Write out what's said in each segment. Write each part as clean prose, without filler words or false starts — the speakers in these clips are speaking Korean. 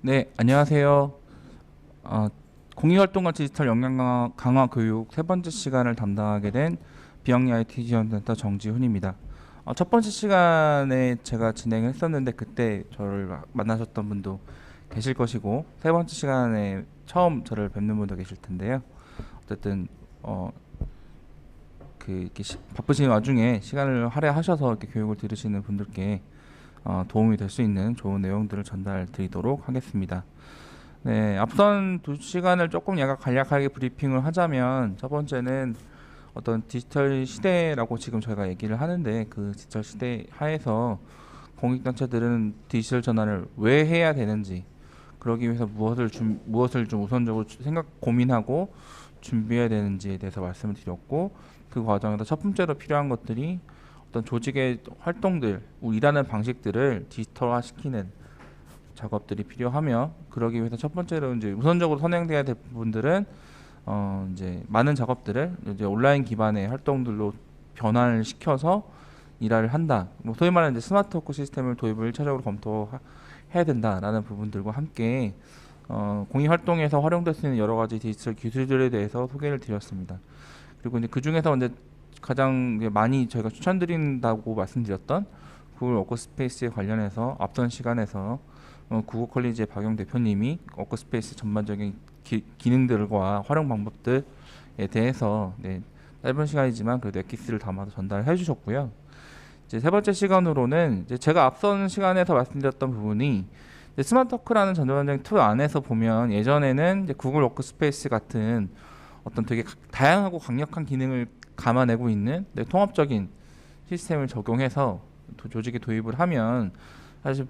네, 안녕하세요. 어, 공익활동과 디지털 역량 강화 교육 세 번째 시간을 담당하게 된 비영리 IT 지원센터 정지훈입니다. 첫 번째 시간에 제가 진행을 했었는데 그때 저를 만나셨던 분도 계실 것이고 세 번째 시간에 처음 저를 뵙는 분도 계실 텐데요. 어쨌든 이렇게 바쁘신 와중에 시간을 할애하셔서 이렇게 교육을 들으시는 분들께 도움이 될 수 있는 좋은 내용들을 전달 드리도록 하겠습니다. 네, 앞선 두 시간을 조금 약간 간략하게 브리핑을 하자면 첫 번째는 어떤 디지털 시대라고 지금 저희가 얘기를 하는데 그 디지털 시대 하에서 공익단체들은 디지털 전환을 왜 해야 되는지 그러기 위해서 무엇을 좀 우선적으로 고민하고 준비해야 되는지에 대해서 말씀을 드렸고 그 과정에서 첫 번째로 필요한 것들이 어떤 조직의 활동들, 일하는 방식들을 디지털화 시키는 작업들이 필요하며 그러기 위해서 첫 번째로 이제 우선적으로 선행돼야 될 부분들은 이제 많은 작업들을 이제 온라인 기반의 활동들로 변환을 시켜서 일을 한다. 뭐 소위 말하는 이제 스마트 워크 시스템을 도입을 1차적으로 검토해야 된다라는 부분들과 함께 공익 활동에서 활용될 수 있는 여러 가지 디지털 기술들에 대해서 소개를 드렸습니다. 그리고 이제 그 중에서 이제 가장 이제 많이 저희가 추천드린다고 말씀드렸던 구글 워크스페이스에 관련해서 앞선 시간에서 구글 컬리지의 박영 대표님이 워크스페이스 전반적인 기능들과 활용 방법들에 대해서 짧은 시간이지만 그래도 엑기스를 담아서 전달해 주셨고요. 이제 세 번째 시간으로는 이제 제가 앞선 시간에서 말씀드렸던 부분이 스마트워크라는 전반적인 툴 안에서 보면 예전에는 이제 구글 워크스페이스 같은 어떤 되게 다양하고 강력한 기능을 감아내고 있는 통합적인 시스템을 적용해서 조직에 도입을 하면 사실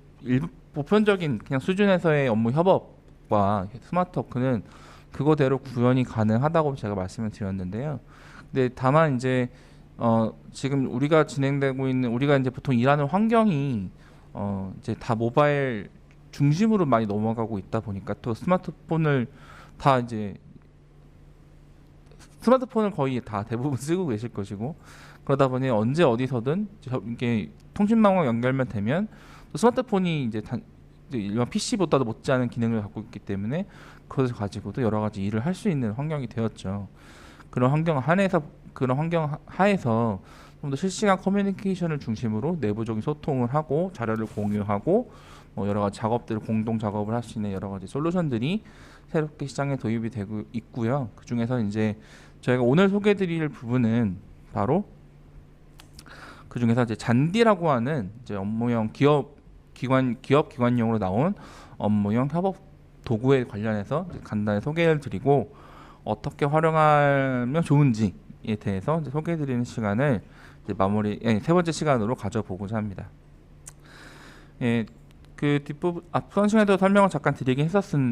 보편적인 그냥 수준에서의 업무 협업과 스마트워크는 그거대로 구현이 가능하다고 제가 말씀을 드렸는데요. 근데 다만 이제 지금 우리가 이제 보통 일하는 환경이 이제 다 모바일 중심으로 많이 넘어가고 있다 보니까 또 다 이제 스마트폰을 거의 다 대부분 쓰고 계실 것이고 그러다 보니 언제 어디서든 이게 통신망과 연결만 되면 또 스마트폰이 이제 일반 PC보다도 못지않은 기능을 갖고 있기 때문에 그것을 가지고도 여러 가지 일을 할 수 있는 환경이 되었죠. 그런 환경 하에서 좀 더 실시간 커뮤니케이션을 중심으로 내부적인 소통을 하고 자료를 공유하고 여러 가지 공동 작업을 할 수 있는 여러 가지 솔루션들이 새롭게 시장에 도입이 되고 있고요. 그 중에서 이제 저희가 오늘 소개드릴 부분은 바로 그 중에서 이제 잔디라고 하는 이제 업무용 기관용으로 나온 업무용 협업 도구에 관련해서 간단히 소개를 드리고 어떻게 활용하면 좋은지에 대해서 이제 소개해드리는 시간을 이제 세 번째 시간으로 가져보고자 합니다. 예, 그 뒷부분 앞선 시간에도 설명을 잠깐 드리긴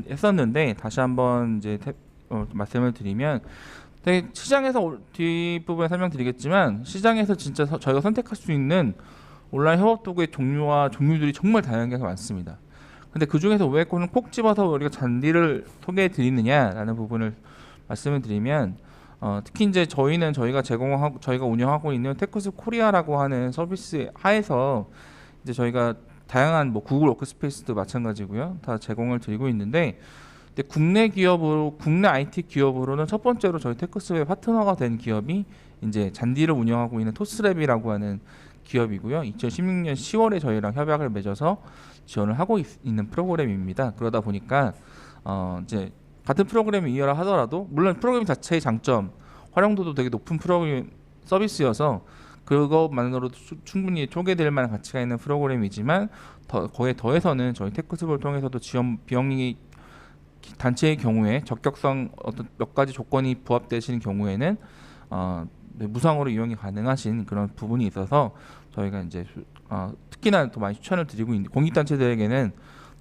했었는데 다시 한번 이제 말씀을 드리면 시장에서 뒷부분에 설명드리겠지만 시장에서 진짜 저희가 선택할 수 있는 온라인 협업 도구의 종류들이 정말 다양하게 많습니다. 근데 그 중에서 왜 꼭 집어서 우리가 잔디를 소개해 드리느냐라는 부분을 말씀을 드리면 특히 이제 저희가 운영하고 있는 테크스 코리아라고 하는 서비스 하에서 이제 저희가 다양한 구글 워크스페이스도 마찬가지고요. 다 제공을 드리고 있는데 국내 IT 기업으로는 첫 번째로 저희 테크스의 파트너가 된 기업이 이제 잔디를 운영하고 있는 토스랩이라고 하는 기업이고요. 2016년 10월에 저희랑 협약을 맺어서 지원을 하고 있는 프로그램입니다. 그러다 보니까 이제 같은 프로그램을 이해를 하더라도 물론 프로그램 자체의 장점, 활용도도 되게 높은 프로그램 서비스여서 그것만으로도 충분히 초계될 만한 가치가 있는 프로그램이지만 거기에 더해서는 저희 테크스를 통해서도 지원 비용이 단체의 경우에 적격성 어떤 몇 가지 조건이 부합되시는 경우에는 무상으로 이용이 가능하신 그런 부분이 있어서 저희가 이제 특히나 더 많이 추천을 드리고 있는 공익단체들에게는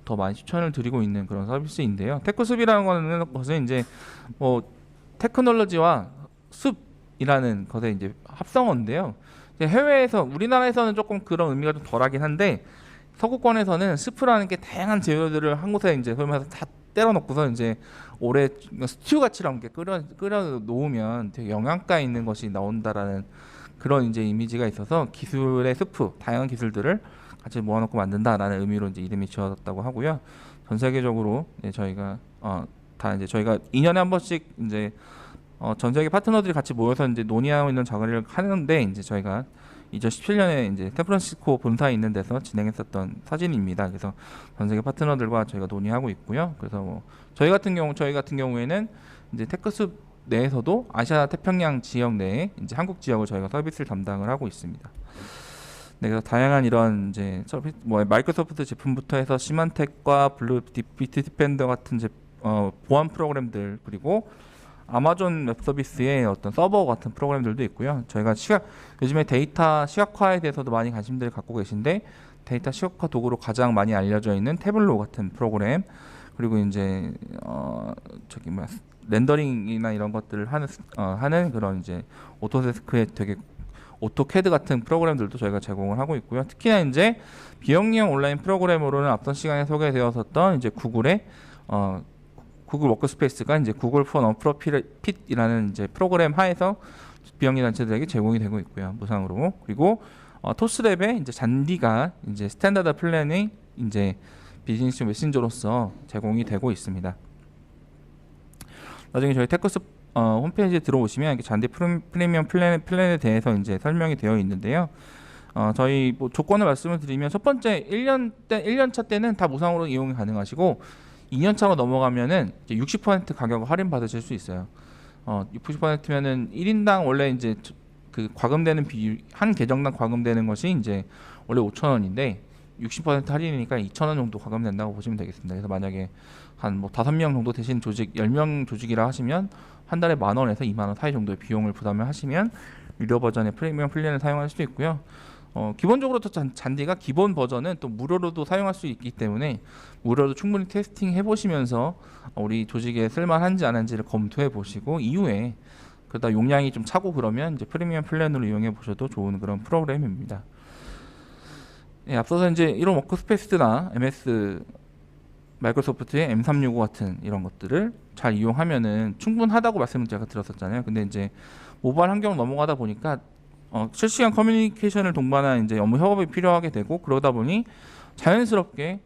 더 많이 추천을 드리고 있는 그런 서비스인데요. 테크숲이라는 것은 이제 테크놀로지와 숲이라는 것의 이제 합성어인데요. 해외에서 우리나라에서는 조금 그런 의미가 좀 덜하긴 한데 서구권에서는 숲이라는 게 다양한 재료들을 한 곳에 이제 소위 말해서 다 때려 넣고서 이제 오래 스튜 같이랑 끓여 놓으면 되게 영양가 있는 것이 나온다라는 그런 이제 이미지가 있어서 기술의 숲, 다양한 기술들을 같이 모아놓고 만든다라는 의미로 이제 이름이 지어졌다고 하고요. 전 세계적으로 저희가 다 이제 저희가 2년에 한 번씩 이제 전 세계 파트너들이 같이 모여서 이제 논의하고 있는 작업을 하는데, 이제 저희가 2017년에 이제 샌프란시스코 본사에 있는 데서 진행했었던 사진입니다. 그래서 전 세계 파트너들과 저희가 논의하고 있고요. 그래서 뭐 저희 같은 경우에는 이제 테크숲 내에서도 아시아 태평양 지역 내에 이제 한국 지역을 저희가 서비스를 담당을 하고 있습니다. 네, 그래서 다양한 이런 이제 서비스, 뭐 마이크로소프트 제품부터 해서 시만텍과 비트디펜더 같은 보안 프로그램들, 그리고 아마존 웹 서비스의 어떤 서버 같은 프로그램들도 있고요. 저희가 요즘에 데이터 시각화에 대해서도 많이 관심들을 갖고 계신데, 데이터 시각화 도구로 가장 많이 알려져 있는 태블로 같은 프로그램, 그리고 이제 렌더링이나 이런 것들을 하는 그런 이제 오토데스크의 되게 오토캐드 같은 프로그램들도 저희가 제공을 하고 있고요. 특히나 이제 비영리형 온라인 프로그램으로는 앞선 시간에 소개되었었던 이제 구글 워크스페이스가 이제 구글 폰 언프로핏이라는 이제 프로그램 하에서 비영리 단체들에게 제공이 되고 있고요, 무상으로. 그리고 토스랩의 이제 잔디가 이제 스탠다드 플랜이 이제 비즈니스 메신저로서 제공이 되고 있습니다. 나중에 저희 테크숲 홈페이지에 들어오시면 잔디 프리미엄 플랜에 대해서 이제 설명이 되어 있는데요. 저희 뭐 조건을 말씀을 드리면, 첫 번째 1년차 때는 다 무상으로 이용이 가능하시고, 2년차로 넘어가면은 이제 60% 가격을 할인 받으실 수 있어요. 60%면은 1인당 원래 이제 그 과금되는 비율, 한 계정당 과금되는 것이 이제 원래 5,000원인데 60% 할인이니까 2,000원 정도 과금된다고 보시면 되겠습니다. 그래서 만약에 한 뭐 5명 정도 되신 조직, 10명 조직이라 하시면 한 달에 10,000원에서 20,000원 사이 정도의 비용을 부담을 하시면 유료 버전의 프리미엄 플랜을 사용할 수 있고요. 기본적으로 또 잔디가 기본 버전은 또 무료로도 사용할 수 있기 때문에 무료로 충분히 테스팅 해보시면서 우리 조직에 쓸만한지 안 한지를 검토해 보시고, 이후에 그러다 용량이 좀 차고 그러면 이제 프리미엄 플랜으로 이용해 보셔도 좋은 그런 프로그램입니다. 예, 앞서서 이제 이런 워크스페이스나 MS 마이크로소프트의 M365 같은 이런 것들을 잘 이용하면은 충분하다고 말씀을 제가 드렸었잖아요. 근데 이제 모바일 환경 넘어가다 보니까 실시간 커뮤니케이션을 동반한 이제 업무 협업이 필요하게 되고, 그러다 보니 자연스럽게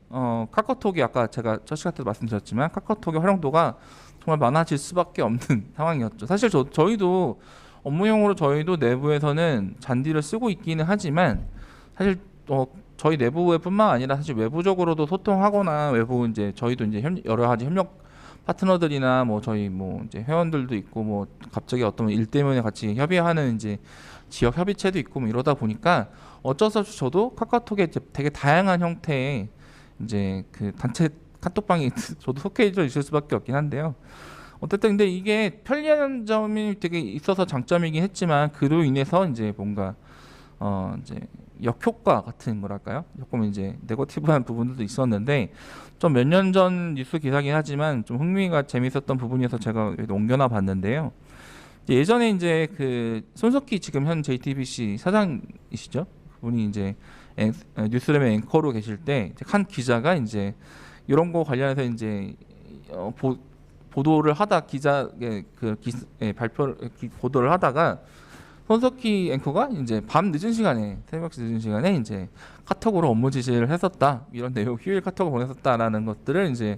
카카오톡이, 아까 제가 첫 시간 때도 말씀드렸지만 카카오톡의 활용도가 정말 많아질 수밖에 없는 상황이었죠. 사실 저희도 업무용으로 저희도 내부에서는 잔디를 쓰고 있기는 하지만, 사실 저희 내부에 뿐만 아니라 사실 외부적으로도 소통하거나, 외부 이제 저희도 이제 여러 가지 협력 파트너들이나 뭐 저희 뭐 이제 회원들도 있고, 뭐 갑자기 어떤 일 때문에 같이 협의하는 이제 지역 협의체도 있고, 뭐 이러다 보니까 어쩔 수 없이 저도 카카오톡에 되게 다양한 형태의 이제 그 단체 카톡방이 저도 속해져 있을 수밖에 없긴 한데요. 어쨌든 근데 이게 편리한 점이 되게 있어서 장점이긴 했지만, 그로 인해서 이제 뭔가 이제 역효과 같은 거랄까요? 조금 이제 네거티브한 부분들도 있었는데, 좀 몇 년 전 뉴스 기사긴 하지만 좀 흥미가 재밌었던 부분이어서 제가 옮겨놔 봤는데요. 예전에 이제 그 손석희 지금 현 JTBC 사장이시죠? 그분이 이제 뉴스룸의 앵커로 계실 때 한 기자가 이제 이런 거 관련해서 이제 보도를 하다 보도를 하다가 손석희 앵커가 이제 밤 늦은 시간에, 새벽 늦은 시간에 이제 카톡으로 업무 지시를 했었다, 이런 내용, 휴일 카톡을 보냈었다라는 것들을 이제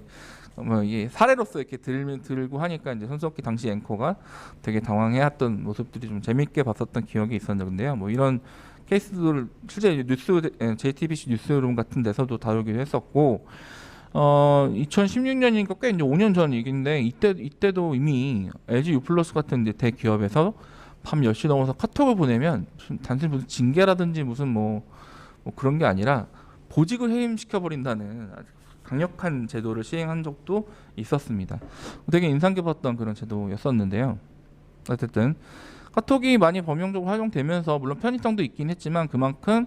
이게 사례로서 이렇게 들고 하니까 이제 손석희 당시 앵커가 되게 당황해했던 모습들이 좀 재밌게 봤었던 기억이 있었는데요. 뭐 이런 케이스들 실제 JTBC 뉴스룸 같은 데서도 다루기도 했었고, 2016년이니까 꽤 이제 5년 전 얘기인데, 이때도 이미 LG U+ 같은 이제 대기업에서 밤 10시 넘어서 카톡을 보내면 단순히 무슨 징계라든지 무슨 뭐 그런 게 아니라 보직을 해임시켜 버린다는 아주 강력한 제도를 시행한 적도 있었습니다. 되게 인상 깊었던 그런 제도였었는데요. 어쨌든 카톡이 많이 범용적으로 활용되면서 물론 편의성도 있긴 했지만, 그만큼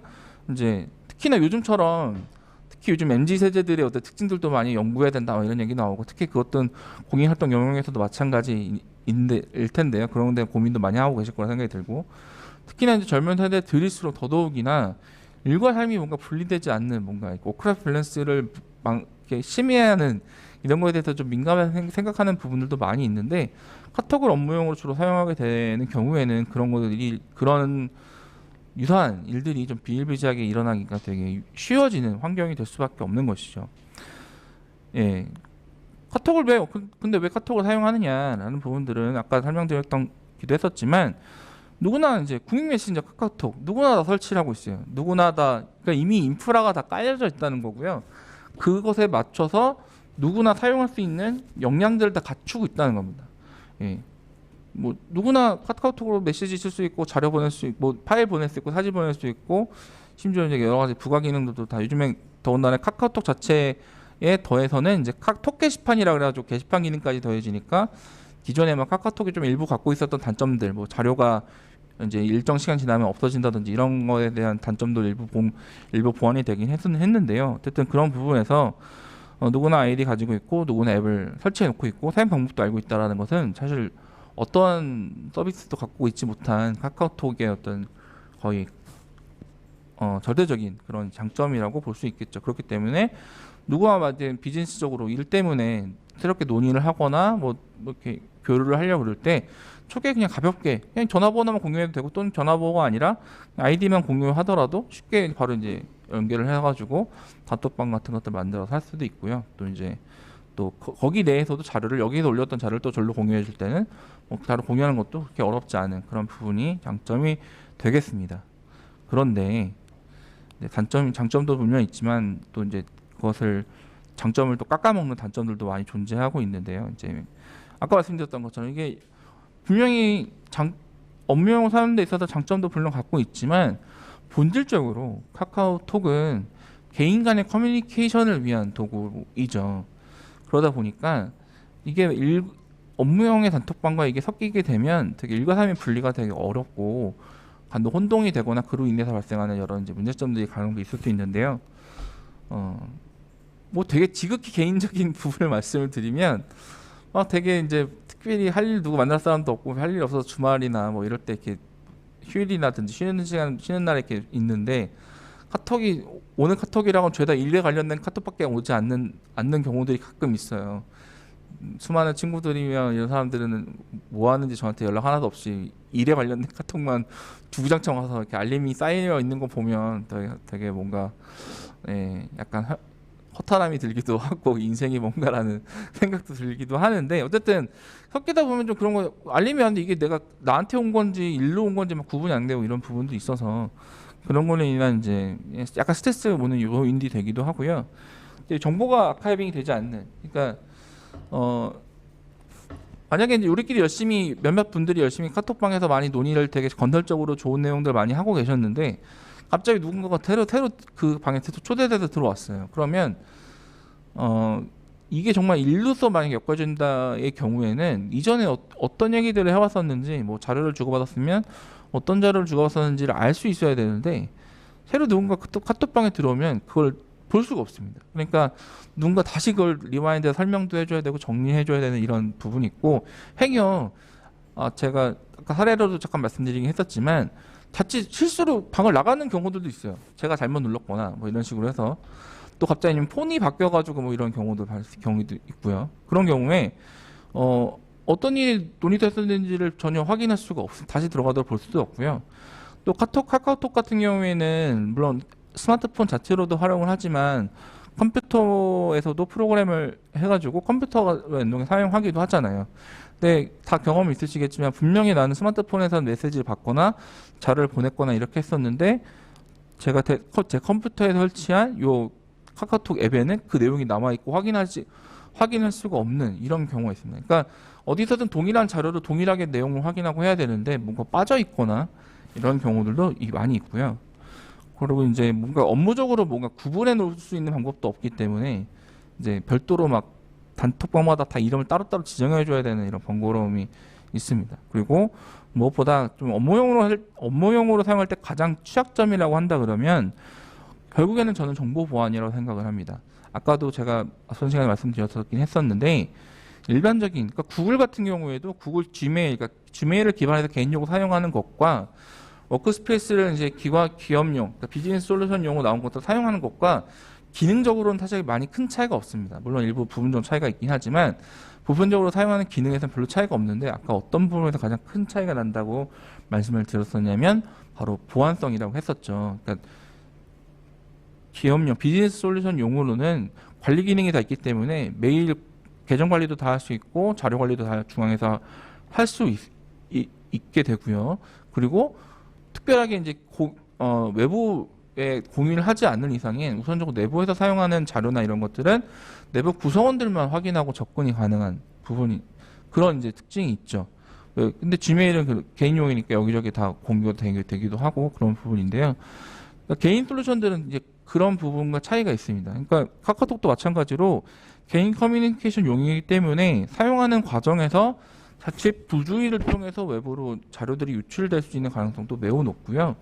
이제 특히나 요즘처럼, 특히 요즘 MZ 세대들의 어떤 특징들도 많이 연구해야 된다, 이런 얘기 나오고, 특히 그 어떤 공익활동 영역에서도 마찬가지일 텐데요. 그런 데 고민도 많이 하고 계실 거라 생각이 들고, 특히나 이제 젊은 세대들일수록 더더욱이나 일과 삶이 뭔가 분리되지 않는, 뭔가 워크라이프 밸런스를 이렇게 심의해야 하는 이런 거에 대해서 좀 민감하게 생각하는 부분들도 많이 있는데, 카톡을 업무용으로 주로 사용하게 되는 경우에는 그런 것들이, 그런 유사한 일들이 좀 비일비재하게 일어나기가 되게 쉬워지는 환경이 될 수밖에 없는 것이죠. 예, 카톡을 근데 왜 카톡을 사용하느냐라는 부분들은 아까 설명드렸던 기도 했었지만 누구나 이제 국민 메신저 카카오톡 누구나 다 설치를 하고 있어요. 누구나 다 그러니까 이미 인프라가 다 깔려져 있다는 거고요. 그것에 맞춰서 누구나 사용할 수 있는 역량들을 다 갖추고 있다는 겁니다. 예. 뭐 누구나 카카오톡으로 메시지 쓸 수 있고 자료 보낼 수 있고 뭐 파일 보낼 수 있고 사진 보낼 수 있고 심지어 이제 여러 가지 부가 기능들도 다 요즘에 더군다나 카카오톡 자체에 더해서는 이제 카톡 게시판이라 그래가지고 게시판 기능까지 더해지니까 기존에 막 카카오톡이 좀 일부 갖고 있었던 단점들 뭐 자료가 이제 일정 시간 지나면 없어진다든지 이런 거에 대한 단점도 일부 보완이 되긴 했는데요. 어쨌든 그런 부분에서 누구나 아이디 가지고 있고 누구나 앱을 설치해 놓고 있고 사용 방법도 알고 있다라는 것은 사실 어떠한 서비스도 갖고 있지 못한 카카오톡의 어떤 거의 절대적인 그런 장점이라고 볼 수 있겠죠. 그렇기 때문에 누구와 이제 비즈니스적으로 일 때문에 새롭게 논의를 하거나 뭐 이렇게 교류를 하려고 그럴 때 초기에 그냥 가볍게 그냥 전화번호만 공유해도 되고 또는 전화번호가 아니라 아이디만 공유하더라도 쉽게 바로 이제 연결을 해가지고 단톡방 같은 것들 만들어서 할 수도 있고요. 또 이제 또 거기 내에서도 자료를 여기서 올렸던 자료를 또 절로 공유해 줄 때는 뭐 자료 공유하는 것도 그렇게 어렵지 않은 그런 부분이 장점이 되겠습니다. 그런데 장점도 분명히 있지만 또 이제 그것을 장점을 또 깎아먹는 단점들도 많이 존재하고 있는데요. 이제 아까 말씀드렸던 것처럼 이게 분명히 업무용으로 사는 데 있어서 장점도 물론 갖고 있지만 본질적으로 카카오톡은 개인 간의 커뮤니케이션을 위한 도구이죠. 그러다 보니까 이게 업무용의 단톡방과 이게 섞이게 되면 되게 일과삼의 분리가 되게 어렵고 간도 혼동이 되거나 그로 인해서 발생하는 여러 이제 문제점들이 가능하게 있을 수 있는데요. 뭐 되게 지극히 개인적인 부분을 말씀을 드리면 되게 이제 특별히 할 일 누구 만날 사람도 없고 할 일 없어서 주말이나 뭐 이럴 때 이렇게 휴일이라든지 쉬는 날에 이렇게 있는데 카톡이 오는 카톡이랑은 죄다 일에 관련된 카톡밖에 오지 않는 경우들이 가끔 있어요. 수많은 친구들이면 이런 사람들은 뭐 하는지 저한테 연락 하나도 없이 일에 관련된 카톡만 주구장창 와서 이렇게 알림이 쌓여 있는 거 보면 되게 뭔가 약간 허탈함이 들기도 하고 인생이 뭔가라는 생각도 들기도 하는데 어쨌든 섞이다 보면 좀 그런 거 알림이 왔는데 이게 내가 나한테 온 건지 일로 온 건지 막 구분이 안 되고 이런 부분도 있어서 그런 걸로 인한 이제 약간 스트레스 오는 요인이 되기도 하고요. 이제 정보가 아카이빙이 되지 않는 그러니까 만약에 이제 우리끼리 열심히 몇몇 분들이 열심히 카톡방에서 많이 논의를 되게 건설적으로 좋은 내용들 많이 하고 계셨는데 갑자기 누군가가 테러 그 방에 초대돼서 들어왔어요. 그러면 이게 정말 일로서 만약에 엮어진다의 경우에는 이전에 어떤 얘기들을 해왔었는지 뭐 자료를 주고받았으면 어떤 자료를 주고받았는지를 알 수 있어야 되는데 새로 누군가 카톡방에 들어오면 그걸 볼 수가 없습니다. 그러니까 누군가 다시 그걸 리와인드해서 설명도 해줘야 되고 정리해줘야 되는 이런 부분이 있고 행여 제가 아까 사례로도 잠깐 말씀드리긴 했었지만 자칫 실수로 방을 나가는 경우들도 있어요. 제가 잘못 눌렀거나 뭐 이런 식으로 해서 또 갑자기 폰이 바뀌어가지고 뭐 이런 경우도 있고요. 그런 경우에 어떤 일이 논의됐었는지를 전혀 확인할 수가 없어요. 다시 들어가도 볼 수도 없고요. 또 카카오톡 같은 경우에는 물론 스마트폰 자체로도 활용을 하지만 컴퓨터에서도 프로그램을 해가지고 컴퓨터 연동에 사용하기도 하잖아요. 근데 다 경험이 있으시겠지만 분명히 나는 스마트폰에서 메시지를 받거나 자료를 보냈거나 이렇게 했었는데 제가 제 컴퓨터에 설치한 요 카카오톡 앱에는 그 내용이 남아있고 확인할 수가 없는 이런 경우가 있습니다. 그러니까 어디서든 동일한 자료로 동일하게 내용을 확인하고 해야 되는데 뭔가 빠져 있거나 이런 경우들도 많이 있고요. 그리고 이제 뭔가 업무적으로 뭔가 구분해 놓을 수 있는 방법도 없기 때문에 이제 별도로 막 단톡방마다 다 이름을 따로따로 지정해 줘야 되는 이런 번거로움이 있습니다. 그리고 무엇보다 좀 업무용으로 사용할 때 가장 취약점이라고 한다 그러면 결국에는 저는 정보 보안이라고 생각을 합니다. 아까도 제가 앞선 시간에 말씀드렸긴 했었는데 일반적인 그러니까 구글 같은 경우에도 구글 지메일 그러니까 지메일을 기반해서 개인용으로 사용하는 것과 워크스페이스를 이제 기업용 그러니까 비즈니스 솔루션용으로 나온 것들 사용하는 것과 기능적으로는 사실 많이 큰 차이가 없습니다. 물론 일부 부분적으로 차이가 있긴 하지만 부분적으로 사용하는 기능에서는 별로 차이가 없는데 아까 어떤 부분에서 가장 큰 차이가 난다고 말씀을 드렸었냐면 바로 보안성이라고 했었죠. 그러니까 기업용 비즈니스 솔루션 용으로는 관리 기능이 다 있기 때문에 매일 계정 관리도 다 할 수 있고 자료 관리도 다 중앙에서 할 수 있게 되고요. 그리고 특별하게 이제 외부에 공유를 하지 않는 이상엔 우선적으로 내부에서 사용하는 자료나 이런 것들은 내부 구성원들만 확인하고 접근이 가능한 부분이 그런 이제 특징이 있죠. 근데 지메일은 개인용이니까 여기저기 다 공유가 되기도 하고 그런 부분인데요. 그러니까 개인 솔루션들은 이제 그런 부분과 차이가 있습니다. 그러니까 카카오톡도 마찬가지로 개인 커뮤니케이션 용이기 때문에 사용하는 과정에서 자칫 부주의를 통해서 외부로 자료들이 유출될 수 있는 가능성도 매우 높고요.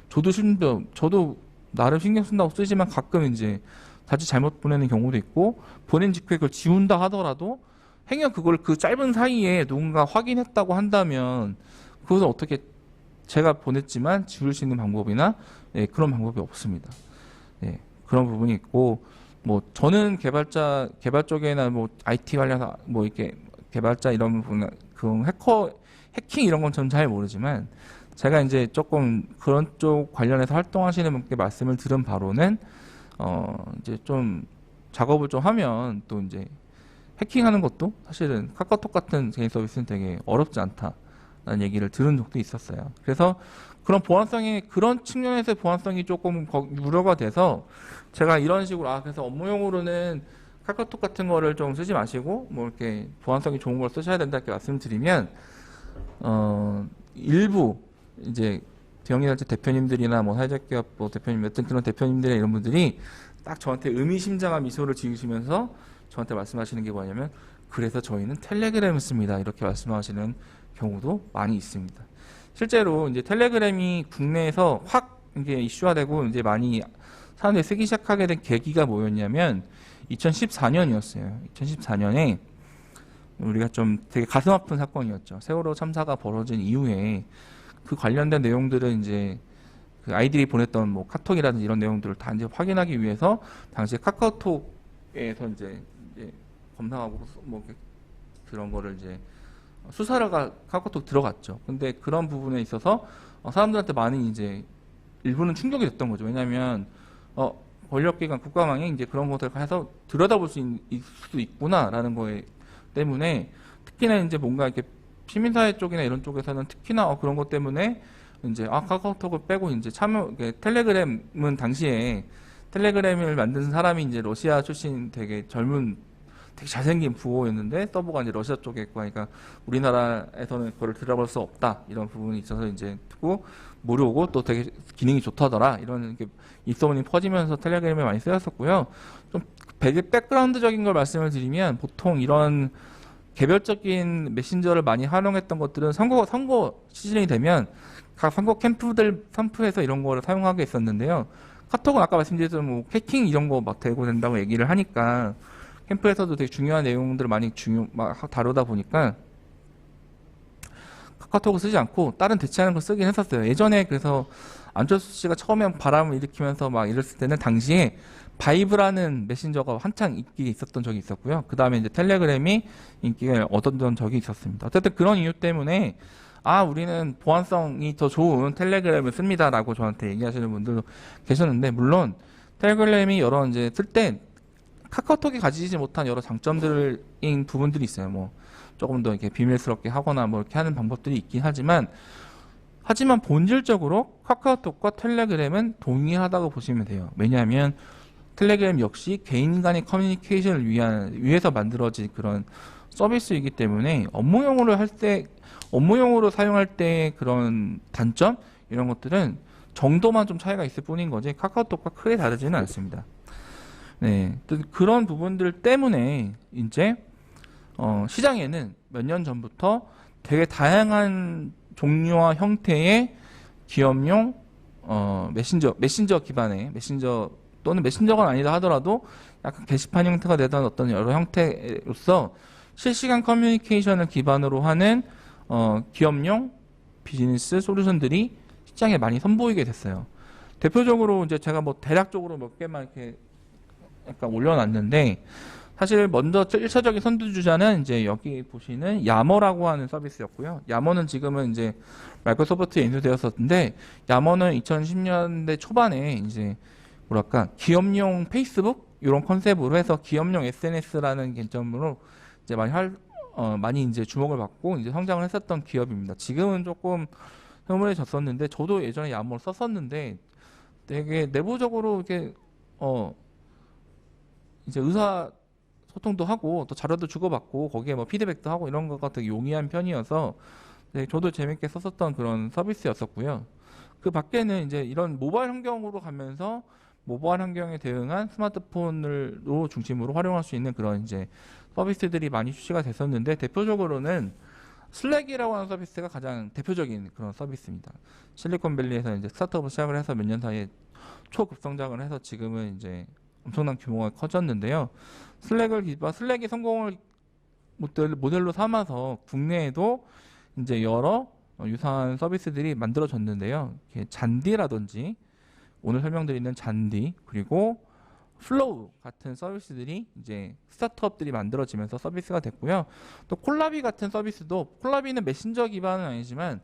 저도 나름 신경 쓴다고 쓰지만 가끔 이제 자칫 잘못 보내는 경우도 있고 보낸 직후에 그걸 지운다 하더라도 행여 그걸 그 짧은 사이에 누군가 확인했다고 한다면 그것을 어떻게 제가 보냈지만 지울 수 있는 방법이나 그런 방법이 없습니다. 그런 부분이 있고 뭐 저는 개발자 개발 쪽에나 뭐 IT 관련 뭐 이렇게 개발자 이런 부분 그 해킹 이런 건 저는 잘 모르지만 제가 이제 조금 그런 쪽 관련해서 활동하시는 분께 말씀을 들은 바로는 이제 좀 작업을 좀 하면 또 이제 해킹하는 것도 사실은 카카오톡 같은 개인 서비스는 되게 어렵지 않다라는 얘기를 들은 적도 있었어요. 그래서 그런 측면에서 보안성이 조금 우려가 돼서 제가 이런 식으로 그래서 업무용으로는 카카오톡 같은 거를 좀 쓰지 마시고 뭐 이렇게 보안성이 좋은 걸 쓰셔야 된다 이렇게 말씀드리면 일부 이제 대형이단체 대표님들이나 뭐 사회적 기업 뭐 대표님 어떤 그런 대표님들의 이런 분들이 딱 저한테 의미심장한 미소를 지으시면서 저한테 말씀하시는 게 뭐냐면 그래서 저희는 텔레그램을 씁니다 이렇게 말씀하시는 경우도 많이 있습니다. 실제로 이제 텔레그램이 국내에서 확 이게 이슈화되고 이제 많이 사람들이 쓰기 시작하게 된 계기가 뭐였냐면 2014년이었어요. 2014년에 우리가 좀 되게 가슴 아픈 사건이었죠. 세월호 참사가 벌어진 이후에 그 관련된 내용들은 이제 그 아이들이 보냈던 뭐 카톡이라든지 이런 내용들을 다 이제 확인하기 위해서 당시에 카카오톡에서 이제 검사하고 뭐 그런 거를 이제 수사를 카카오톡 들어갔죠. 근데 그런 부분에 있어서 사람들한테 많이 이제 일부는 충격이 됐던 거죠. 왜냐하면 권력기관 국가망에 이제 그런 것들을 해서 들여다볼 수 있을 수도 있구나라는 거에 때문에 특히나 이제 뭔가 이렇게 시민사회 쪽이나 이런 쪽에서는 특히나 그런 것 때문에 이제 카카오톡을 빼고 이제 텔레그램은 당시에 텔레그램을 만든 사람이 이제 러시아 출신 되게 젊은 되게 잘생긴 부호였는데 서버가 이제 러시아 쪽에 있고 하니까 우리나라에서는 그걸 들어볼 수 없다 이런 부분이 있어서 이제 듣고 무료고 또 되게 기능이 좋다더라 이런 게 입소문이 퍼지면서 텔레그램에 많이 쓰였었고요. 좀 백그라운드적인 걸 말씀을 드리면 보통 이런 개별적인 메신저를 많이 활용했던 것들은 선거 시즌이 되면 각 선거 캠프에서 이런 거를 사용하게 있었는데요. 카톡은 아까 말씀드렸던 뭐 해킹 이런 거 막 되고 된다고 얘기를 하니까 캠프에서도 되게 중요한 내용들을 많이 막 다루다 보니까 카카오톡을 쓰지 않고 다른 대체하는 걸 쓰긴 했었어요. 예전에 그래서 안철수 씨가 처음에 바람을 일으키면서 막 이랬을 때는 당시에 바이브라는 메신저가 한창 인기가 있었던 적이 있었고요. 그 다음에 이제 텔레그램이 인기를 얻었던 적이 있었습니다. 어쨌든 그런 이유 때문에 우리는 보안성이 더 좋은 텔레그램을 씁니다라고 저한테 얘기하시는 분들도 계셨는데 물론 텔레그램이 여러 이제 쓸 때 카카오톡이 가지지 못한 여러 장점들인 부분들이 있어요. 뭐 조금 더 이렇게 비밀스럽게 하거나 뭐 이렇게 하는 방법들이 있긴 하지만 본질적으로 카카오톡과 텔레그램은 동일하다고 보시면 돼요. 왜냐하면 텔레그램 역시 개인 간의 커뮤니케이션을 위해서 만들어진 그런 서비스이기 때문에 업무용으로 사용할 때 그런 단점 이런 것들은 정도만 좀 차이가 있을 뿐인 거지 카카오톡과 크게 다르지는 않습니다. 네, 그런 부분들 때문에 이제 시장에는 몇 년 전부터 되게 다양한 종류와 형태의 기업용 메신저 기반의 메신저 또는 메신저가 아니다 하더라도 약간 게시판 형태가 되던 어떤 여러 형태로서 실시간 커뮤니케이션을 기반으로 하는 기업용 비즈니스 솔루션들이 시장에 많이 선보이게 됐어요. 대표적으로 이제 제가 뭐 대략적으로 몇 개만 이렇게 약간 올려놨는데 사실 먼저 1차적인 선두주자는 이제 여기 보시는 야머라고 하는 서비스였고요. 야머는 지금은 이제 마이크로소프트에 인수되었었는데, 야머는 2010년대 초반에 이제 뭐랄까 기업용 페이스북 이런 컨셉으로 해서 기업용 SNS라는 개념으로 이제 많이 이제 주목을 받고 이제 성장을 했었던 기업입니다. 지금은 조금 흐물해졌었는데, 저도 예전에 야머를 썼었는데 되게 내부적으로 이렇게 이제 의사 소통도 하고 또 자료도 주고받고 거기에 뭐 피드백도 하고 이런 거가 되게 용이한 편이어서 네, 저도 재밌게 썼었던 그런 서비스였었고요. 그 밖에는 이제 이런 모바일 환경으로 가면서 모바일 환경에 대응한 스마트폰으로 중심으로 활용할 수 있는 그런 이제 서비스들이 많이 출시가 됐었는데, 대표적으로는 슬랙이라고 하는 서비스가 가장 대표적인 그런 서비스입니다. 실리콘밸리에서 이제 스타트업을 시작을 해서 몇 년 사이에 초급성장을 해서 지금은 이제 엄청난 규모가 커졌는데요. 슬랙이 성공을 모델로 삼아서 국내에도 이제 여러 유사한 서비스들이 만들어졌는데요. 이렇게 잔디라든지 오늘 설명드리는 잔디, 그리고 플로우 같은 서비스들이 이제 스타트업들이 만들어지면서 서비스가 됐고요. 또 콜라비 같은 서비스도, 콜라비는 메신저 기반은 아니지만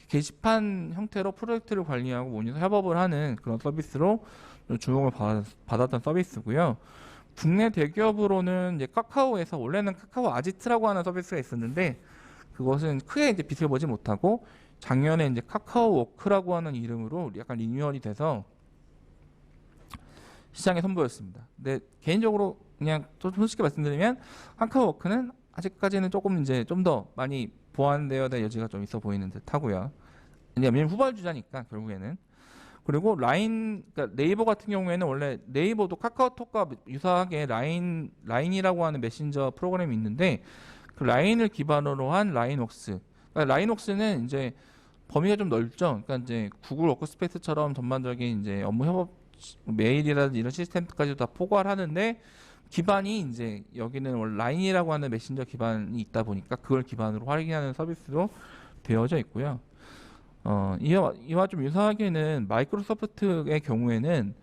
게시판 형태로 프로젝트를 관리하고 모니터 협업을 하는 그런 서비스로 주목을 받았던 서비스고요. 국내 대기업으로는 이제 카카오에서, 원래는 카카오 아지트라고 하는 서비스가 있었는데 그것은 크게 이제 빛을 보지 못하고 작년에 이제 카카오 워크라고 하는 이름으로 약간 리뉴얼이 돼서 시장에 선보였습니다. 근데 개인적으로 그냥 좀 솔직히 말씀드리면 카카오 워크는 아직까지는 조금 이제 좀 더 많이 보완되어야 될 여지가 좀 있어 보이는 듯 하고요. 왜냐면 후발주자니까 결국에는. 그리고 그러니까 네이버 같은 경우에는 원래 네이버도 카카오톡과 유사하게 라인이라고 하는 메신저 프로그램이 있는데, 그 라인을 기반으로 한 라인웍스. 그러니까 라인웍스는 이제 범위가 좀 넓죠. 그러니까 이제 구글 워크스페이스처럼 전반적인 이제 업무 협업, 메일이라든지 이런 시스템까지도 다 포괄 하는데, 기반이 이제 여기는 원래 라인이라고 하는 메신저 기반이 있다 보니까 그걸 기반으로 활용하는 서비스로 되어져 있고요. 이와 좀 유사하게는 마이크로소프트의 경우에는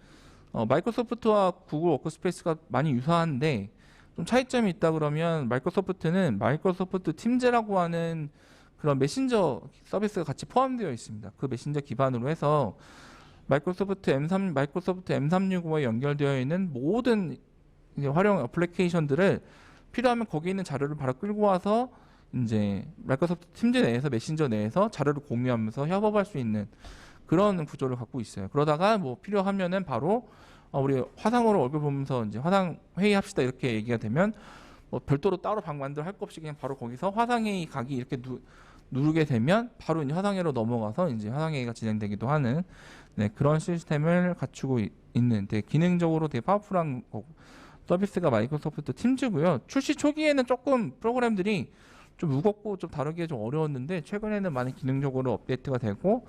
마이크로소프트와 구글 워크스페이스가 많이 유사한데 좀 차이점이 있다 그러면, 마이크로소프트는 마이크로소프트 팀즈라고 하는 그런 메신저 서비스가 같이 포함되어 있습니다. 그 메신저 기반으로 해서 마이크로소프트 M365에 연결되어 있는 모든 이제 활용 어플리케이션들을 필요하면 거기 있는 자료를 바로 끌고 와서 이제 마이크로소프트 팀즈 내에서, 메신저 내에서 자료를 공유하면서 협업할 수 있는 그런 구조를 갖고 있어요. 그러다가 뭐 필요하면은 바로 우리 화상으로 얼굴 보면서 이제 화상 회의합시다 이렇게 얘기가 되면 뭐 별도로 따로 방 만들어 할 것 없이 그냥 바로 거기서 화상회의 가기 이렇게 누르게 되면 바로 이제 화상회의로 넘어가서 이제 화상회의가 진행되기도 하는 네, 그런 시스템을 갖추고 있는 되게 기능적으로 되게 파워풀한 서비스가 마이크로소프트 팀즈고요. 출시 초기에는 조금 프로그램들이 좀 무겁고 좀 다루기가 좀 어려웠는데 최근에는 많이 기능적으로 업데이트가 되고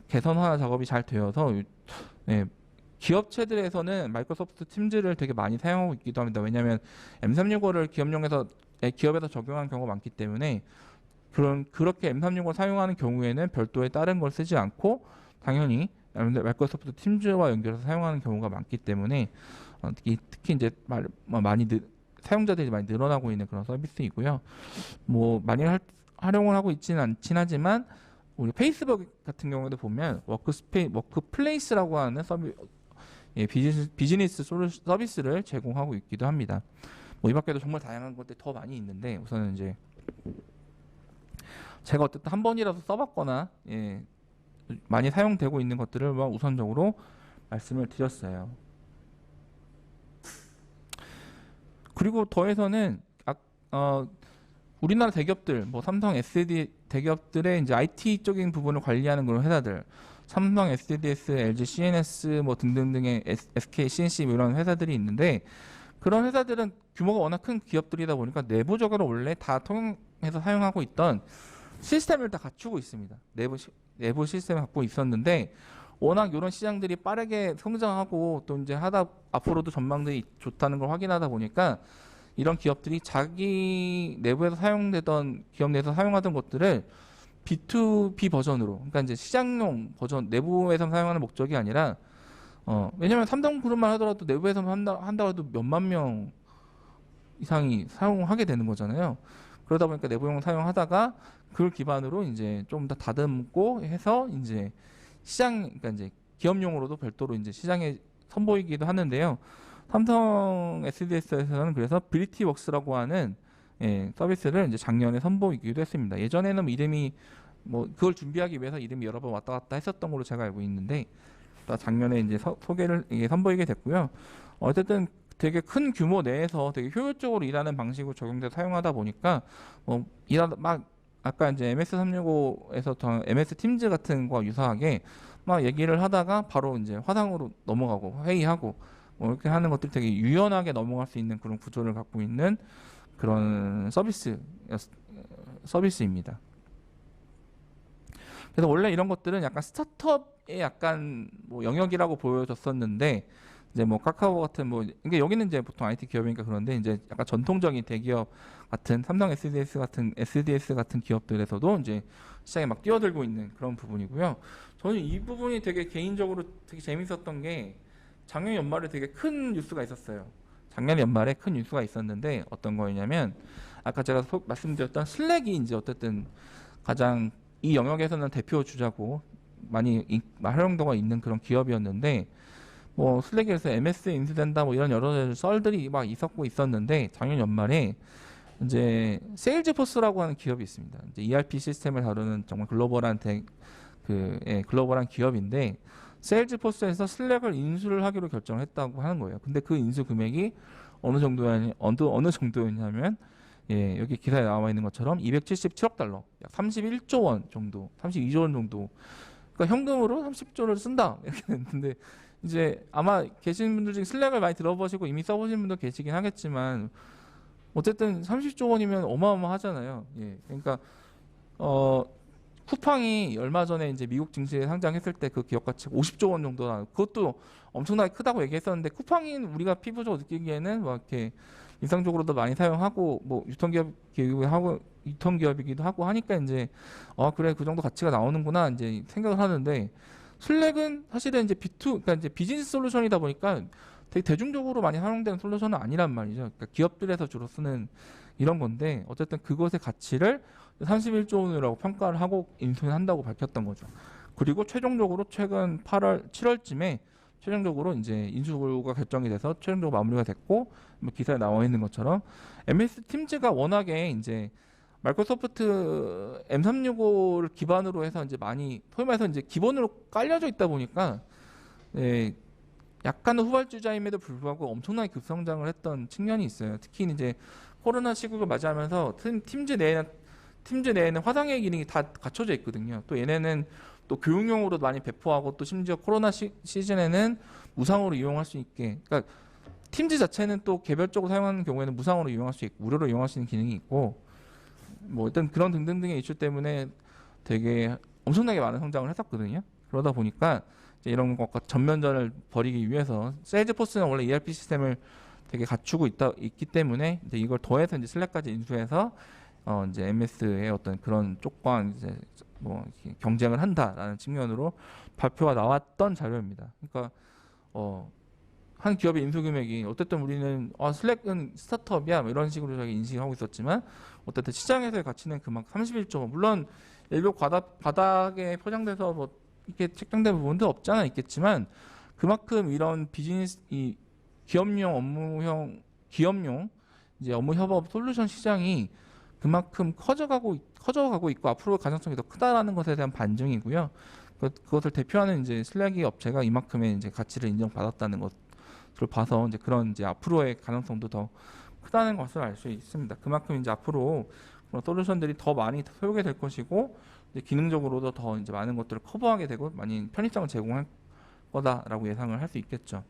개선화 작업이 잘 되어서 네, 기업체들에서는 마이크로소프트 팀즈를 되게 많이 사용하고 있기도 합니다. 왜냐하면 M365를 기업에서 적용한 경우가 많기 때문에 그렇게 M365를 사용하는 경우에는 별도의 다른 걸 쓰지 않고 당연히 마이크로소프트 팀즈와 연결해서 사용하는 경우가 많기 때문에 특히 이제 사용자들이 많이 늘어나고 있는 그런 서비스이고요. 뭐 많이 활용을 하고 있지는 않긴 하지만 우리 페이스북 같은 경우도 보면 워크플레이스라고 하는 비즈니스 서비스를 제공하고 있기도 합니다. 뭐 이 밖에도 정말 다양한 것들이 더 많이 있는데 우선은 이제 제가 어쨌든 한 번이라도 써봤거나 많이 사용되고 있는 것들을 우선적으로 말씀을 드렸어요. 그리고 더해서는 우리나라 대기업들, 뭐 삼성, SD 대기업들의 이제 IT 쪽인 부분을 관리하는 그런 회사들, 삼성, SDS, LG, CNS 뭐 등등등의 SK, CNC 뭐 이런 회사들이 있는데, 그런 회사들은 규모가 워낙 큰 기업들이다 보니까 내부적으로 원래 다 통용해서 사용하고 있던 시스템을 다 갖추고 있습니다. 내부 시스템을 갖고 있었는데 워낙 이런 시장들이 빠르게 성장하고 또 이제 앞으로도 전망들이 좋다는 걸 확인하다 보니까 이런 기업들이 자기 내부에서 기업 내에서 사용하던 것들을 B2B 버전으로, 그러니까 이제 시장용 버전, 내부에서 사용하는 목적이 아니라 왜냐면 삼성그룹만 하더라도 내부에서 한다고 해도 몇만 명 이상이 사용하게 되는 거잖아요. 그러다 보니까 내부용 사용하다가 그걸 기반으로 이제 좀 더 다듬고 해서 이제 그러니까 이제 기업용으로도 별도로 이제 시장에 선보이기도 하는데요. 삼성 SDS에서는 그래서 브리티웍스라고 하는 서비스를 이제 작년에 선보이기도 했습니다. 예전에는 뭐 이름이 뭐 그걸 준비하기 위해서 이름이 여러 번 왔다 갔다 했었던 걸로 제가 알고 있는데 작년에 이제 소개를 이게 선보이게 됐고요. 어쨌든 되게 큰 규모 내에서 되게 효율적으로 일하는 방식으로 적용돼서 사용하다 보니까 뭐 일하다 막 아까 이제 MS365에서 더 MS 팀즈 같은 거와 유사하게 막 얘기를 하다가 바로 이제 화상으로 넘어가고 회의하고 뭐 이렇게 하는 것들이 되게 유연하게 넘어갈 수 있는 그런 구조를 갖고 있는 그런 서비스입니다. 그래서 원래 이런 것들은 약간 스타트업의 약간 뭐 영역이라고 보여졌었는데 이제 뭐 카카오 같은 뭐 그러니까 여기는 이제 보통 IT 기업이니까 그런데 이제 약간 전통적인 대기업 같은 삼성 SDS 같은 기업들에서도 이제 시장에 막 뛰어들고 있는 그런 부분이고요. 저는 이 부분이 되게 개인적으로 되게 재밌었던 게 작년 연말에 되게 큰 뉴스가 있었어요. 작년 연말에 큰 뉴스가 있었는데 어떤 거였냐면 아까 제가 말씀드렸던 슬랙이 이제 어쨌든 가장 이 영역에서는 대표 주자고 많이 활용도가 있는 그런 기업이었는데 뭐 슬랙에서 MS 인수된다 뭐 이런 여러 썰들이 막 있었는데 작년 연말에 이제 세일즈포스라고 하는 기업이 있습니다. 이제 ERP 시스템을 다루는 정말 글로벌한 기업인데 세일즈포스에서 슬랙을 인수를 하기로 결정을 했다고 하는 거예요. 근데 그 인수 금액이 어느 정도였냐면 여기 기사에 나와 있는 것처럼 277억 달러, 약 31조 원 정도, 32조 원 정도. 그러니까 현금으로 30조를 쓴다 이렇게 됐는데 이제 아마 계신 분들 중에 슬랙을 많이 들어보시고 이미 써보신 분도 계시긴 하겠지만 어쨌든 30조 원이면 어마어마하잖아요. 그러니까 쿠팡이 얼마 전에 이제 미국 증시에 상장했을 때 그 기업 가치가 50조 원 정도나 그것도 엄청나게 크다고 얘기했었는데 쿠팡이 우리가 피부적으로 느끼기에는 막 이렇게 일상적으로도 많이 사용하고 뭐 유통기업이기도 하고 하니까 이제 그래 그 정도 가치가 나오는구나 이제 생각을 하는데 슬랙은 사실은 이제 그러니까 이제 비즈니스 솔루션이다 보니까 되게 대중적으로 많이 활용되는 솔루션은 아니란 말이죠. 그러니까 기업들에서 주로 쓰는 이런 건데 어쨌든 그것의 가치를 31조 원이라고 평가를 하고 인수한다고 밝혔던 거죠. 그리고 최종적으로 최근 7월쯤에 최종적으로 이제 인수가 결정이 돼서 최종적으로 마무리가 됐고 뭐 기사에 나와 있는 것처럼 MS 팀즈가 워낙에 이제 마이크로소프트 M365를 기반으로 해서 이제 많이 소위 말해서 이제 기본으로 깔려져 있다 보니까 약간은 후발주자임에도 불구하고 엄청나게 급성장을 했던 측면이 있어요. 특히 이제 코로나 시국을 맞이하면서 팀즈 내에는 화상회의 기능이 다 갖춰져 있거든요. 또 얘네는 또 교육용으로 많이 배포하고 또 심지어 코로나 시즌에는 무상으로 이용할 수 있게 그러니까 팀즈 자체는 또 개별적으로 사용하는 경우에는 무상으로 이용할 수 있고 무료로 이용할 수 있는 기능이 있고 뭐 일단 그런 등등등의 이슈 때문에 되게 엄청나게 많은 성장을 했었거든요. 그러다 보니까 이제 이런 것과 전면전을 벌이기 위해서 세일즈포스는 원래 ERP 시스템을 되게 갖추고 있기 때문에 이제 이걸 더해서 이제 슬랙까지 인수해서 이제 MS의 어떤 그런 쪽과 이제 뭐 경쟁을 한다라는 측면으로 발표가 나왔던 자료입니다. 그러니까 한 기업의 인수 금액이 어쨌든 우리는 슬랙은 스타트업이야 뭐 이런 식으로 저희 인식하고 있었지만 어쨌든 시장에서의 가치는 그만큼 31조 물론 일부 바닥에 포장돼서 뭐 이렇게 책정된 부분도 없지 않아 있겠지만 그만큼 이런 비즈니스 기업용 이제 업무 협업 솔루션 시장이 그만큼 커져가고 있고 앞으로 가능성이 더 크다라는 것에 대한 반증이고요. 그것을 대표하는 이제 슬랙이 업체가 이만큼의 이제 가치를 인정받았다는 것을 봐서 이제 그런 이제 앞으로의 가능성도 더 크다는 것을 알 수 있습니다. 그만큼 이제 앞으로 그런 솔루션들이 더 많이 소요가 될 것이고 이제 기능적으로도 더 이제 많은 것들을 커버하게 되고 많이 편의성을 제공할 거다라고 예상을 할 수 있겠죠.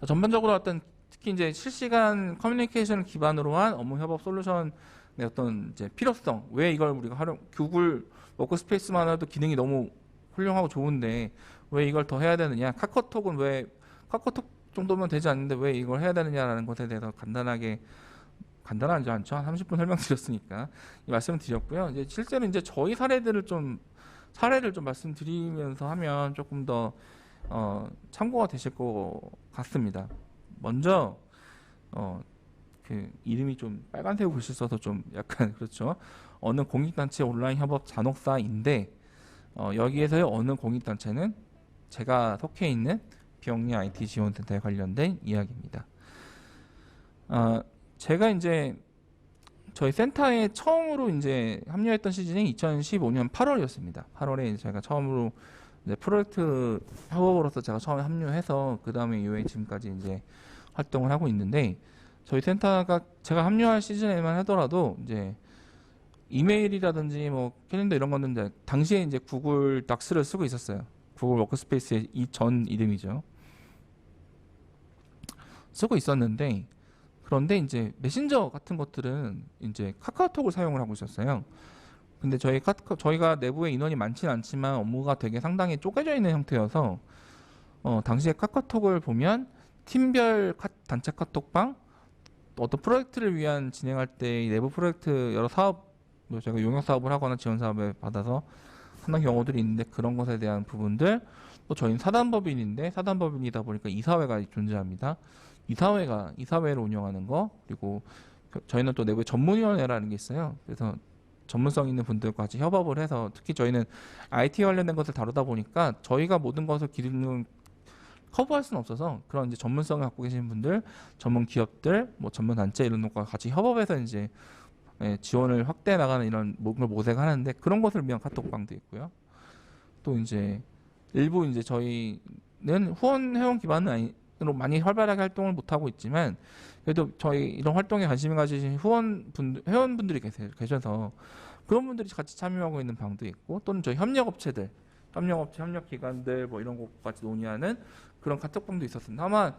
전반적으로 어떤 특히 이제 실시간 커뮤니케이션을 기반으로 한 업무 협업 솔루션의 어떤 이제 필요성, 왜 이걸 우리가 구글 워크스페이스만 해도 기능이 너무 훌륭하고 좋은데 왜 이걸 더 해야 되느냐, 카카오톡은 왜 카카오톡 정도면 되지 않는데 왜 이걸 해야 되느냐라는 것에 대해서 간단하지 않죠. 한 30분 설명드렸으니까 이 말씀을 드렸고요. 이제 실제로 이제 저희 사례를 좀 말씀드리면서 하면 조금 더 참고가 되실 것 같습니다. 먼저 그 이름이 좀 빨간색 글씨 써서 좀 약간 그렇죠. 어느 공익단체 온라인 협업 잔혹사인데 여기에서의 어느 공익단체는 제가 속해 있는 비영리 IT 지원센터에 관련된 이야기입니다. 제가 이제 저희 센터에 처음으로 이제 합류했던 시즌이 2015년 8월이었습니다. 8월에 제가 처음으로 이제 프로젝트 협업으로서 제가 처음에 합류해서 그 다음에 이후에 지금까지 이제 활동을 하고 있는데 저희 센터가 제가 합류할 시즌에만 하더라도 이제 이메일이라든지 뭐 캘린더 이런 거는 이제 당시에 이제 구글 닥스를 쓰고 있었어요. 구글 워크스페이스의 이전 이름이죠. 쓰고 있었는데 그런데 이제 메신저 같은 것들은 이제 카카오톡을 사용을 하고 있었어요. 근데 저희가 내부에 인원이 많지는 않지만 업무가 되게 상당히 쪼개져 있는 형태여서 당시에 카카오톡을 보면 팀별 단체 카톡방 어떤 프로젝트를 위한 진행할 때 내부 프로젝트 여러 사업 제가 용역 사업을 하거나 지원 사업을 받아서 하는 경우들이 있는데 그런 것에 대한 부분들 또 저희는 사단법인인데 사단법인이다 보니까 이사회가 존재합니다. 이사회를 운영하는 거 그리고 저희는 또 내부에 전문위원회라는 게 있어요. 그래서 전문성 있는 분들과 같이 협업을 해서 특히 저희는 IT 관련된 것을 다루다 보니까 저희가 모든 것을 기능을 커버할 수는 없어서 그런 이제 전문성을 갖고 계신 분들, 전문 기업들, 뭐 전문 단체 이런 것과 같이 협업해서 이제 지원을 확대해 나가는 이런 걸 모색하는데 그런 것을 위한 카톡방도 있고요. 또 이제 일부 이제 저희는 후원 회원 기반으로 많이 활발하게 활동을 못 하고 있지만 그래도 저희 이런 활동에 관심을 가지신 회원분들이 계셔서 그런 분들이 같이 참여하고 있는 방도 있고 또는 저희 협력업체, 협력기관들 뭐 이런 것까지 논의하는 그런 카톡방도 있었습니다. 아마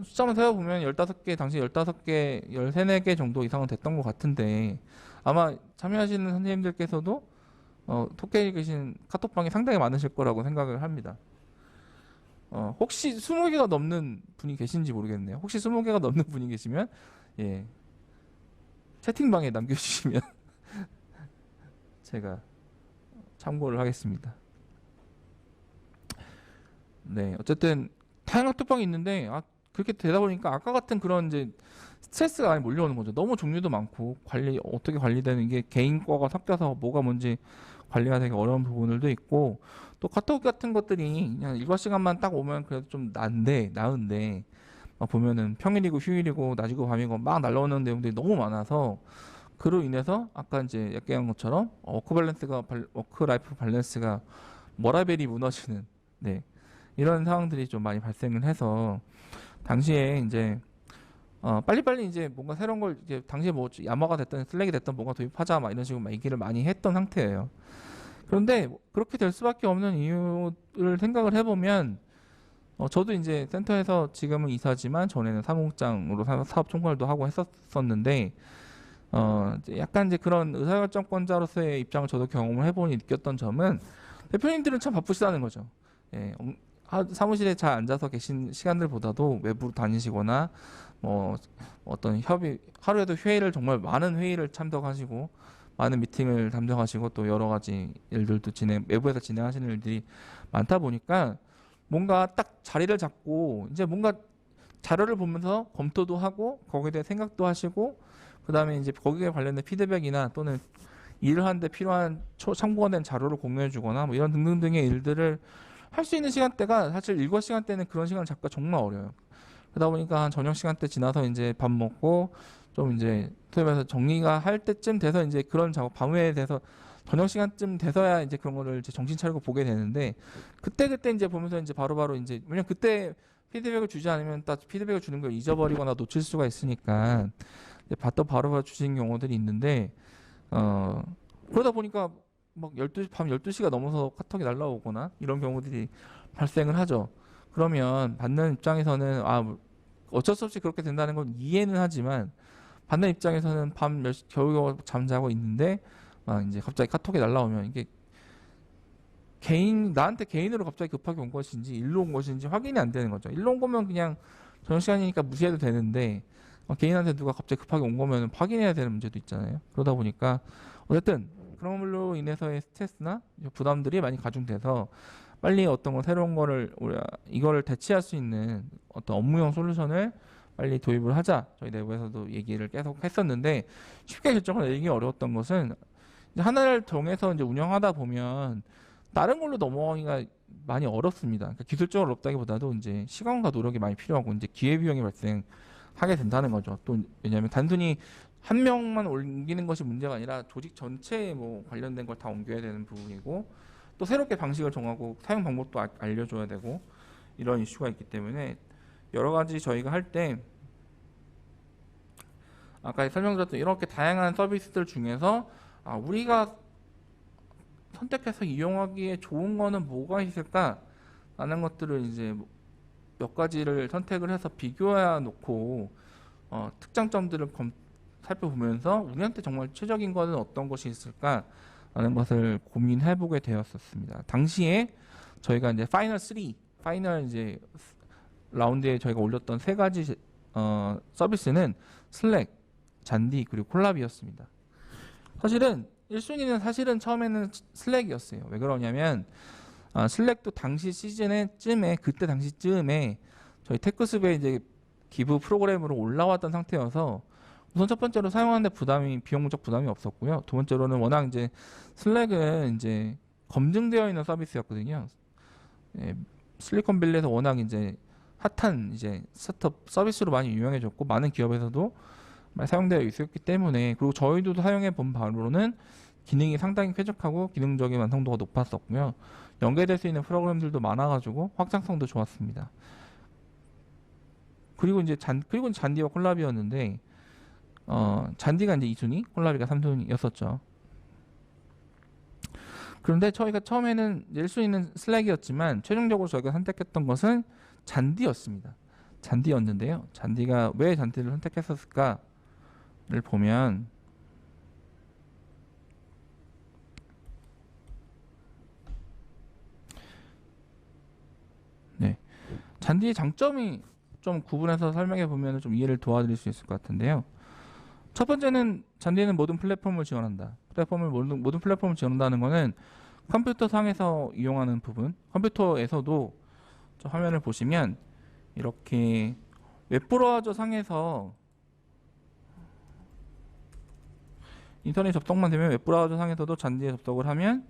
숫자만 세어보면 15개, 당시 15개, 13, 14개 정도 이상은 됐던 것 같은데 아마 참여하시는 선생님들께서도 토끼에 계신 카톡방이 상당히 많으실 거라고 생각을 합니다. 혹시 20개가 넘는 분이 계신지 모르겠네요. 혹시 20개가 넘는 분이 계시면 예, 채팅방에 남겨주시면 제가 참고를 하겠습니다. 네, 어쨌든 다양한 카톡방이 있는데 그렇게 되다 보니까 아까 같은 그런 이제 스트레스가 많이 몰려오는 거죠. 너무 종류도 많고 어떻게 관리되는 게 개인 거가 섞여서 뭐가 뭔지 관리가 되게 어려운 부분들도 있고 또 카톡 같은 것들이 그냥 일과 시간만 딱 오면 그래도 좀 나은데 막 보면은 평일이고 휴일이고 낮이고 밤이고 막 날라오는 내용들이 너무 많아서 그로 인해서 아까 이제 얘기한 것처럼 워크 라이프 밸런스가 워라밸이 무너지는 이런 상황들이 좀 많이 발생을 해서 당시에 이제 빨리빨리 이제 뭔가 새로운 걸 이제 당시에 뭐 야마가 됐든 슬랙이 됐든 뭔가 도입하자 막 이런 식으로 막 얘기를 많이 했던 상태예요. 그런데 그렇게 될 수밖에 없는 이유를 생각을 해보면 저도 이제 센터에서 지금은 이사지만 전에는 사무국장으로 사업 총괄도 하고 했었는데 약간 이제 그런 의사결정권자로서의 입장을 저도 경험을 해보니 느꼈던 점은 대표님들은 참 바쁘시다는 거죠. 예, 사무실에 잘 앉아서 계신 시간들보다도 외부로 다니시거나 뭐 어떤 하루에도 정말 많은 회의를 참석하시고 많은 미팅을 담당하시고 또 여러 가지 일들도 외부에서 진행하시는 일들이 많다 보니까 뭔가 딱 자리를 잡고 이제 뭔가 자료를 보면서 검토도 하고 거기에 대해 생각도 하시고 그 다음에 이제 거기에 관련된 피드백이나 또는 일을 하는데 필요한 참고가 된 자료를 공유해 주거나 뭐 이런 등등등의 일들을 할 수 있는 시간대가 사실 일과 시간대는 그런 시간을 잡기가 정말 어려워요. 그러다 보니까 한 저녁 시간대 지나서 이제 밥 먹고 좀 이제 소위 말해서 정리가 할 때쯤 돼서 이제 그런 작업 밤에 돼서 저녁 시간쯤 돼서야 이제 그런 거를 이제 정신 차리고 보게 되는데 그때 이제 보면서 이제 바로바로 이제 왜냐면 그때 피드백을 주지 않으면 딱 피드백을 주는 걸 잊어버리거나 놓칠 수가 있으니까 이제 바로바로 주시는 경우들이 있는데 그러다 보니까 막 밤 12시가 넘어서 카톡이 날라오거나 이런 경우들이 발생을 하죠. 그러면 받는 입장에서는 어쩔 수 없이 그렇게 된다는 건 이해는 하지만 받는 입장에서는 겨우겨우 잠자고 있는데 막 이제 갑자기 카톡이 날라오면 이게 나한테 개인으로 갑자기 급하게 온 것인지 일로 온 것인지 확인이 안 되는 거죠. 일로 온 거면 그냥 저녁 시간이니까 무시해도 되는데 개인한테 누가 갑자기 급하게 온 거면 확인해야 되는 문제도 있잖아요. 그러다 보니까 어쨌든 그런 걸로 인해서의 스트레스나 부담들이 많이 가중돼서 빨리 어떤 거 새로운 거를 이거를 대체할 수 있는 어떤 업무용 솔루션을 빨리 도입을 하자. 저희 내부에서도 얘기를 계속 했었는데 쉽게 결정을 내리기 어려웠던 것은 이제 하나를 정해서 이제 운영하다 보면 다른 걸로 넘어가기가 많이 어렵습니다. 그러니까 기술적으로 어렵다기보다도 이제 시간과 노력이 많이 필요하고 이제 기회비용이 발생하게 된다는 거죠. 또 왜냐하면 단순히 한 명만 옮기는 것이 문제가 아니라 조직 전체에 뭐 관련된 걸 다 옮겨야 되는 부분이고 또 새롭게 방식을 정하고 사용 방법도 알려줘야 되고 이런 이슈가 있기 때문에 여러 가지 저희가 할 때 아까 설명드렸던 이렇게 다양한 서비스들 중에서 우리가 선택해서 이용하기에 좋은 거는 뭐가 있을까? 라는 것들을 이제 몇 가지를 선택을 해서 비교해 놓고 특장점들을 살펴보면서 우리한테 정말 최적인 거는 어떤 것이 있을까? 라는 것을 고민해 보게 되었었습니다. 당시에 저희가 이제 파이널 이제 라운드에 저희가 올렸던 세 가지 서비스는 슬랙, 잔디 그리고 콜라비였습니다. 사실은 1순위는 사실은 처음에는 슬랙이었어요. 왜 그러냐면 슬랙도 당시 그때 당시쯤에 저희 테크습에 이제 기부 프로그램으로 올라왔던 상태여서 우선 첫 번째로 사용하는데 비용적 부담이 없었고요. 두 번째로는 워낙 이제 슬랙은 이제 검증되어 있는 서비스였거든요. 예, 실리콘밸리에서 워낙 이제 핫한 이제 스타트업 서비스로 많이 유명해졌고 많은 기업에서도 많이 사용되어 있었기 때문에 그리고 저희도 사용해 본 바로는 기능이 상당히 쾌적하고 기능적인 완성도가 높았었고요. 연계될 수 있는 프로그램들도 많아가지고 확장성도 좋았습니다. 그리고 이제 잔디와 콜라비였는데 잔디가 이제 2순위, 콜라비가 3순위였었죠. 그런데 저희가 처음에는 1순위는 슬랙이었지만 최종적으로 저희가 선택했던 것은 잔디였습니다. 잔디였는데요. 잔디가 왜 잔디를 선택했었을까를 보면 네, 잔디의 장점이 좀 구분해서 설명해 보면 좀 이해를 도와드릴 수 있을 것 같은데요. 첫 번째는 잔디는 모든 플랫폼을 지원한다. 모든 플랫폼을 지원한다는 거는 컴퓨터 상에서 이용하는 부분, 컴퓨터에서도 저 화면을 보시면 이렇게 웹브라우저 상에서 인터넷 접속만 되면 웹브라우저 상에서도 잔디에 접속을 하면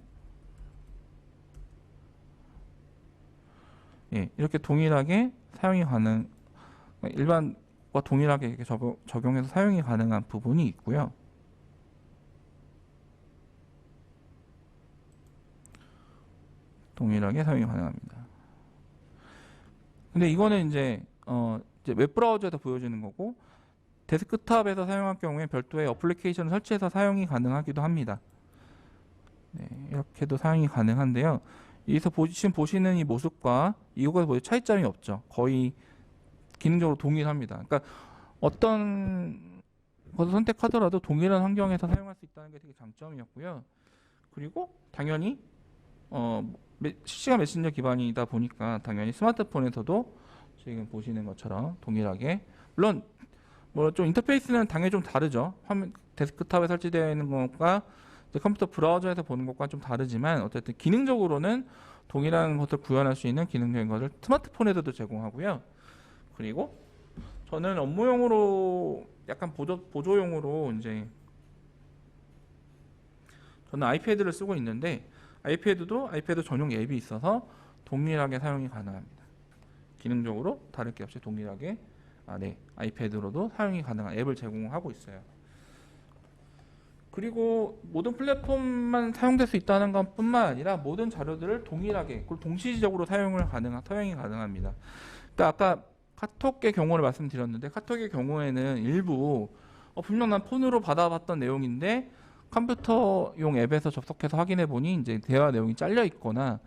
이렇게 동일하게 사용이 일반과 동일하게 이렇게 적용해서 사용이 가능한 부분이 있고요. 동일하게 사용이 가능합니다. 근데 이거는 이제 웹브라우저에서 보여주는 거고 데스크탑에서 사용할 경우에 별도의 어플리케이션을 설치해서 사용이 가능하기도 합니다. 네, 이렇게도 사용이 가능한데요. 여기서 지금 보시는 이 모습과 이거가 모두 차이점이 없죠. 거의 기능적으로 동일합니다. 그러니까 어떤 것을 선택하더라도 동일한 환경에서 사용할 수 있다는 게 되게 장점이었고요. 그리고 당연히 실시간 메신저 기반이다 보니까 당연히 스마트폰에서도 지금 보시는 것처럼 동일하게 물론 뭐 좀 인터페이스는 당연히 좀 다르죠. 화면 데스크탑에 설치되어 있는 것과 이제 컴퓨터 브라우저에서 보는 것과 좀 다르지만 어쨌든 기능적으로는 동일한 것을 구현할 수 있는 기능적인 것을 스마트폰에서도 제공하고요. 그리고 저는 업무용으로 약간 보조용으로 이제 저는 아이패드를 쓰고 있는데 아이패드도 아이패드 전용 앱이 있어서 동일하게 사용이 가능합니다. 기능적으로 다를 게 없이 동일하게 아이패드로도 사용이 가능한 앱을 제공하고 있어요. 그리고 모든 플랫폼만 사용될 수 있다는 것뿐만 아니라 모든 자료들을 동일하게 그리고 동시적으로 사용이 가능합니다. 그러니까 아까 카톡의 경우를 말씀드렸는데 카톡의 경우에는 일부 분명 난 폰으로 받아봤던 내용인데 컴퓨터용 앱에서 접속해서 확인해 보니 이제 대화 내용이 잘려 있거나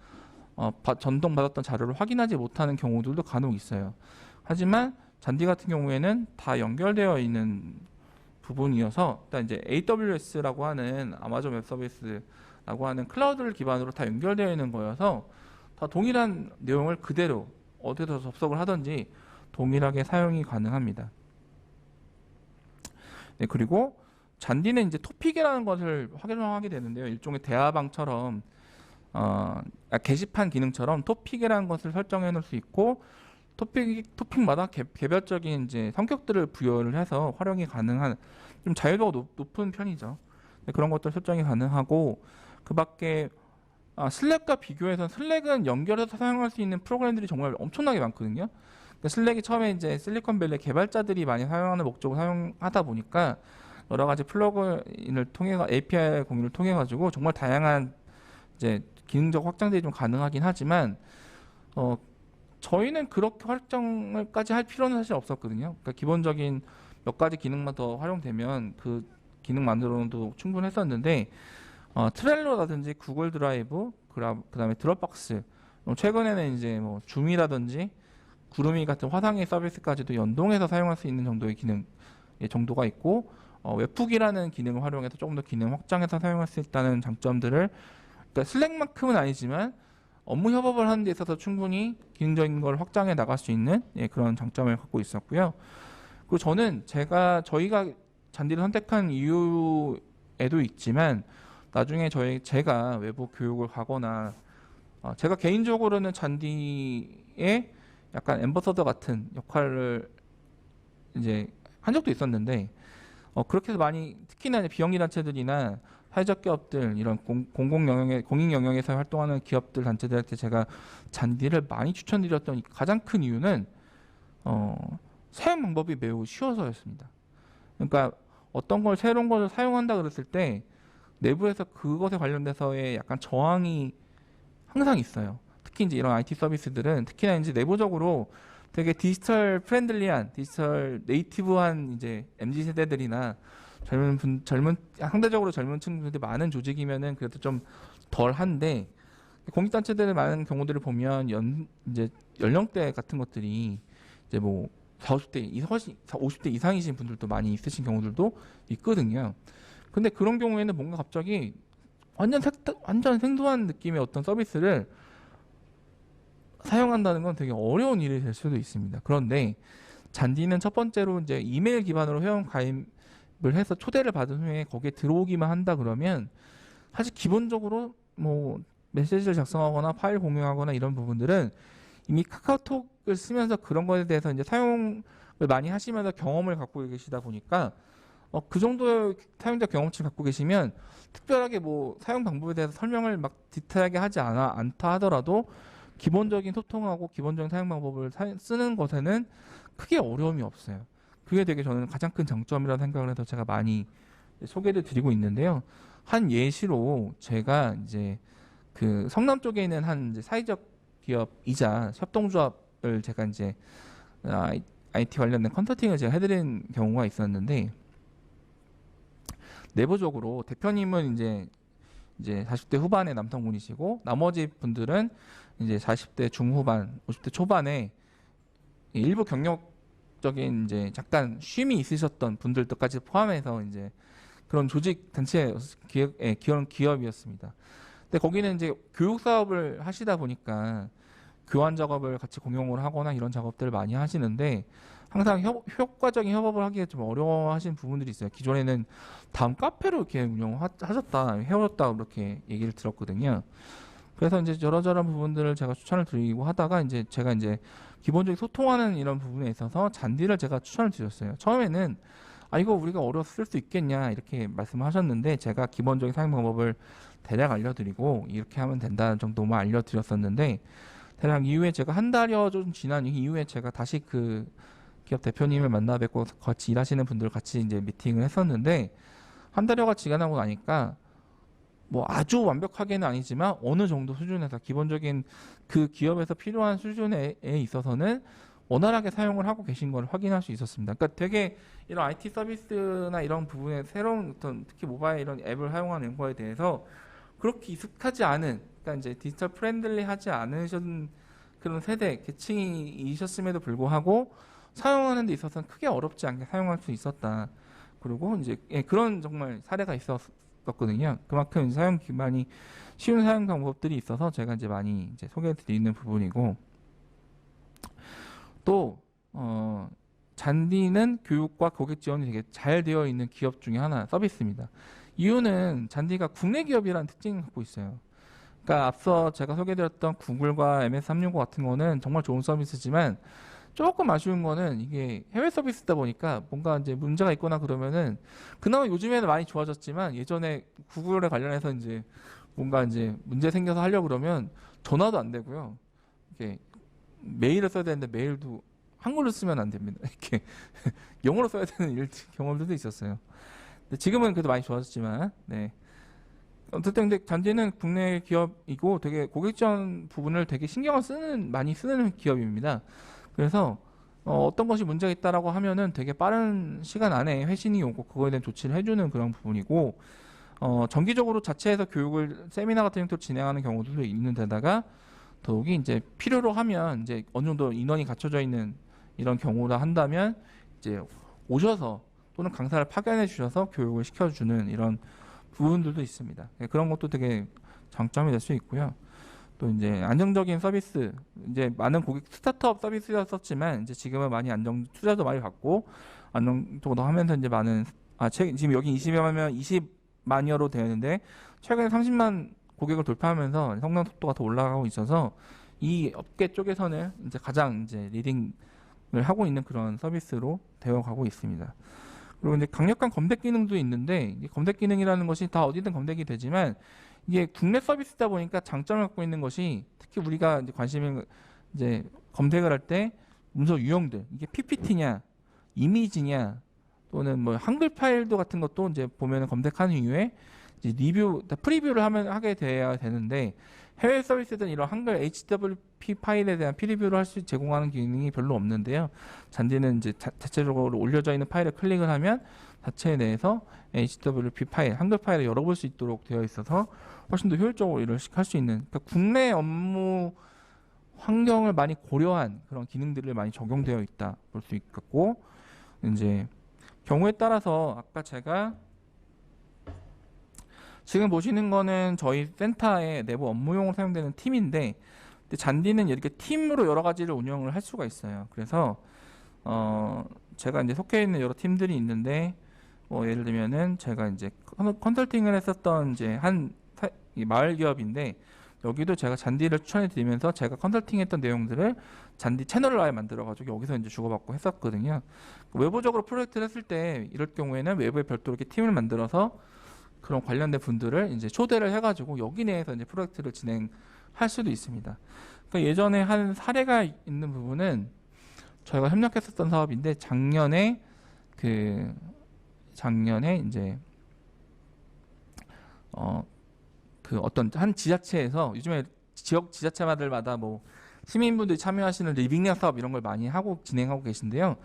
전동 받았던 자료를 확인하지 못하는 경우들도 간혹 있어요. 하지만 잔디 같은 경우에는 다 연결되어 있는 부분이어서 일단 이제 AWS라고 하는 아마존 웹 서비스라고 하는 클라우드를 기반으로 다 연결되어 있는 거여서 다 동일한 내용을 그대로 어디서 접속을 하든지 동일하게 사용이 가능합니다. 네, 그리고 잔디는 이제 토픽이라는 것을 활용하게 되는데요. 일종의 대화방처럼 게시판 기능처럼 토픽이라는 것을 설정해 놓을 수 있고 토픽마다 개별적인 이제 성격들을 부여를 해서 활용이 가능한 좀 자유도가 높은 편이죠. 네, 그런 것들 설정이 가능하고 그밖에 슬랙과 비교해서 슬랙은 연결해서 사용할 수 있는 프로그램들이 정말 엄청나게 많거든요. 그러니까 슬랙이 처음에 이제 실리콘밸리 개발자들이 많이 사용하는 목적으로 사용하다 보니까 여러 가지 플러그인을 통해 API 공유를 통해 가지고 정말 다양한 이제 기능적 확장들이 좀 가능하긴 하지만 저희는 그렇게 활성을까지 할 필요는 사실 없었거든요. 그러니까 기본적인 몇 가지 기능만 더 활용되면 그 기능만으로도 충분했었는데 트렐로라든지 구글 드라이브, 그다음에 드롭박스, 최근에는 이제 뭐 줌이라든지 구름이 같은 화상의 서비스까지도 연동해서 사용할 수 있는 정도의 기능 정도가 있고 웹훅이라는 기능을 활용해서 조금 더 기능 확장해서 사용할 수 있다는 장점들을 그러니까 슬랙만큼은 아니지만 업무 협업을 하는 데 있어서 충분히 기능적인 걸 확장해 나갈 수 있는 그런 장점을 갖고 있었고요. 그리고 저는 저희가 잔디를 선택한 이유에도 있지만 나중에 제가 외부 교육을 가거나 제가 개인적으로는 잔디의 약간 앰버서더 같은 역할을 이제 한 적도 있었는데 그렇게 해서 많이 특히나 이제 비영리 단체들이나 사회적 기업들 이런 공공 영역에서 활동하는 기업들 단체들한테 제가 잔디를 많이 추천드렸던 가장 큰 이유는 사용 방법이 매우 쉬워서였습니다. 그러니까 어떤 걸 새로운 걸 사용한다 그랬을 때 내부에서 그것에 관련돼서의 약간 저항이 항상 있어요. 특히 이제 이런 IT 서비스들은 특히나 이제 내부적으로 되게 디지털 프렌들리한, 디지털 네이티브한 이제 MZ 세대들이나 상대적으로 젊은 층들이 많은 조직이면은 그래도 좀 덜한데 공익단체들의 많은 경우들을 보면 이제 연령대 같은 것들이 이제 뭐 50대 이상이신 분들도 많이 있으신 경우들도 있거든요. 근데 그런 경우에는 뭔가 갑자기 완전 생소한 느낌의 어떤 서비스를 사용한다는 건 되게 어려운 일이 될 수도 있습니다. 그런데 잔디는 첫 번째로 이제 이메일 기반으로 회원 가입을 해서 초대를 받은 후에 거기에 들어오기만 한다 그러면 사실 기본적으로 뭐 메시지를 작성하거나 파일 공유하거나 이런 부분들은 이미 카카오톡을 쓰면서 그런 거에 대해서 이제 사용을 많이 하시면서 경험을 갖고 계시다 보니까 그 정도의 사용자 경험치를 갖고 계시면 특별하게 뭐 사용 방법에 대해서 설명을 막 디테일하게 하지 않다 하더라도 기본적인 소통하고 기본적인 사용 방법을 쓰는 것에는 크게 어려움이 없어요. 그게 되게 저는 가장 큰 장점이라고 생각을 해서 제가 많이 소개를 드리고 있는데요. 한 예시로 제가 이제 그 성남 쪽에 있는 한 이제 사회적 기업이자 협동조합을 제가 이제 IT 관련된 컨설팅을 제가 해드린 경우가 있었는데 내부적으로 대표님은 이제 40대 후반의 남성분이시고 나머지 분들은 이제 40대 중후반, 50대 초반에 일부 경력적인 이제 잠깐 쉼이 있으셨던 분들까지 포함해서 이제 그런 조직 단체 기업이었습니다. 근데 거기는 이제 교육 사업을 하시다 보니까 교환 작업을 같이 공용을 하거나 이런 작업들을 많이 하시는데 항상 효과적인 협업을 하기가 좀 어려워하시는 부분들이 있어요. 기존에는 다음 카페로 이렇게 운영하셨다, 해오셨다 그렇게 얘기를 들었거든요. 그래서 이제 저런 부분들을 제가 추천을 드리고 하다가 이제 제가 이제 기본적인 소통하는 이런 부분에 있어서 잔디를 제가 추천을 드렸어요. 처음에는 이거 우리가 어려서 쓸 수 있겠냐 이렇게 말씀하셨는데 제가 기본적인 사용 방법을 대략 알려드리고 이렇게 하면 된다는 정도만 알려드렸었는데 대략 이후에 제가 한 달여 좀 지난 이후에 제가 다시 그 기업 대표님을 만나 뵙고 같이 일하시는 분들 같이 이제 미팅을 했었는데 한 달여가 지나고 나니까 뭐 아주 완벽하게는 아니지만 어느 정도 수준에서 기본적인 그 기업에서 필요한 수준에 있어서는 원활하게 사용을 하고 계신 걸 확인할 수 있었습니다. 그러니까 되게 이런 IT 서비스나 이런 부분에 새로운 어떤 특히 모바일 이런 앱을 사용하는 거에 대해서 그렇게 익숙하지 않은 그러니까 이제 디지털 프렌들리하지 않으신 그런 세대 계층이셨음에도 불구하고 사용하는 데 있어서는 크게 어렵지 않게 사용할 수 있었다. 그리고 이제 그런 정말 사례가 있었거든요. 그만큼 사용 기반이 쉬운 사용 방법들이 있어서 제가 이제 많이 이제 소개해드리는 부분이고 또 잔디는 교육과 고객 지원이 되게 잘 되어 있는 기업 중에 하나 서비스입니다. 이유는 잔디가 국내 기업이라는 특징을 갖고 있어요. 그러니까 앞서 제가 소개드렸던 구글과 MS365 같은 거는 정말 좋은 서비스지만 조금 아쉬운 거는 이게 해외 서비스다 보니까 뭔가 이제 문제가 있거나 그러면은 그나마 요즘에는 많이 좋아졌지만 예전에 구글에 관련해서 이제 뭔가 이제 문제 생겨서 하려고 그러면 전화도 안 되고요. 이게 메일을 써야 되는데 메일도 한글로 쓰면 안 됩니다. 이렇게 영어로 써야 되는 경험들도 있었어요. 근데 지금은 그래도 많이 좋아졌지만, 네. 어쨌든 근데 잔디는 국내 기업이고 되게 고객 지원 부분을 되게 신경을 많이 쓰는 기업입니다. 그래서 떤 것이 문제가 있다라고 하면은 되게 빠른 시간 안에 회신이 오고 그거에 대한 조치를 해주는 그런 부분이고, 정기적으로 자체에서 교육을 세미나 같은 형태로 진행하는 경우도 있는 데다가 더욱이 이제 필요로 하면 이제 어느 정도 인원이 갖춰져 있는 이런 경우라 한다면 이제 오셔서 또는 강사를 파견해 주셔서 교육을 시켜주는 이런 부분들도 있습니다. 그런 것도 되게 장점이 될 수 있고요. 또 이제 안정적인 서비스, 이제 많은 고객 스타트업 서비스였었지만 이제 지금은 많이 투자도 많이 받고 안정적으로 하면서 이제 지금 여기 20만여로 되어 있는데 최근에 30만 고객을 돌파하면서 성장 속도가 더 올라가고 있어서 이 업계 쪽에서는 이제 가장 이제 리딩을 하고 있는 그런 서비스로 되어 가고 있습니다. 그리고 이제 강력한 검색 기능도 있는데 이 검색 기능이라는 것이 다 어디든 검색이 되지만 이게 국내 서비스다 보니까 장점을 갖고 있는 것이 특히 우리가 이제 관심을 이제 검색을 할 때 문서 유형들 이게 PPT냐 이미지냐 또는 뭐 한글 파일도 같은 것도 이제 보면은 검색하는 이후에 이제 프리뷰를 하게 돼야 되는데 해외 서비스든 이런 한글 HWP 파일에 대한 프리뷰를 제공하는 기능이 별로 없는데요. 잔디는 이제 자체적으로 올려져 있는 파일을 클릭을 하면 자체 내에서 HWP 파일, 한글 파일을 열어볼 수 있도록 되어 있어서 훨씬 더 효율적으로 일을 할 수 있는, 그러니까 국내 업무 환경을 많이 고려한 그런 기능들을 많이 적용되어 있다 볼 수 있겠고, 이제 경우에 따라서 아까 제가 지금 보시는 거는 저희 센터의 내부 업무용으로 사용되는 팀인데, 근데 잔디는 이렇게 팀으로 여러 가지를 운영을 할 수가 있어요. 그래서 제가 이제 속해 있는 여러 팀들이 있는데, 예를 들면은 제가 이제 컨설팅을 했었던 이제 이 마을 기업인데, 여기도 제가 잔디를 추천해 드리면서 제가 컨설팅했던 내용들을 잔디 채널을 아예 만들어가지고 여기서 이제 주고받고 했었거든요. 외부적으로 프로젝트를 했을 때 이럴 경우에는 외부에 별도로 이렇게 팀을 만들어서 그런 관련된 분들을 이제 초대를 해가지고 여기 내에서 이제 프로젝트를 진행할 수도 있습니다. 그러니까 예전에 한 사례가 있는 부분은 저희가 협력했었던 사업인데 작년에 이제 어떤 한 지자체에서 요즘에 지역 지자체마다 뭐 시민분들이 참여하시는 리빙랩 사업 이런 걸 많이 진행하고 계신데요.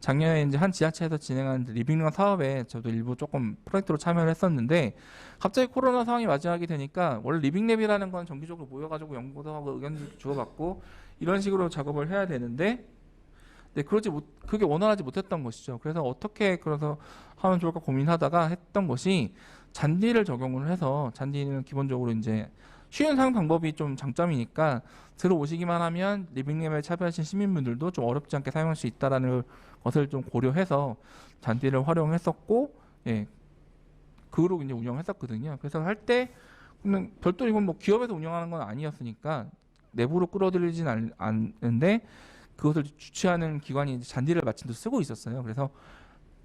작년에 이제 한 지자체에서 진행한 리빙랩 사업에 저도 일부 조금 프로젝트로 참여를 했었는데 갑자기 코로나 상황이 맞이하게 되니까 원래 리빙랩이라는 건 정기적으로 모여가지고 연구도 하고 의견도 주고받고 이런 식으로 작업을 해야 되는데 네, 그게 원활하지 못했던 것이죠. 그래서 하면 좋을까 고민하다가 했던 것이 잔디를 적용을 해서 잔디는 기본적으로 이제 쉬운 사용 방법이 좀 장점이니까 들어오시기만 하면 리빙랩에 참여하신 시민분들도 좀 어렵지 않게 사용할 수 있다라는 것을 좀 고려해서 잔디를 활용했었고, 예, 그로 이제 운영했었거든요. 그래서 할 때 별도 이건 뭐 기업에서 운영하는 건 아니었으니까 내부로 끌어들이진 않는데 그것을 주최하는 기관이 이제 잔디를 마침 또 쓰고 있었어요. 그래서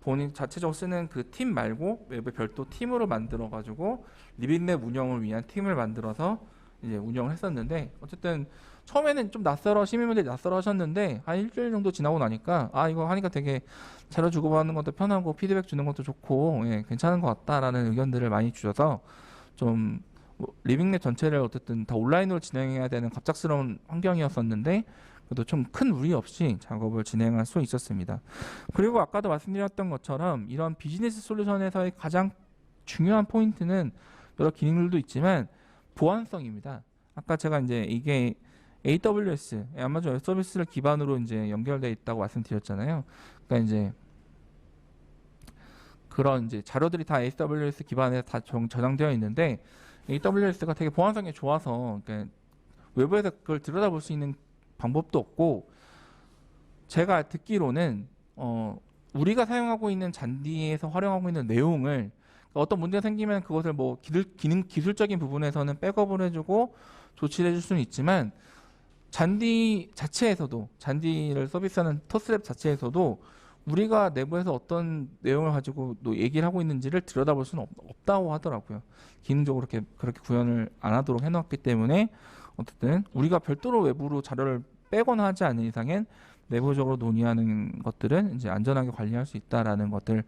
본인 자체적으로 쓰는 그 팀 말고 외부 별도 팀으로 만들어 가지고 리빙랩 운영을 위한 팀을 만들어서 이제 운영을 했었는데 어쨌든 처음에는 좀 시민분들이 낯설어 하셨는데 한 일주일 정도 지나고 나니까 이거 하니까 되게 자료 주고받는 것도 편하고 피드백 주는 것도 좋고 괜찮은 것 같다라는 의견들을 많이 주셔서 좀 리빙랩 전체를 어쨌든 다 온라인으로 진행해야 되는 갑작스러운 환경이었었는데 그래도 좀 큰 무리 없이 작업을 진행할 수 있었습니다. 그리고 아까도 말씀드렸던 것처럼 이런 비즈니스 솔루션에서의 가장 중요한 포인트는 여러 기능들도 있지만 보안성입니다. 아까 제가 이제 이게 AWS, 아마존 웹 서비스를 기반으로 이제 연결되어 있다고 말씀드렸잖아요. 그러니까 이제 그런 이제 자료들이 다 AWS 기반에 다 저장되어 있는데 AWS가 되게 보안성이 좋아서 그러니까 외부에서 그걸 들여다볼 수 있는 방법도 없고 제가 듣기로는 우리가 사용하고 있는 잔디에서 활용하고 있는 내용을 어떤 문제가 생기면 그것을 뭐 기술적인 부분에서는 백업을 해주고 조치를 해줄 수는 있지만 잔디 자체에서도 잔디를 서비스하는 터스랩 자체에서도 우리가 내부에서 어떤 내용을 가지고 또 얘기를 하고 있는지를 들여다볼 수는 없다고 하더라고요. 기능적으로 그렇게 구현을 안 하도록 해놨기 때문에 어쨌든 우리가 별도로 외부로 자료를 빼거나 하지 않는 이상엔 내부적으로 논의하는 것들은 이제 안전하게 관리할 수 있다라는 것들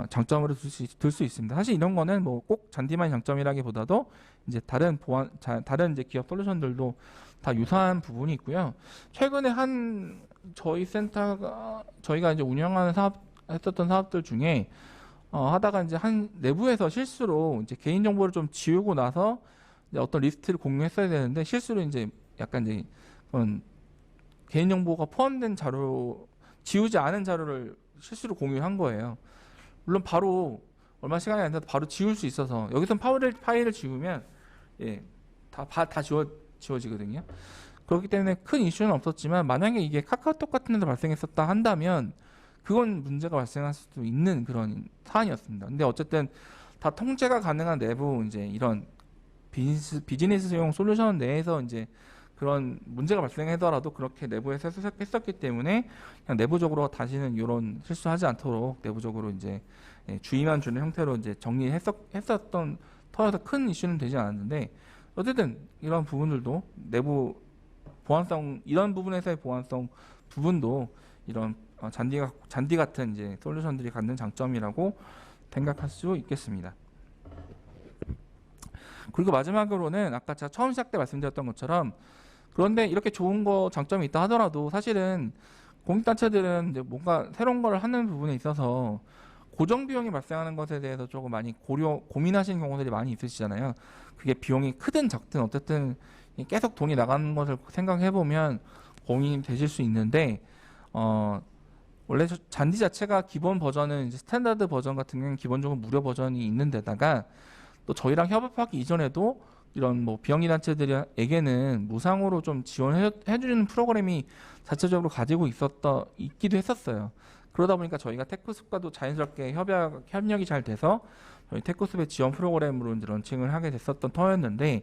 장점으로 들 수 있습니다. 사실 이런 거는 뭐 꼭 잔디만 장점이라기보다도 이제 다른 이제 기업 솔루션들도 다 유사한 부분이 있고요. 최근에 저희 센터가 저희가 이제 했었던 사업들 중에 하다가 이제 내부에서 실수로 이제 개인 정보를 좀 지우고 나서 이제 어떤 리스트를 공유했어야 되는데 실수로 이제 약간 이제 그런 개인 정보가 포함된 지우지 않은 자료를 실수로 공유한 거예요. 물론 바로 얼마 시간이 안 돼서 바로 지울 수 있어서 여기서 파일을 지우면 다 지워지거든요. 그렇기 때문에 큰 이슈는 없었지만 만약에 이게 카카오톡 같은 데서 발생했었다 한다면 그건 문제가 발생할 수도 있는 그런 사안이었습니다. 근데 어쨌든 다 통제가 가능한 내부 이제 이런 비즈니스용 솔루션 내에서 이제 그런 문제가 발생하더라도 그렇게 내부에서 했었기 때문에 그냥 내부적으로 다시는 이런 실수하지 않도록 내부적으로 이제 주의만 주는 형태로 이제 정리했었던 터여서 큰 이슈는 되지 않았는데 어쨌든 이런 부분들도 내부 보안성 이런 부분에서의 보안성 부분도 이런 잔디 같은 이제 솔루션들이 갖는 장점이라고 생각할 수 있겠습니다. 그리고 마지막으로는 아까 제가 처음 시작 때 말씀드렸던 것처럼 그런데 이렇게 좋은 장점이 있다 하더라도 사실은 공익단체들은 이제 뭔가 새로운 걸 하는 부분에 있어서 고정 비용이 발생하는 것에 대해서 조금 많이 고민하시는 경우들이 많이 있으시잖아요. 그게 비용이 크든 작든 어쨌든 계속 돈이 나가는 것을 생각해 보면 고민이 되실 수 있는데 원래 잔디 자체가 기본 버전은 이제 스탠다드 버전 같은 경우는 기본적으로 무료 버전이 있는 데다가 또 저희랑 협업하기 이전에도 이런 뭐 비영리 단체들에게는 무상으로 좀 지원해주는 프로그램이 자체적으로 가지고 있기도 했었어요. 그러다 보니까 저희가 테크숲과도 자연스럽게 협력이 잘 돼서 저희 테크숲의 지원 프로그램으로 이제 런칭을 하게 됐었던 터였는데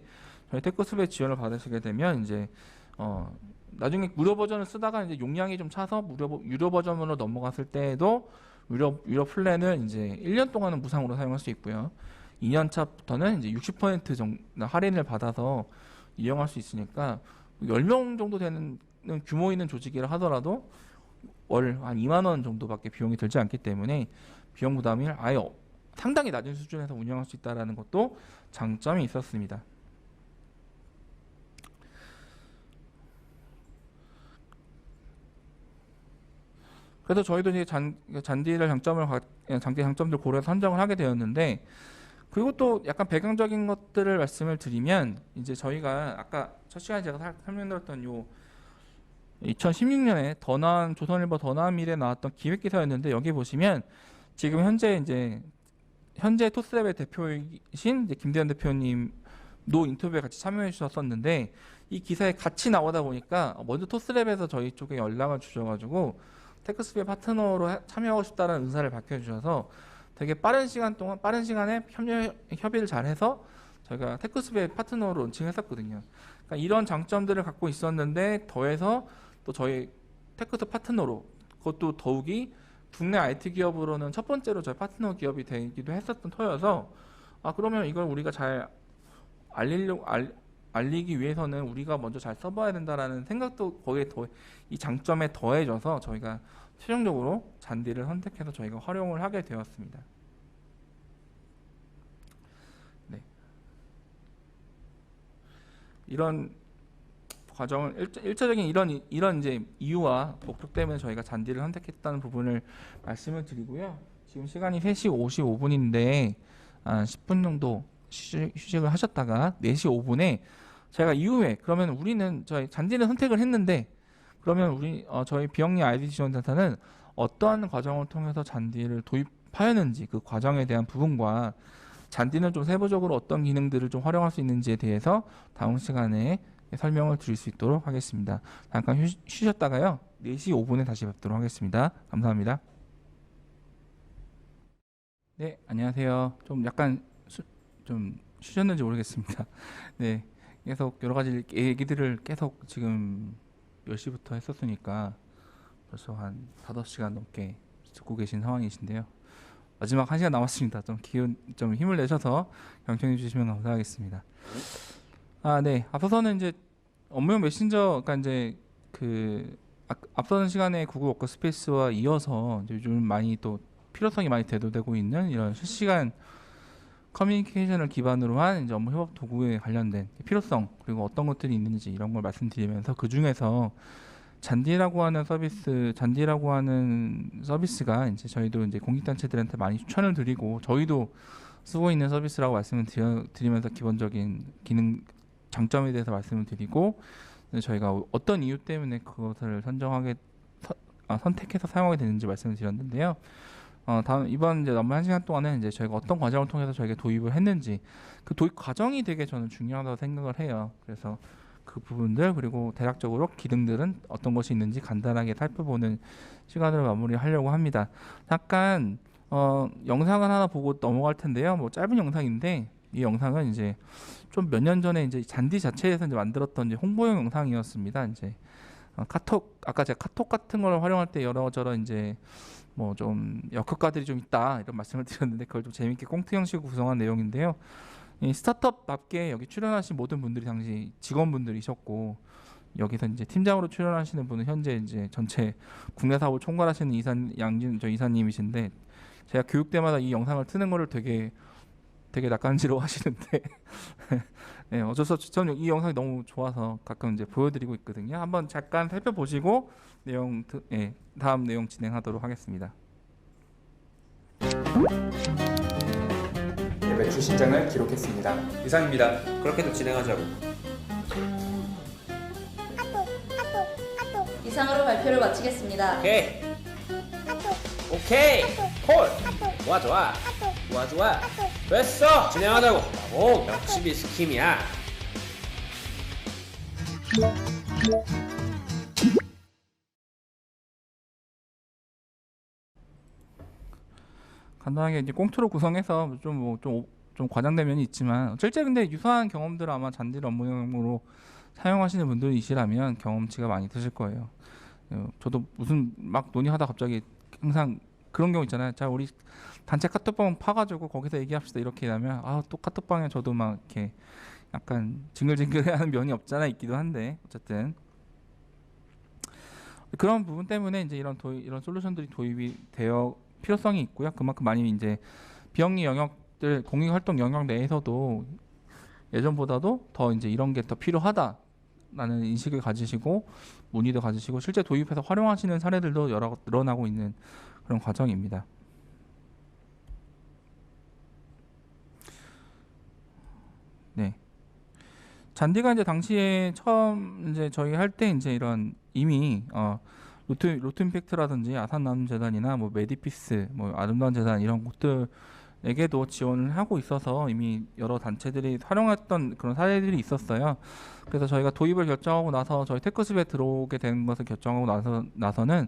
저희 테크숲의 지원을 받으시게 되면 이제 나중에 무료 버전을 쓰다가 이제 용량이 좀 차서 유료 버전으로 넘어갔을 때에도 유료 플랜을 이제 1년 동안은 무상으로 사용할 수 있고요. 2년 차부터는 이제 60% 정도 할인을 받아서 이용할 수 있으니까 10명 정도 되는 규모 있는 조직이라 하더라도 월 한 2만 원 정도밖에 비용이 들지 않기 때문에 비용 부담이 아예 상당히 낮은 수준에서 운영할 수 있다는 것도 장점이 있었습니다. 그래서 저희도 이제 잔디 장점들 고려해서 선정을 하게 되었는데 그리고 또 약간 배경적인 것들을 말씀을 드리면 이제 저희가 아까 첫 시간에 제가 설명드렸던 요 2016년에 조선일보 더 나은 미래에 나왔던 기획기사였는데 여기 보시면 지금 현재 토스랩의 대표이신 이제 김대현 대표님도 인터뷰에 같이 참여해 주셨었는데 이 기사에 같이 나오다 보니까 먼저 토스랩에서 저희 쪽에 연락을 주셔가지고 테크스피의 파트너로 참여하고 싶다는 의사를 밝혀주셔서 되게 빠른 시간에 협의를 잘해서 저희가 테크스피의 파트너로 론칭했었거든요. 그러니까 이런 장점들을 갖고 있었는데 더해서 또 저희 테크스 파트너로 그것도 더욱이 국내 IT 기업으로는 첫 번째로 저희 파트너 기업이 되기도 했었던 터여서 그러면 이걸 우리가 잘 알리기 위해서는 우리가 먼저 잘 써봐야 된다라는 생각도 거기에 이 장점에 더해져서 저희가 최종적으로 잔디를 선택해서 저희가 활용을 하게 되었습니다. 네. 이런 과정을 일차적인 이런 이제 이유와 목표 때문에 저희가 잔디를 선택했다는 부분을 말씀을 드리고요. 지금 시간이 3시 55분인데 한 10분 정도 휴식을 하셨다가 4시 5분에 제가 이후에 그러면 우리는 저희 잔디는 선택을 했는데 그러면 저희 비영리 아이디 지원센터는 어떠한 과정을 통해서 잔디를 도입하였는지 그 과정에 대한 부분과 잔디는 좀 세부적으로 어떤 기능들을 좀 활용할 수 있는지에 대해서 다음 시간에 설명을 드릴 수 있도록 하겠습니다. 잠깐 쉬셨다가요. 4시 5분에 다시 뵙도록 하겠습니다. 감사합니다. 네, 안녕하세요. 좀 약간 좀 쉬셨는지 모르겠습니다. 네, 계속 여러 가지 얘기들을 계속 지금 10시부터 했었으니까 벌써 한 5시간 넘게 듣고 계신 상황이신데요. 마지막 1시간 남았습니다. 좀 힘을 내셔서 경청해 주시면 감사하겠습니다. 아, 네. 앞서서는 이제 업무용 메신저, 그러니까 이제 앞서는 시간에 구글 워크스페이스와 이어서 이제 요즘 많이 또 필요성이 많이 대두되고 있는 이런 실시간 커뮤니케이션을 기반으로 한 이제 업무 협업 도구에 관련된 필요성 그리고 어떤 것들이 있는지 이런 걸 말씀드리면서 그 중에서 잔디라고 하는 서비스가 이제 저희도 이제 공익단체들한테 많이 추천을 드리고 저희도 쓰고 있는 서비스라고 말씀을 드리면서 기본적인 기능 장점에 대해서 말씀을 드리고 저희가 어떤 이유 때문에 그것을 선택해서 사용하게 되는지 말씀을 드렸는데요. 다음 이번 이제 남은 1시간 동안은 이제 저희가 어떤 과정을 통해서 저희가 도입을 했는지 그 도입 과정이 되게 저는 중요하다고 생각을 해요. 그래서 그 부분들 그리고 대략적으로 기능들은 어떤 것이 있는지 간단하게 살펴보는 시간을 마무리하려고 합니다. 잠깐 영상을 하나 보고 넘어갈 텐데요. 뭐 짧은 영상인데 이 영상은 이제 좀 몇 년 전에 이제 잔디 자체에서 이제 만들었던 이제 홍보용 영상이었습니다. 이제 카톡 아까 제가 카톡 같은 걸 활용할 때 여러저런 이제 뭐 좀 역효과들이 좀 있다 이런 말씀을 드렸는데 그걸 좀 재밌게 꽁트 형식으로 구성한 내용인데요. 이 스타트업답게 여기 출연하신 모든 분들이 당시 직원분들이셨고 여기서 이제 팀장으로 출연하시는 분은 현재 이제 전체 국내 사업을 총괄하시는 양진 저 이사님이신데 제가 교육 때마다 이 영상을 트는 거를 되게 낯간지러워 하시는데 네, 어쩔 수 없이 저는 이 영상이 너무 좋아서 가끔 이제 보여드리고 있거든요. 한번 잠깐 살펴보시고 다음 내용 진행하도록 하겠습니다. 네, 매출 신장을 기록했습니다. 이상입니다. 그렇게도 진행하자고. 이상으로 발표를 마치겠습니다. 오케이. 오케이. 콜. 좋아 좋아. 좋아 좋아. 됐어. 진행하자고. 오, 역시 미스킴이야. 간단하게 이제 꽁트로 구성해서 좀 과장된 면이 있지만 실제 근데 유사한 경험들을 아마 잔디를 업무용으로 사용하시는 분들이시라면 경험치가 많이 드실 거예요. 저도 무슨 막 논의하다 갑자기 항상 그런 경우 있잖아요. 자, 우리 단체 카톡방 파가지고 거기서 얘기합시다 이렇게 하면 또 카톡방에 저도 막 이렇게 약간 징글징글해하는 면이 없잖아 있기도 한데 어쨌든 그런 부분 때문에 이제 이런 솔루션들이 도입이 되어 필요성이 있고요. 그만큼 많이 이제 비영리 영역들 공익 활동 영역 내에서도 예전보다도 더 이제 이런 게 더 필요하다라는 인식을 가지시고 문의도 가지시고 실제 도입해서 활용하시는 사례들도 여러 늘어나고 있는 그런 과정입니다. 네. 잔디가 이제 당시에 처음 이제 저희 할 때 이제 이런 이미 로트 임팩트라든지 아산 나눔 재단이나 뭐 메디피스, 뭐 아름다운 재단 이런 곳들에게도 지원을 하고 있어서 이미 여러 단체들이 활용했던 그런 사례들이 있었어요. 그래서 저희가 도입을 결정하고 나서 저희 테크스에 들어오게 된 것을 결정하고 나서는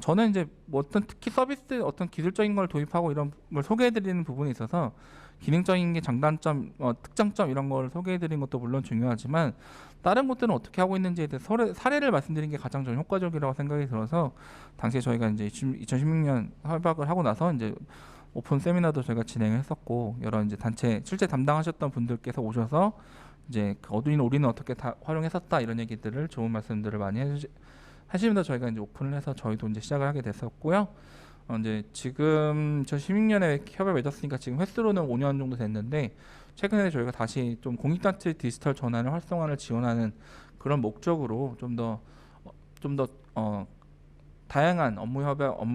저는 이제 뭐 어떤 특히 서비스 어떤 기술적인 걸 도입하고 이런 걸 소개해드리는 부분에 있어서 기능적인 게 장단점, 특장점 이런 걸 소개해드리는 것도 물론 중요하지만 다른 곳들은 어떻게 하고 있는지에 대해서 사례를 말씀드리는 게 가장 좀 효과적이라고 생각이 들어서 당시에 저희가 이제 2016년 협약을 하고 나서 이제 오픈 세미나도 저희가 진행을 했었고 여러 이제 단체 실제 담당하셨던 분들께서 오셔서 이제 그 어두인 우리는 어떻게 다 활용했었다 이런 얘기들을 좋은 말씀들을 많이 하시면서 저희가 이제 오픈을 해서 저희도 이제 시작을 하게 됐었고요. 이제 지금 2016년에 협약을 맺었으니까 지금 횟수로는 5년 정도 됐는데 최근에 저희가 다시 좀 공익단체 디지털 전환을 활성화를 지원하는 그런 목적으로 좀 더 다양한 업무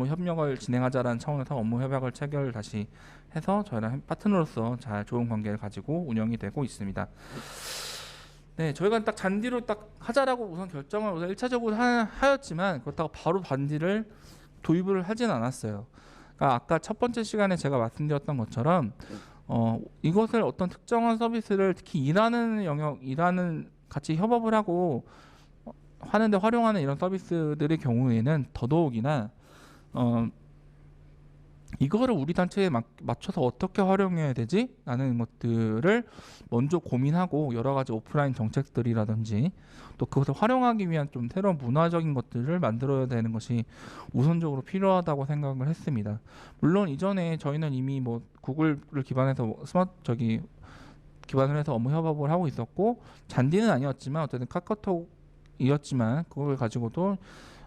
협력을 진행하자라는 차원에서 업무 협약을 체결 다시 해서 저희랑 파트너로서 잘 좋은 관계를 가지고 운영이 되고 있습니다. 네, 저희가 딱 잔디로 딱 하자라고 우선 결정을 우선 1차적으로 하였지만 그렇다고 바로 잔디를 도입을 하진 않았어요. 그러니까 아까 첫 번째 시간에 제가 말씀드렸던 것처럼 이것을 어떤 특정한 서비스를 특히 일하는 같이 협업을 하고 하는데 활용하는 이런 서비스들의 경우에는 더더욱이나 이거를 우리 단체에 맞춰서 어떻게 활용해야 되지? 라는 것들을 먼저 고민하고 여러 가지 오프라인 정책들이라든지 또 그것을 활용하기 위한 좀 새로운 문화적인 것들을 만들어야 되는 것이 우선적으로 필요하다고 생각을 했습니다. 물론 이전에 저희는 이미 뭐 구글을 기반해서 기반을 해서 업무 협업을 하고 있었고 잔디는 아니었지만 어쨌든 카카오톡이었지만 그걸 가지고도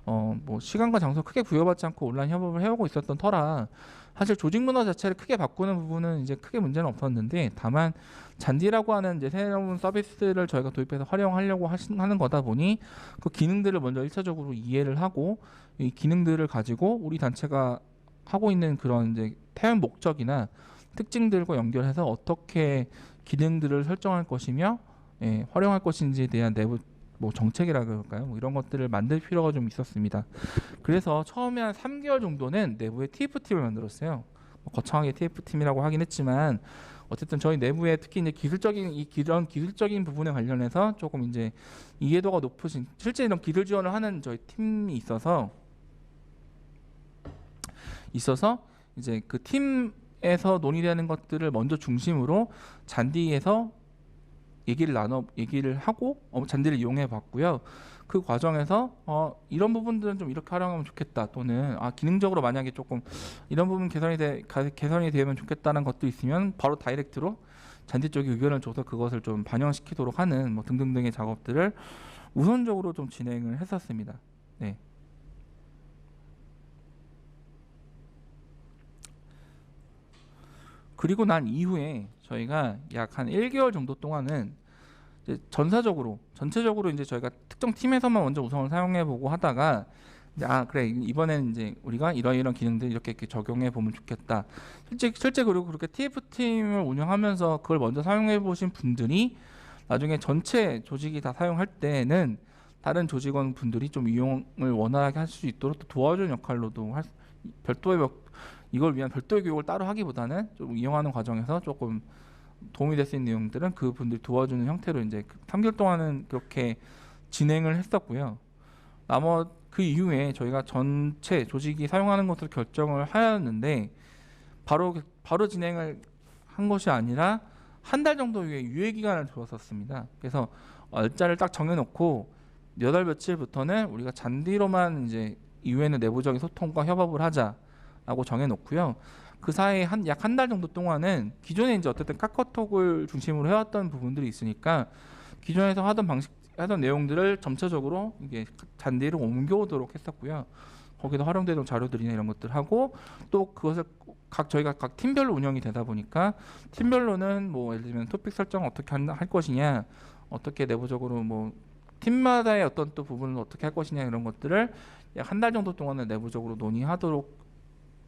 뭐 시간과 장소 크게 부여받지 않고 온라인 협업을 해오고 있었던 터라 사실 조직 문화 자체를 크게 바꾸는 부분은 이제 크게 문제는 없었는데 다만 잔디라고 하는 이제 새로운 서비스를 저희가 도입해서 활용하려고 하는 거다 보니 그 기능들을 먼저 1차적으로 이해를 하고 이 기능들을 가지고 우리 단체가 하고 있는 그런 이제 태연 목적이나 특징들과 연결해서 어떻게 기능들을 설정할 것이며 활용할 것인지에 대한 내부 뭐 정책이라 그럴까요? 뭐 이런 것들을 만들 필요가 좀 있었습니다. 그래서 처음에 한 3개월 정도는 내부에 TF팀을 만들었어요. 뭐 거창하게 TF팀이라고 하긴 했지만 어쨌든 저희 내부에 특히 이제 이런 기술적인 부분에 관련해서 조금 이제 이해도가 높으신 실제 이런 기술 지원을 하는 저희 팀이 있어서 이제 그 팀에서 논의되는 것들을 먼저 중심으로 잔디에서 얘기를 하고 잔디를 이용해 봤고요. 그 과정에서 이런 부분들은 좀 이렇게 활용하면 좋겠다 또는 기능적으로 만약에 조금 이런 부분 개선이 되면 좋겠다는 것도 있으면 바로 다이렉트로 잔디 쪽에 의견을 줘서 그것을 좀 반영시키도록 하는 뭐 등등등의 작업들을 우선적으로 좀 진행을 했었습니다. 네. 그리고 난 이후에 저희가 약 한 1개월 정도 동안은 이제 전체적으로 이제 저희가 특정 팀에서만 먼저 우선을 사용해보고 하다가 이제 그래 이번에는 이제 우리가 이런 기능들 이렇게 적용해 보면 좋겠다. 실제 그리고 그렇게 TF 팀을 운영하면서 그걸 먼저 사용해 보신 분들이 나중에 전체 조직이 다 사용할 때는 다른 조직원 분들이 좀 이용을 원활하게 할 수 있도록 또 도와주는 역할로도 이걸 위한 별도의 교육을 따로 하기보다는 좀 이용하는 과정에서 조금 도움이 될 수 있는 내용들은 그분들이 도와주는 형태로 이제 3개월 동안은 그렇게 진행을 했었고요. 그 이후에 저희가 전체 조직이 사용하는 것으로 결정을 하였는데 바로 진행을 한 것이 아니라 한 달 정도 유예 기간을 두었었습니다. 그래서 날짜를 딱 정해놓고 몇 월 며칠부터는 우리가 잔디로만 이제 이후에는 내부적인 소통과 협업을 하자라고 정해놓고요. 그 사이에 약 한 달 정도 동안은 기존에 이제 어쨌든 카카오톡을 중심으로 해왔던 부분들이 있으니까 기존에서 하던 내용들을 점차적으로 이게 잔디로 옮겨오도록 했었고요. 거기서 활용되던 자료들이나 이런 것들 하고 또 그것을 저희가 각 팀별로 운영이 되다 보니까 팀별로는 뭐 예를 들면 토픽 설정 어떻게 할 것이냐, 어떻게 내부적으로 뭐 팀마다의 어떤 또 부분을 어떻게 할 것이냐 이런 것들을 약 한 달 정도 동안은 내부적으로 논의하도록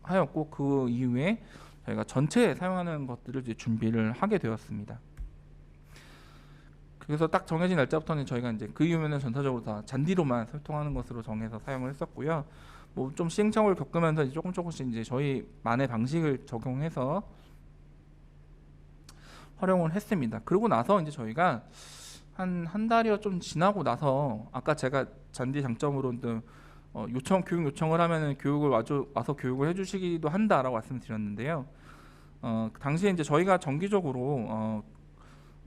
하였고 그 이후에 저희가 전체 사용하는 것들을 이제 준비를 하게 되었습니다. 그래서 딱 정해진 날짜부터는 저희가 이제 그 이후에는 전체적으로 다 잔디로만 소통하는 것으로 정해서 사용을 했었고요. 뭐 좀 시행착오를 겪으면서 이제 조금씩 이제 저희만의 방식을 적용해서 활용을 했습니다. 그러고 나서 이제 저희가 한 달여 좀 지나고 나서 아까 제가 잔디 장점으로 교육 요청을 하면은 교육을 와서 교육을 해주시기도 한다라고 말씀드렸는데요. 그 당시에 이제 저희가 정기적으로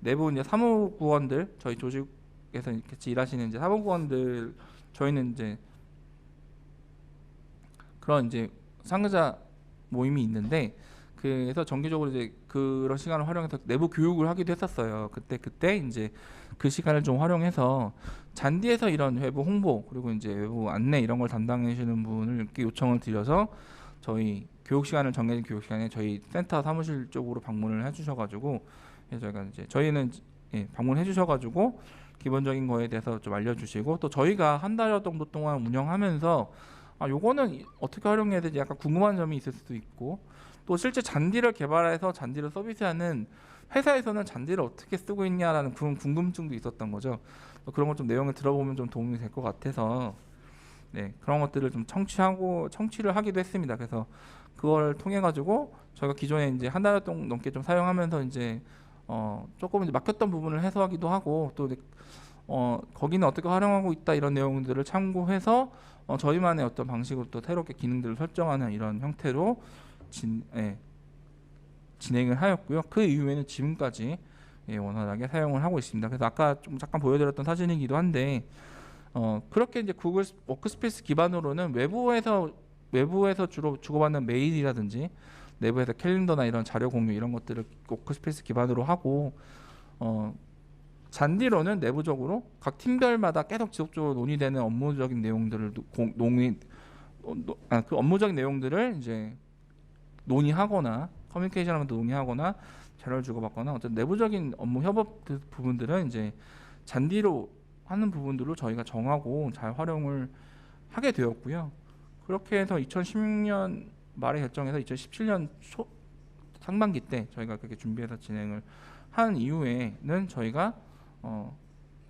내부 이제 사무부원들 저희 조직에서 같이 일하시는 이제 사무부원들 저희는 이제 그런 이제 상급자 모임이 있는데 그래서 정기적으로 이제 그런 시간을 활용해서 내부 교육을 하기도 했었어요. 그때 이제 그 시간을 좀 활용해서 잔디에서 이런 외부 홍보 그리고 이제 외부 안내 이런 걸 담당해 주시는 분을 이렇게 요청을 드려서 저희 정해진 교육 시간에 저희 센터 사무실 쪽으로 방문을 해주셔가지고 저희가 이제 저희는 방문해 주셔가지고 기본적인 거에 대해서 좀 알려주시고 또 저희가 한 달여 정도 동안 운영하면서 요거는 어떻게 활용해야 되지 약간 궁금한 점이 있을 수도 있고 또 실제 잔디를 개발해서 잔디를 서비스하는 회사에서는 잔디를 어떻게 쓰고 있냐라는 그런 궁금증도 있었던 거죠. 그런 것 좀 내용을 들어보면 좀 도움이 될 것 같아서 그런 것들을 좀 청취를 하기도 했습니다. 그래서 그걸 통해 가지고 저희가 기존에 이제 한 달 넘게 좀 사용하면서 이제 조금 이제 막혔던 부분을 해소하기도 하고 또 거기는 어떻게 활용하고 있다 이런 내용들을 참고해서 저희만의 어떤 방식으로 또 새롭게 기능들을 설정하는 이런 형태로 진행을 하였고요. 그 이후에는 지금까지 원활하게 사용을 하고 있습니다. 그래서 아까 좀 잠깐 보여드렸던 사진이기도 한데 그렇게 이제 구글 워크스페이스 기반으로는 외부에서 주로 주고받는 메일이라든지 내부에서 캘린더나 이런 자료 공유 이런 것들을 워크스페이스 기반으로 하고 잔디로는 내부적으로 각 팀별마다 계속 지속적으로 논의되는 업무적인 내용들을 그 업무적인 내용들을 이제 논의하거나 커뮤니케이션하면서 논의하거나 자료를 주고받거나 어쨌든 내부적인 업무 협업 그 부분들은 이제 잔디로 하는 부분들로 저희가 정하고 잘 활용을 하게 되었고요. 그렇게 해서 2016년 말에 결정해서 2017년 상반기 때 저희가 그렇게 준비해서 진행을 한 이후에는 저희가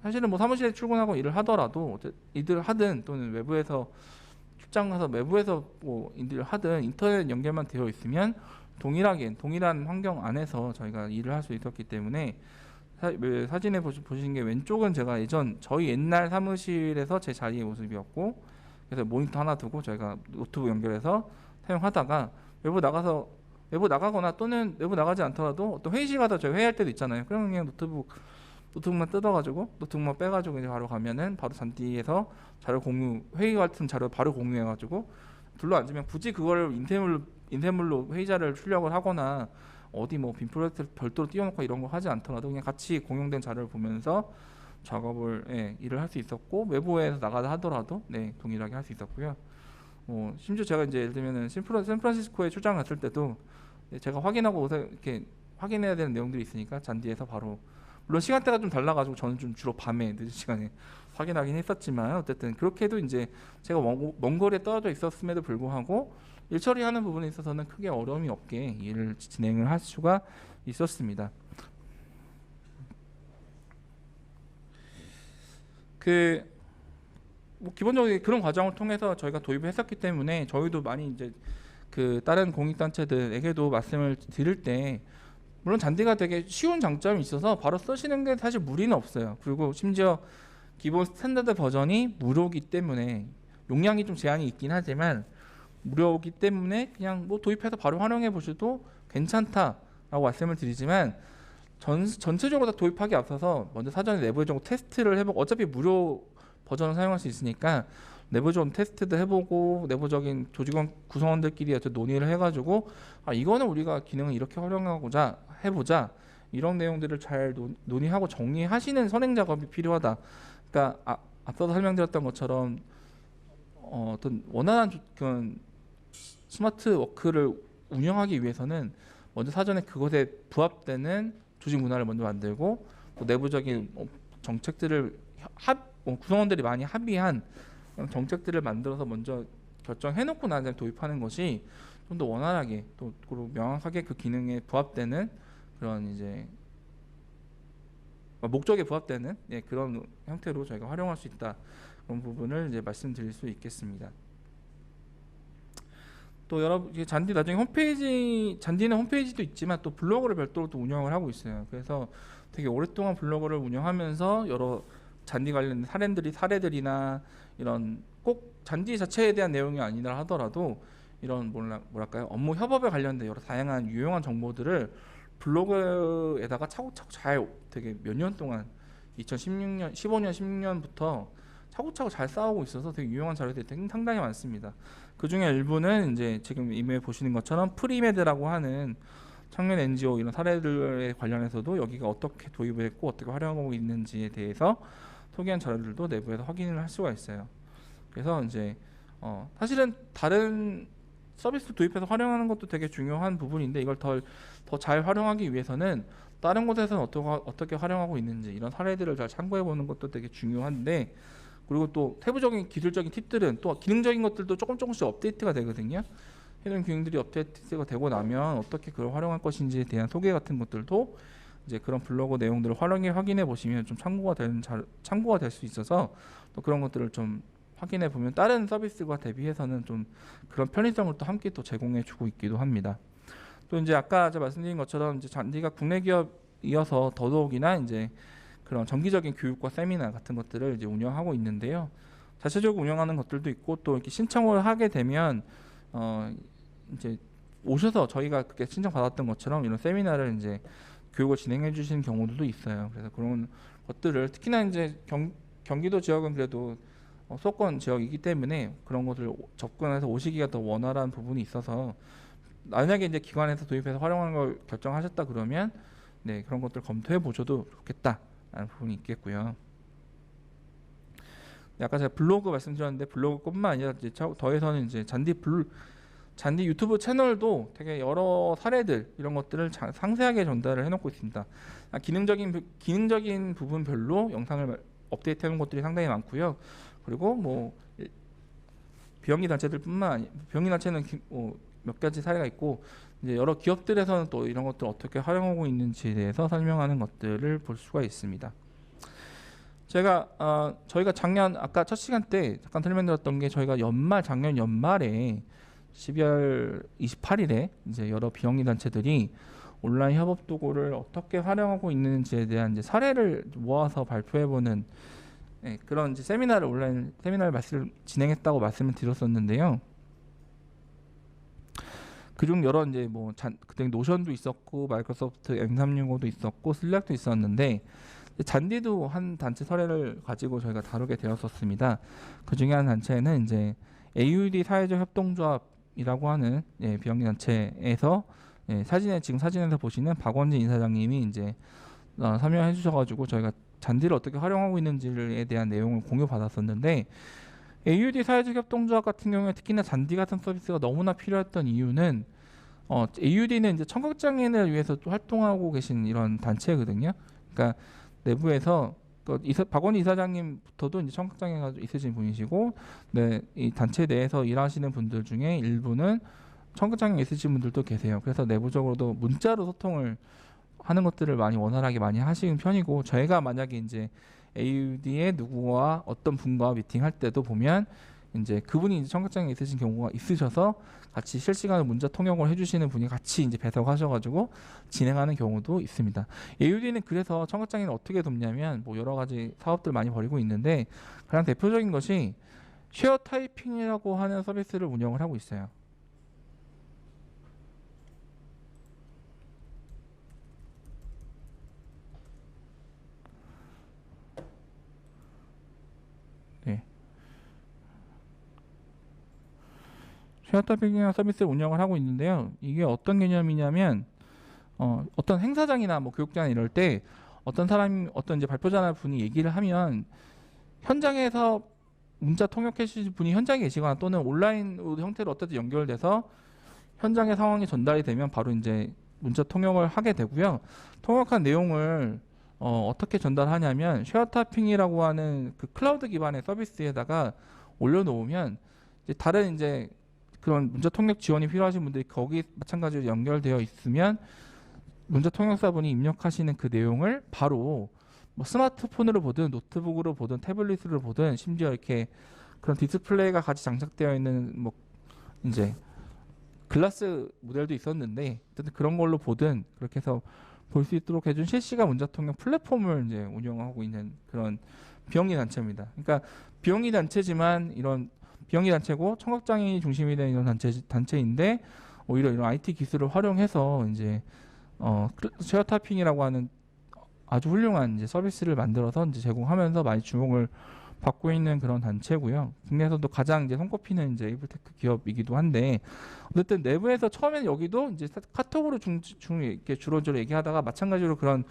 사실은 뭐 사무실에 출근하고 일을 하더라도 일을 하든 또는 외부에서 출장 가서 외부에서 뭐 일을 하든 인터넷 연결만 되어 있으면 동일한 환경 안에서 저희가 일을 할 수 있었기 때문에 사진에 보시는 게 왼쪽은 제가 저희 옛날 사무실에서 제 자리의 모습이었고, 그래서 모니터 하나 두고 저희가 노트북 연결해서 사용하다가 외부 나가거나 또는 외부 나가지 않더라도 또 회의실 가서 저희 회의할 때도 있잖아요. 그러면 그냥 노트북만 뜯어가지고 노트북만 빼가지고 이제 바로 가면은 바로 잔디에서 자료 공유, 회의 같은 자료 바로 공유해가지고 둘러 앉으면 굳이 그걸 인쇄물로 회의자를 출력을 하거나 어디 뭐 빔 프로젝트를 별도로 띄워놓고 이런 거 하지 않더라도 그냥 같이 공용된 자료를 보면서 작업을 일을 할 수 있었고, 외부에서 나가다 하더라도 동일하게 할 수 있었고요. 심지어 제가 이제 예를 들면은 샌프란시스코에 출장 갔을 때도 제가 확인하고 이렇게 확인해야 되는 내용들이 있으니까 잔디에서 바로, 물론 시간대가 좀 달라가지고 저는 좀 주로 밤에 늦은 시간에 확인하긴 했었지만 어쨌든 그렇게 해도 이제 제가 먼 거리에 떨어져 있었음에도 불구하고 일 처리하는 부분에 있어서는 크게 어려움이 없게 일을 진행을 할 수가 있었습니다. 뭐 기본적으로 그런 과정을 통해서 저희가 도입을 했었기 때문에 저희도 많이 이제 그 다른 공익단체들에게도 말씀을 드릴 때, 물론 잔디가 되게 쉬운 장점이 있어서 바로 쓰시는 게 사실 무리는 없어요. 그리고 심지어 기본 스탠다드 버전이 무료이기 때문에 용량이 좀 제한이 있긴 하지만 무료이기 때문에 그냥 뭐 도입해서 바로 활용해 보셔도 괜찮다라고 말씀을 드리지만, 전체적으로 다 도입하기 앞서서 먼저 사전에 내부적으로 테스트를 해보고, 어차피 무료 버전을 사용할 수 있으니까 내부적인 테스트도 해보고 내부적인 조직원 구성원들끼리 논의를 해가지고 이거는 우리가 기능을 이렇게 활용하고자 해보자, 이런 내용들을 잘 논의하고 정리하시는 선행 작업이 필요하다. 그러니까 앞서서 설명드렸던 것처럼 어떤 원활한 그런 스마트 워크를 운영하기 위해서는 먼저 사전에 그것에 부합되는 조직 문화를 먼저 만들고, 또 내부적인 정책들을 구성원들이 많이 합의한 정책들을 만들어서 먼저 결정해놓고 나서 도입하는 것이 좀 더 원활하게 또 그리고 명확하게 그 기능에 부합되는 그런 이제 목적에 부합되는 그런 형태로 저희가 활용할 수 있다, 그런 부분을 이제 말씀드릴 수 있겠습니다. 또 여러분 잔디 나중에 잔디는 홈페이지도 있지만 또 블로그를 별도로 또 운영을 하고 있어요. 그래서 되게 오랫동안 블로그를 운영하면서 여러 잔디 관련 사례들이나 이런 꼭 잔디 자체에 대한 내용이 아니라 하더라도 이런 뭐랄까요, 업무 협업에 관련된 여러 다양한 유용한 정보들을 블로그에다가 차곡차곡 잘 되게 몇 년 동안 2016년, 15년, 16년부터 차곡차곡 잘 쌓아오고 있어서 되게 유용한 자료들이 상당히 많습니다. 그 중에 일부는 이제 지금 이메일 보시는 것처럼 프리메드라고 하는 청년 NGO 이런 사례들에 관련해서도 여기가 어떻게 도입을 했고 어떻게 활용하고 있는지에 대해서 소개한 자료들도 내부에서 확인을 할 수가 있어요. 그래서 이제 사실은 다른 서비스 도입해서 활용하는 것도 되게 중요한 부분인데, 이걸 더 잘 활용하기 위해서는 다른 곳에서는 어떻게 활용하고 있는지 이런 사례들을 잘 참고해 보는 것도 되게 중요한데, 그리고 또 세부적인 기술적인 팁들은 또 기능적인 것들도 조금씩 업데이트가 되거든요. 해당 기능들이 업데이트가 되고 나면 어떻게 그걸 활용할 것인지에 대한 소개 같은 것들도 이제 그런 블로그 내용들을 확인해 보시면 좀 참고가 될 수 있어서 또 그런 것들을 좀 확인해 보면 다른 서비스와 대비해서는 좀 그런 편의성을 또 함께 또 제공해 주고 있기도 합니다. 또 이제 아까 제가 말씀드린 것처럼 이제 잔디가 국내 기업이어서 더더욱이나 이제 그런 정기적인 교육과 세미나 같은 것들을 이제 운영하고 있는데요. 자체적으로 운영하는 것들도 있고, 또 이렇게 신청을 하게 되면 이제 오셔서 저희가 그렇게 신청 받았던 것처럼 이런 세미나를 이제 교육을 진행해 주시는 경우들도 있어요. 그래서 그런 것들을 특히나 이제 경기도 지역은 그래도 수도권 지역이기 때문에 그런 것을 접근해서 오시기가 더 원활한 부분이 있어서 만약에 이제 기관에서 도입해서 활용하는 걸 결정하셨다 그러면 네, 그런 것들 검토해 보셔도 좋겠다라는 부분이 있겠고요. 네, 아까 제가 블로그 말씀드렸는데 블로그뿐만 아니라 이제 더해서는 이제 잔디 유튜브 채널도 되게 여러 사례들 이런 것들을 상세하게 전달을 해놓고 있습니다. 기능적인 부분별로 영상을 업데이트하는 것들이 상당히 많고요. 그리고 뭐 비영리 단체들뿐만 아니 비영리 단체는 몇 가지 사례가 있고 이제 여러 기업들에서는 또 이런 것들 어떻게 활용하고 있는지에 대해서 설명하는 것들을 볼 수가 있습니다. 저희가 작년 아까 첫 시간 때 잠깐 설명드렸던 게 저희가 작년 연말에 12월 28일에 이제 여러 비영리 단체들이 온라인 협업 도구를 어떻게 활용하고 있는지에 대한 이제 사례를 모아서 발표해보는 그런 이제 온라인 세미나를 진행했다고 말씀을 드렸었는데요. 그중 여러 이제 그때 노션도 있었고 마이크로소프트 M365도 있었고 슬랙도 있었는데 잔디도 한 단체 사례를 가지고 저희가 다루게 되었었습니다. 그 중에 한 단체는 이제 AUD 사회적 협동조합이라고 하는 비영리 단체에서 지금 사진에서 보시는 박원진 이사장님이 이제 설명해 주셔가지고 저희가 잔디를 어떻게 활용하고 있는지에 대한 내용을 공유받았었는데 AUD 사회적 협동조합 같은 경우에 특히나 잔디 같은 서비스가 너무나 필요했던 이유는 AUD는 이제 청각장애인을 위해서 또 활동하고 계신 이런 단체거든요. 그러니까 내부에서 박원희 이사장님부터도 이제 청각장애가 있으신 분이시고, 네, 이 단체 내에서 일하시는 분들 중에 일부는 청각장애 있으신 분들도 계세요. 그래서 내부적으로도 문자로 소통을 하는 것들을 원활하게 많이 하시는 편이고, 저희가 만약에 이제 AUD의 누구와 어떤 분과 미팅할 때도 보면 이제 그분이 이제 청각장애 있으신 경우가 있으셔서 같이 실시간으로 문자 통역을 해주시는 분이 같이 이제 배석하셔가지고 진행하는 경우도 있습니다. AUD는 그래서 청각장애는 어떻게 돕냐면 여러 가지 사업들 많이 벌이고 있는데 가장 대표적인 것이 쉐어 타이핑이라고 하는 서비스를 운영을 하고 있어요. 네. 쉐어타핑이라는 서비스를 운영을 하고 있는데요. 이게 어떤 개념이냐면 어떤 행사장이나 교육장 이럴 때 어떤 이제 발표자나 분이 얘기를 하면 현장에서 문자 통역해 주실 분이 현장에 계시거나 또는 온라인 형태로 어쨌든 연결돼서 현장의 상황이 전달이 되면 바로 이제 문자 통역을 하게 되고요. 통역한 내용을 어떻게 전달하냐면 쉐어타핑이라고 하는 그 클라우드 기반의 서비스에다가 올려놓으면 이제 다른 이제 그런 문자 통역 지원이 필요하신 분들이 거기 마찬가지로 연결되어 있으면 문자 통역사분이 입력하시는 그 내용을 바로 스마트폰으로 보든 노트북으로 보든 태블릿으로 보든 심지어 이렇게 그런 디스플레이가 같이 장착되어 있는 이제 글라스 모델도 있었는데 어쨌든 그런 걸로 보든 그렇게 해서 볼 수 있도록 해준 실시간 문자 통역 플랫폼을 이제 운영하고 있는 그런 비영리 단체입니다. 그러니까 비영리 단체지만 이런 비영리 단체고 청각장애인이 중심이 된 이런 단체인데 오히려 이런 IT 기술을 활용해서 이제 쉐어타핑이라고 하는 아주 훌륭한 이제 서비스를 만들어서 이제 제공하면서 많이 주목을 받고 있는 그런 단체고요. 국내에서도 가장 이제 손꼽히는 이제 에이블테크 기업이기도 한데 어쨌든 내부에서 처음에는 여기도 이제 카톡으로 이렇게 주로저로 얘기하다가 마찬가지로 그런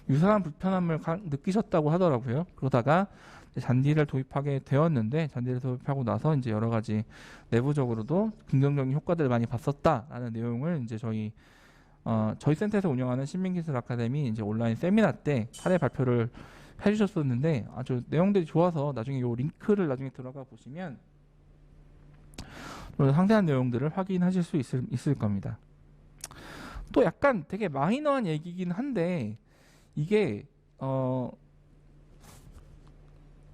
유사한 불편함을 느끼셨다고 하더라고요. 그러다가 이제 잔디를 도입하게 되었는데 잔디를 도입하고 나서 이제 여러 가지 내부적으로도 긍정적인 효과들을 많이 봤었다라는 내용을 이제 저희 센터에서 운영하는 신민기술 아카데미 이제 온라인 세미나 때 사례 발표를 해주셨었는데 아주 내용들이 좋아서 나중에 요 링크를 나중에 들어가 보시면 상세한 내용들을 확인하실 수 있을 겁니다. 또 약간 되게 마이너한 얘기긴 한데 이게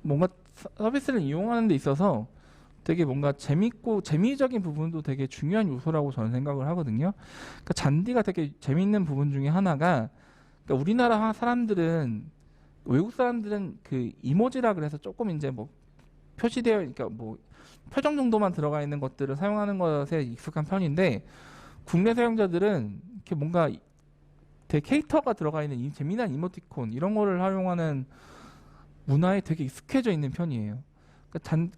뭔가 서비스를 이용하는 데 있어서 되게 뭔가 재미적인 부분도 되게 중요한 요소라고 저는 생각을 하거든요. 그러니까 잔디가 되게 재미있는 부분 중에 하나가 그러니까 우리나라 사람들은 외국 사람들은 그 이모지라 그래서 조금 이제 표시되어 그러니까 표정 정도만 들어가 있는 것들을 사용하는 것에 익숙한 편인데 국내 사용자들은 이렇게 뭔가 되게 캐릭터가 들어가 있는 재미난 이모티콘 이런 거를 활용하는 문화에 되게 익숙해져 있는 편이에요.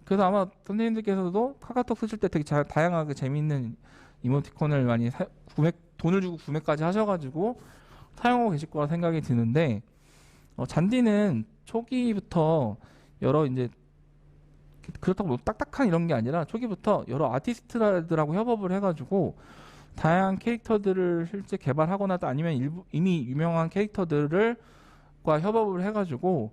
그래서 아마 선생님들께서도 카카오톡 쓰실 때 되게 다양하게 재미있는 이모티콘을 많이 돈을 주고 구매까지 하셔가지고 사용하고 계실 거라 생각이 드는데, 잔디는 초기부터 여러 이제 그렇다고 너무 딱딱한 이런 게 아니라 초기부터 여러 아티스트들하고 협업을 해가지고 다양한 캐릭터들을 실제 개발하거나 또 아니면 이미 유명한 캐릭터들과 협업을 해가지고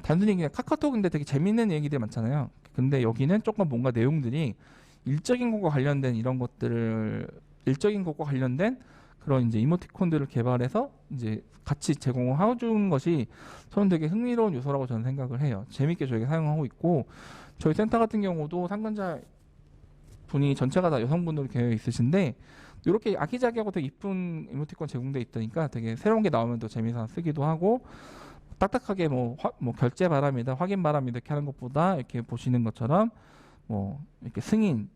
단순히 그냥 카카오톡인데 되게 재밌는 얘기들 많잖아요. 근데 여기는 조금 뭔가 내용들이 일적인 것과 관련된 일적인 것과 관련된 그런 이제 이모티콘들을 개발해서 이제 같이 제공을 해주는 것이 저는 되게 흥미로운 요소라고 저는 생각을 해요. 재밌게 저희가 사용하고 있고, 저희 센터 같은 경우도 상근자 분이 전체가 다 여성분으로 되어 있으신데 이렇게 아기자기하고 되게 이쁜 이모티콘 제공돼 있다니까 되게 새로운 게 나오면 또 재미있어 쓰기도 하고, 딱딱하게 뭐 결제 바랍니다, 확인 바랍니다 이렇게 하는 것보다 이렇게 보시는 것처럼 뭐 이렇게 승인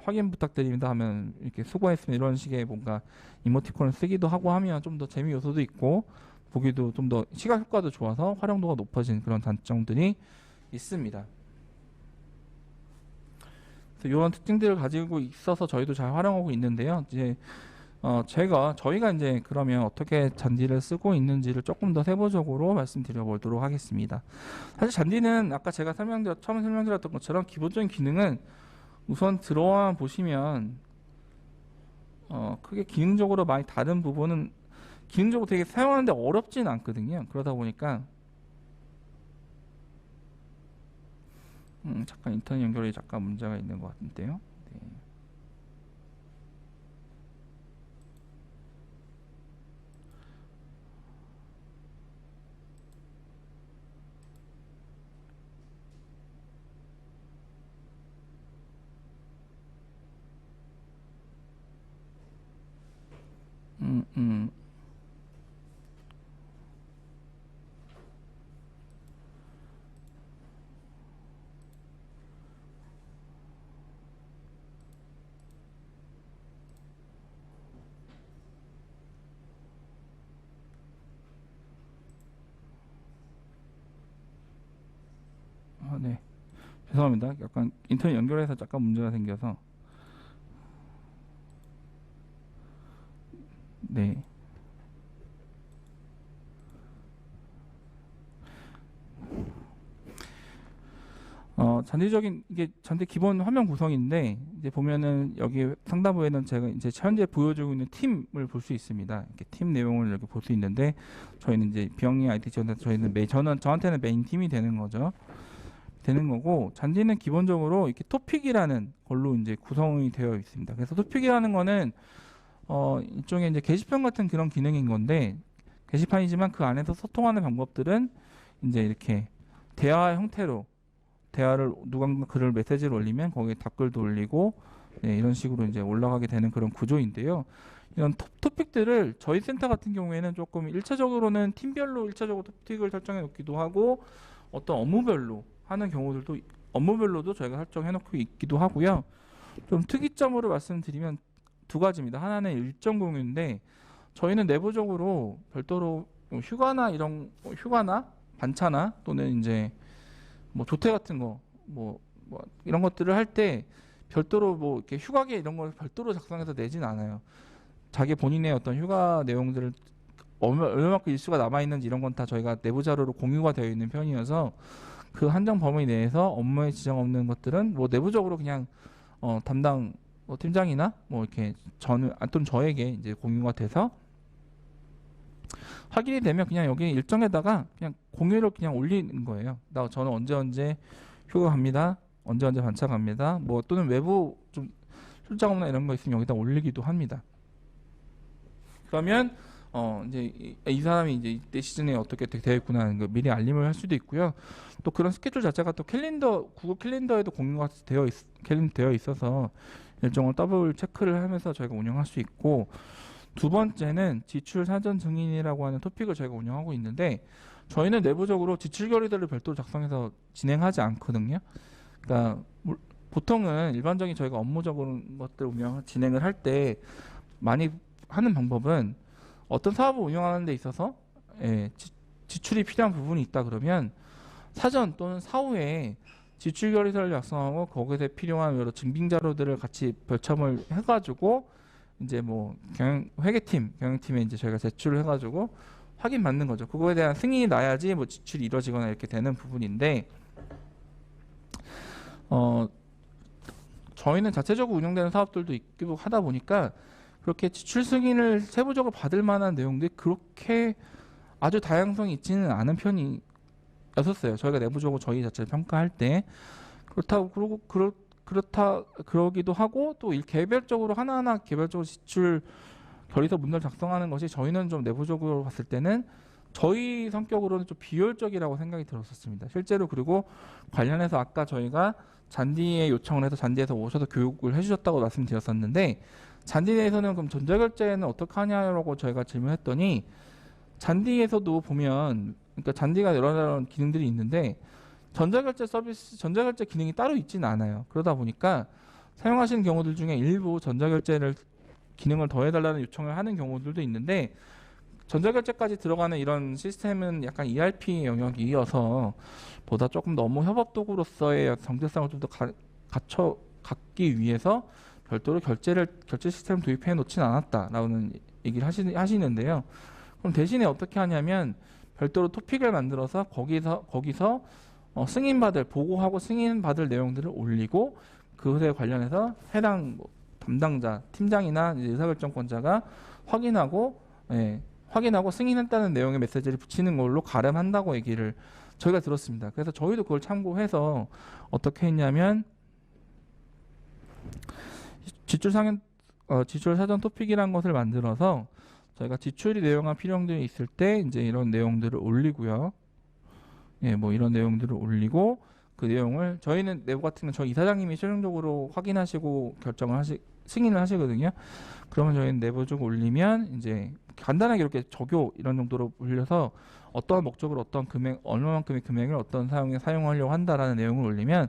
확인 부탁드립니다 하면 이렇게 수고했습니다 이런 식의 뭔가 이모티콘을 쓰기도 하고 하면 좀 더 재미 요소도 있고 보기도 좀 더 시각 효과도 좋아서 활용도가 높아진 그런 단점들이 있습니다. 그래서 이런 특징들을 가지고 있어서 저희도 잘 활용하고 있는데요. 이제 저희가 이제 그러면 어떻게 잔디를 쓰고 있는지를 조금 더 세부적으로 말씀드려 보도록 하겠습니다. 사실 잔디는 아까 제가 처음에 설명드렸던 것처럼 기본적인 기능은 우선 들어와 보시면 크게 기능적으로 많이 다른 부분은 기능적으로 되게 사용하는데 어렵진 않거든요. 그러다 보니까 잠깐 인터넷 연결이 잠깐 문제가 있는 것 같은데요. 네. 네. 죄송합니다. 약간 인터넷 연결해서 잠깐 문제가 생겨서. 네. 잔디적인 이게 잔디 기본 화면 구성인데 이제 보면은 여기 상단부에는 제가 이제 현재 보여주고 있는 팀을 볼 수 있습니다. 이렇게 팀 내용을 이렇게 볼 수 있는데 저희는 이제 비영리 IT 지원센터 저한테는 메인 팀이 되는 거고, 잔디는 기본적으로 이렇게 토픽이라는 걸로 이제 구성이 되어 있습니다. 그래서 토픽이라는 거는 일종의 이제 게시판 같은 그런 기능인 건데, 게시판이지만 그 안에서 소통하는 방법들은 이제 이렇게 대화 형태로 누군가 글을 메시지를 올리면 거기에 답글도 올리고, 네, 이런 식으로 이제 올라가게 되는 그런 구조인데요. 이런 토픽들을 저희 센터 같은 경우에는 조금 일차적으로는 팀별로 일차적으로 토픽을 설정해 놓기도 하고, 어떤 업무별로도 저희가 설정해 놓고 있기도 하고요. 좀 특이점으로 말씀드리면 두 가지입니다. 하나는 일정 공유인데, 저희는 내부적으로 별도로 휴가나 반차나 또는 이제 뭐 조퇴 같은 거 뭐 이런 것들을 할 때 별도로 뭐 이렇게 휴가계 이런 걸 별도로 작성해서 내진 않아요. 자기 본인의 어떤 휴가 내용들을 얼마만큼 일수가 남아 있는지 이런 건 다 저희가 내부 자료로 공유가 되어 있는 편이어서 그 한정 범위 내에서 업무에 지장 없는 것들은 뭐 내부적으로 그냥 담당 팀장이나 뭐 이렇게 또는 저에게 이제 공유가 돼서 확인이 되면 그냥 여기 일정에다가 그냥 공유를 그냥 올리는 거예요. 저는 언제 휴가 갑니다. 언제 반차 갑니다. 뭐 또는 외부 좀 출장 업무나 이런 거 있으면 여기다 올리기도 합니다. 그러면 이제 이 사람이 이제 이때 시즌에 어떻게 되어 있구나 하는 거 미리 알림을 할 수도 있고요. 또 그런 스케줄 자체가 또 구글 캘린더에도 공유가 되어 있어서 일정을 더블 체크를 하면서 저희가 운영할 수 있고, 두 번째는 지출 사전 증인이라고 하는 토픽을 저희가 운영하고 있는데, 저희는 내부적으로 지출 결의들을 별도로 작성해서 진행하지 않거든요. 그러니까 보통은 일반적인 저희가 업무적으로 것들 진행을 할 때 많이 하는 방법은 어떤 사업을 운영하는 데 있어서 지출이 필요한 부분이 있다 그러면 사전 또는 사후에 지출 결의서를 작성하고 거기에 필요한 여러 증빙 자료들을 같이 별첨을 해가지고 이제 뭐 경영팀에 이제 저희가 제출을 해가지고 확인 받는 거죠. 그거에 대한 승인이 나야지 뭐 지출이 이루어지거나 이렇게 되는 부분인데 저희는 자체적으로 운영되는 사업들도 있기도 하다 보니까 그렇게 지출 승인을 세부적으로 받을 만한 내용들이 그렇게 아주 다양성이 있지는 않은 편이었어요. 저희가 내부적으로 저희 자체를 평가할 때 그러기도 하고 또 개별적으로 하나하나 개별적으로 지출 결의서 문서를 작성하는 것이 저희는 좀 내부적으로 봤을 때는 저희 성격으로는 좀 비효율적이라고 생각이 들었었습니다. 실제로 그리고 관련해서 아까 저희가 잔디에 요청을 해서 잔디에서 오셔서 교육을 해주셨다고 말씀드렸었는데 잔디 내에서는 그럼 전자결제는 어떻게 하냐고 저희가 질문했더니 잔디에서도 보면 그러니까 잔디가 여러 기능들이 있는데 전자결제 기능이 따로 있지는 않아요. 그러다 보니까 사용하시는 경우들 중에 일부 전자결제를 기능을 더해달라는 요청을 하는 경우들도 있는데 전자결제까지 들어가는 이런 시스템은 약간 ERP 영역이어서 보다 조금 너무 협업 도구로서의 정체성을 좀 더 갖기 위해서 별도로 결제 시스템을 도입해 놓진 않았다라는 얘기를 하시는데요. 그럼 대신에 어떻게 하냐면 별도로 토픽을 만들어서 거기서 보고하고 승인받을 내용들을 올리고 그것에 관련해서 해당 담당자, 팀장이나 이제 의사결정권자가 확인하고 승인했다는 내용의 메시지를 붙이는 걸로 가름한다고 얘기를 저희가 들었습니다. 그래서 저희도 그걸 참고해서 어떻게 했냐면 지출 사전 토픽이라는 것을 만들어서 저희가 지출이 내용한 필요형들이 있을 때 이제 이런 내용들을 올리고요. 뭐 이런 내용들을 올리고 그 내용을 저희는 내부 같은 경우 저희 이사장님이 최종적으로 확인하시고 승인을 하시거든요. 그러면 저희는 내부적으로 올리면 이제 간단하게 이렇게 적요 이런 정도로 올려서 어떠한 목적으로 어떤 얼마만큼의 금액을 어떤 사용에 사용하려고 한다라는 내용을 올리면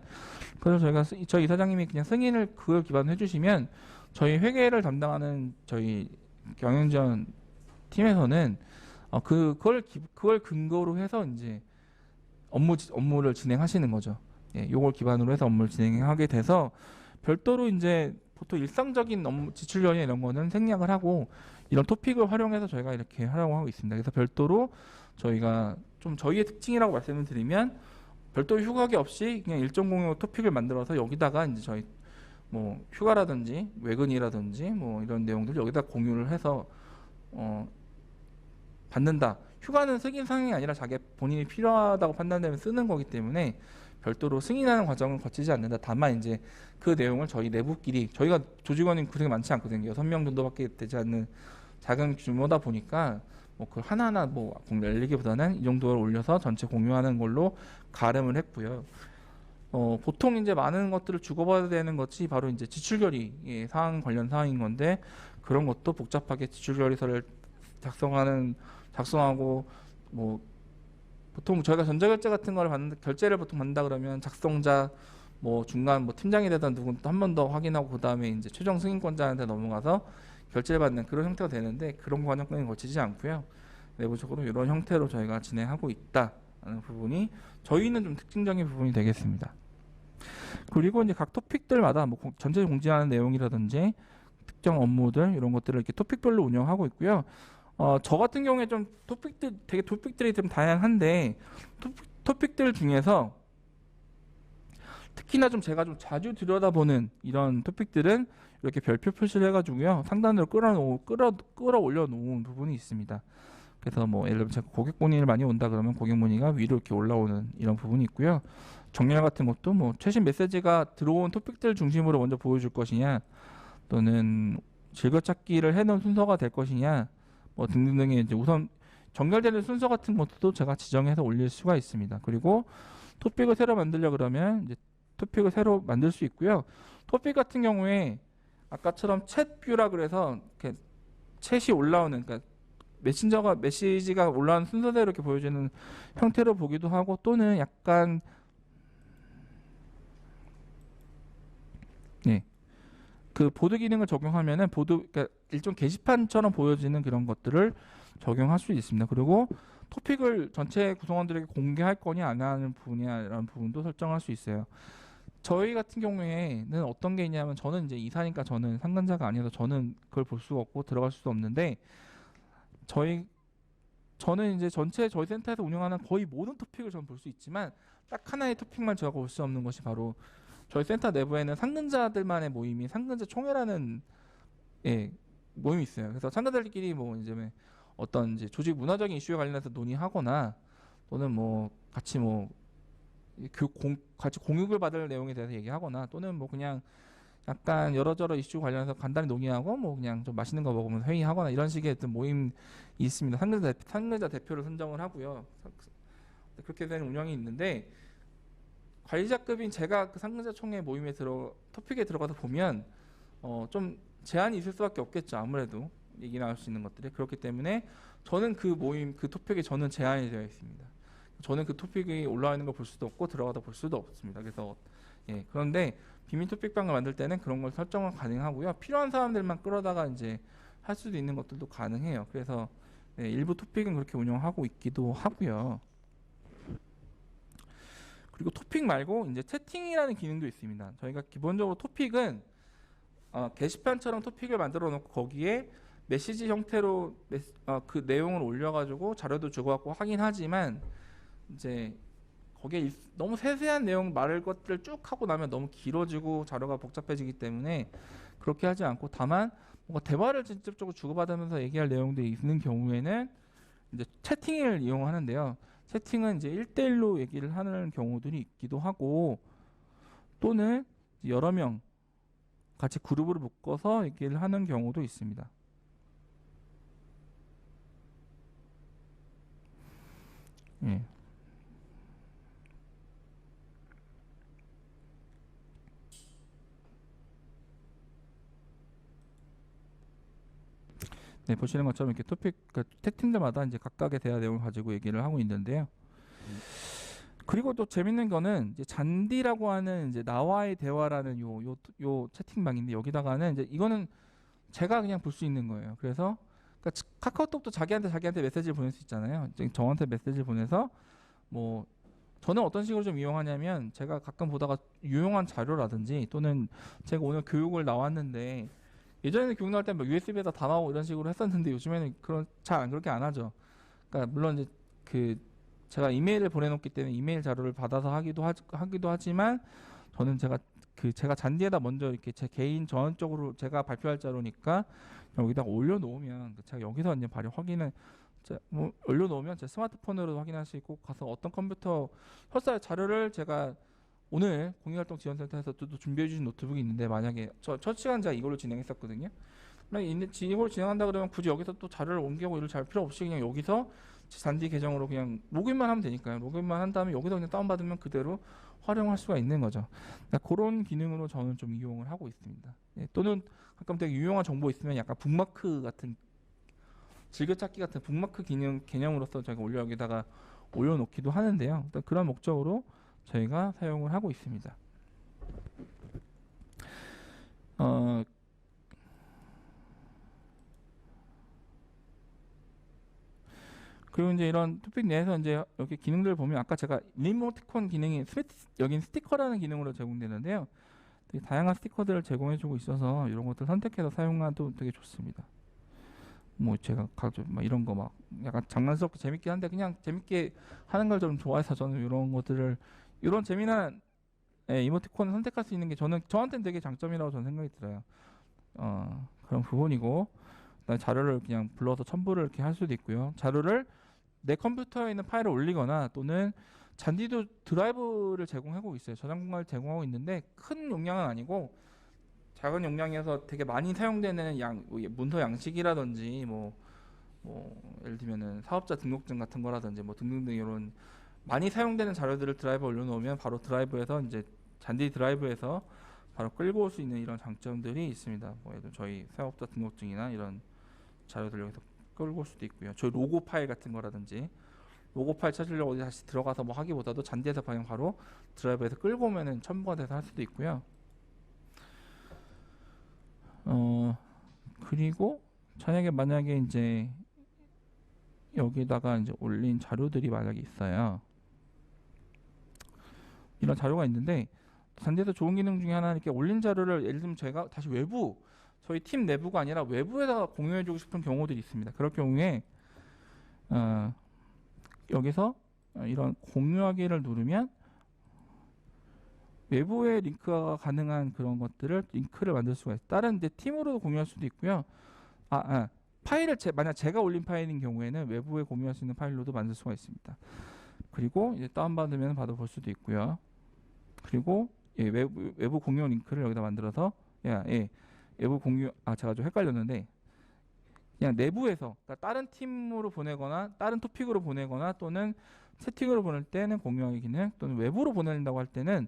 그래서 저희 이사장님이 그냥 승인을 그걸 기반으로 해주시면 저희 회계를 담당하는 저희 경영지원 팀에서는 그걸 근거로 해서 이제 업무를 진행하시는 거죠. 요걸 기반으로 해서 업무를 진행하게 돼서 별도로 이제 보통 일상적인 지출 결의 이런 거는 생략을 하고 이런 토픽을 활용해서 저희가 이렇게 하려고 하고 있습니다. 그래서 별도로 저희가 좀 저희의 특징이라고 말씀을 드리면 별도로 휴가기 없이 그냥 일정 공유 토픽을 만들어서 여기다가 이제 저희 뭐 휴가라든지 외근이라든지 뭐 이런 내용들 여기다 공유를 해서 받는다. 휴가는 승인 상황이 아니라 자기 본인이 필요하다고 판단되면 쓰는 거기 때문에 별도로 승인하는 과정을 거치지 않는다. 다만 이제 그 내용을 저희 내부끼리 저희가 조직원이 그렇게 많지 않거든요. 6명 정도밖에 되지 않는 작은 규모다 보니까 뭐 그걸 하나하나 뭐 열리기보다는 이 정도를 올려서 전체 공유하는 걸로 가름을 했고요. 보통 이제 많은 것들을 주고받아야 되는 것이 바로 이제 지출결의 사항 관련 사항인 건데 그런 것도 복잡하게 지출결의서를 작성하고 뭐 보통 저희가 전자결제 같은 거를 결제를 보통 받는다 그러면 작성자 뭐 중간 뭐 팀장이 되던 누군 또 한 번 더 확인하고 그 다음에 이제 최종 승인권자한테 넘어가서 결제를 받는 그런 형태가 되는데 그런 과정까지 거치지 않고요. 내부적으로 이런 형태로 저희가 진행하고 있다는 부분이 저희는 좀 특징적인 부분이 되겠습니다. 그리고 이제 각 토픽들마다 뭐 전체 공지하는 내용이라든지 특정 업무들 이런 것들을 이렇게 토픽별로 운영하고 있고요. 저 같은 경우에 좀 토픽들이 좀 다양한데 토픽들 중에서 특히나 좀 제가 좀 자주 들여다보는 이런 토픽들은 이렇게 별표 표시를 해가지고요 상단으로 끌어올려 놓은 부분이 있습니다. 그래서 뭐 예를 들면 제가 고객 문의를 많이 온다 그러면 고객 문의가 위로 이렇게 올라오는 이런 부분이 있고요. 정렬 같은 것도 뭐 최신 메시지가 들어온 토픽들 중심으로 먼저 보여줄 것이냐 또는 즐겨찾기를 해놓은 순서가 될 것이냐 뭐 등등등의 이제 우선 정렬되는 순서 같은 것도 제가 지정해서 올릴 수가 있습니다. 그리고 토픽을 새로 만들려 그러면 이제 토픽을 새로 만들 수 있고요. 토픽 같은 경우에 아까처럼 챗뷰라 그래서 이렇게 챗이 올라오는 그러니까 메시지가 올라오는 순서대로 이렇게 보여지는 형태로 보기도 하고 또는 약간 그 보드 기능을 적용하면은 그러니까 일종 게시판처럼 보여지는 그런 것들을 적용할 수 있습니다. 그리고 토픽을 전체 구성원들에게 공개할 거냐 안 하는 부분이라는 부분도 설정할 수 있어요. 저희 같은 경우에는 어떤 게 있냐면 저는 이제 이사니까 저는 상근자가 아니어서 저는 그걸 볼 수가 없고 들어갈 수도 없는데 저는 이제 전체 저희 센터에서 운영하는 거의 모든 토픽을 저는 볼 수 있지만 딱 하나의 토픽만 제가 볼 수 없는 것이 바로 저희 센터 내부에는 상근자들만의 모임이 상근자 총회라는 모임이 있어요. 그래서 상근자들끼리 뭐 이제 어떤 이제 조직 문화적인 이슈에 관련해서 논의하거나 또는 뭐 같이 같이 공육을 받을 내용에 대해서 얘기하거나 또는 뭐 그냥 약간 여러저러 이슈 관련해서 간단히 논의하고 뭐 그냥 좀 맛있는 거 먹으면서 회의하거나 이런 식의 어떤 모임이 있습니다. 상근자 대표를 선정을 하고요. 그렇게 되는 운영이 있는데 관리자급인 제가 그 상근자 총회 모임에 토픽에 들어가서 보면 좀 제한이 있을 수밖에 없겠죠. 아무래도 얘기 나올 수 있는 것들이 그렇기 때문에 저는 그 모임 그 토픽에 저는 제한이 되어 있습니다. 저는 그 토픽이 올라와 있는 걸 볼 수도 없고 들어가다 볼 수도 없습니다. 그래서 그런데 비밀 토픽방을 만들 때는 그런 걸 설정은 가능하고요. 필요한 사람들만 끌어다가 이제 할 수도 있는 것들도 가능해요. 그래서 일부 토픽은 그렇게 운영하고 있기도 하고요. 그리고 토픽 말고 이제 채팅이라는 기능도 있습니다. 저희가 기본적으로 토픽은 게시판처럼 토픽을 만들어 놓고 거기에 메시지 형태로 그 내용을 올려가지고 자료도 주고받고 확인하지만 이제 거기에 너무 세세한 내용 말할 것들을 쭉 하고 나면 너무 길어지고 자료가 복잡해지기 때문에 그렇게 하지 않고 다만 뭔가 대화를 직접적으로 주고받으면서 얘기할 내용들이 있는 경우에는 이제 채팅을 이용하는데요. 채팅은 이제 1대1로 얘기를 하는 경우들이 있기도 하고 또는 여러 명 같이 그룹으로 묶어서 얘기를 하는 경우도 있습니다. 예. 네, 보시는 것처럼 이렇게 택팀들마다 이제 각각의 대화 내용을 가지고 얘기를 하고 있는데요. 그리고 또 재밌는 거는 이제 잔디라고 하는 이제 나와의 대화라는 요 채팅방인데 여기다가는 이제 이거는 제가 그냥 볼 수 있는 거예요. 그래서 그러니까 카카오톡도 자기한테 메시지를 보낼 수 있잖아요. 이제 저한테 메시지를 보내서 뭐 저는 어떤 식으로 좀 이용하냐면 제가 가끔 보다가 유용한 자료라든지 또는 제가 오늘 교육을 나왔는데 예전에는 교육 나올 때 뭐 USB에다 다 나오고 이런 식으로 했었는데 요즘에는 그렇게 안 하죠. 그러니까 물론 이제 제가 이메일을 보내놓기 때문에 이메일 자료를 받아서 하기도 하지만 저는 제가 잔디에다 먼저 이렇게 제 개인 전적으로 제가 발표할 자료니까 여기다가 올려놓으면 제가 여기서 이제 바로 확인을 올려놓으면 제 스마트폰으로 확인할 수 있고 가서 어떤 컴퓨터 설사 자료를 제가 오늘 공익활동 지원센터에서 또 준비해 주신 노트북이 있는데 만약에 첫 시간 제가 이걸로 진행했었거든요. 이걸로 진행한다 그러면 굳이 여기서 또 자료를 옮기고 이럴 잘 필요 없이 그냥 여기서 제 잔디 계정으로 그냥 로그인만 하면 되니까요. 로그인만 한 다음에 여기서 그냥 다운받으면 그대로 활용할 수가 있는 거죠. 그러니까 그런 기능으로 저는 좀 이용을 하고 있습니다. 또는 가끔 되게 유용한 정보 있으면 약간 북마크 같은 즐겨찾기 같은 북마크 개념으로서 저희가 여기다가 올려놓기도 하는데요. 일단 그런 목적으로 저희가 사용을 하고 있습니다. 그리고 이제 이런 토픽 내에서 이제 이렇게 기능들을 보면 아까 제가 리모티콘 기능이 여긴 스티커라는 기능으로 제공되는데요. 되게 다양한 스티커들을 제공해주고 있어서 이런 것들 선택해서 사용해도 되게 좋습니다. 뭐 제가 막 이런 거 막 약간 장난스럽게 재밌게 한데 그냥 재밌게 하는 걸 좀 좋아해서 저는 이런 재미난 이모티콘을 선택할 수 있는 게 저한테는 되게 장점이라고 저는 생각이 들어요. 그런 부분이고 그다음에 자료를 그냥 불러서 첨부를 이렇게 할 수도 있고요. 자료를 내 컴퓨터에 있는 파일을 올리거나 또는 잔디도 드라이브를 제공하고 있어요. 저장 공간을 제공하고 있는데 큰 용량은 아니고 작은 용량이어서 되게 많이 사용되는 문서 양식이라든지 뭐 예를 들면은 사업자 등록증 같은 거라든지 뭐 등등등 이런 많이 사용되는 자료들을 드라이브에 올려놓으면 바로 드라이브에서 이제 잔디 드라이브에서 바로 끌고 올 수 있는 이런 장점들이 있습니다. 뭐 예를 들어 저희 사업자 등록증이나 이런 자료들 여기서 끌고 올 수도 있고요. 저희 로고 파일 같은 거라든지 로고 파일 찾으려고 다시 들어가서 뭐 하기보다도 잔디에서 그냥 바로 드라이브에서 끌고 오면은 첨부가 돼서 할 수도 있고요. 그리고 만약에 이제 여기다가 이제 올린 자료들이 만약에 있어요. 이런 자료가 있는데 단지에서 좋은 기능 중에 하나는 이렇게 올린 자료를 예를 들면 제가 다시 저희 팀 내부가 아니라 외부에다가 공유해주고 싶은 경우들이 있습니다. 그럴 경우에 여기서 이런 공유하기를 누르면 외부에 링크가 가능한 그런 것들을 링크를 만들 수가 있어요. 다른 이제 팀으로도 공유할 수도 있고요. 파일을 만약 제가 올린 파일인 경우에는 외부에 공유할 수 있는 파일로도 만들 수가 있습니다. 그리고 이제 다운받으면 받아볼 수도 있고요. 그리고 외부 공유 링크를 여기다 만들어서 외부 공유 제가 좀 헷갈렸는데 그냥 내부에서 그러니까 다른 팀으로 보내거나 다른 토픽으로 보내거나 또는 채팅으로 보낼 때는 공유하기 기능 또는 외부로 보낸다고 할 때는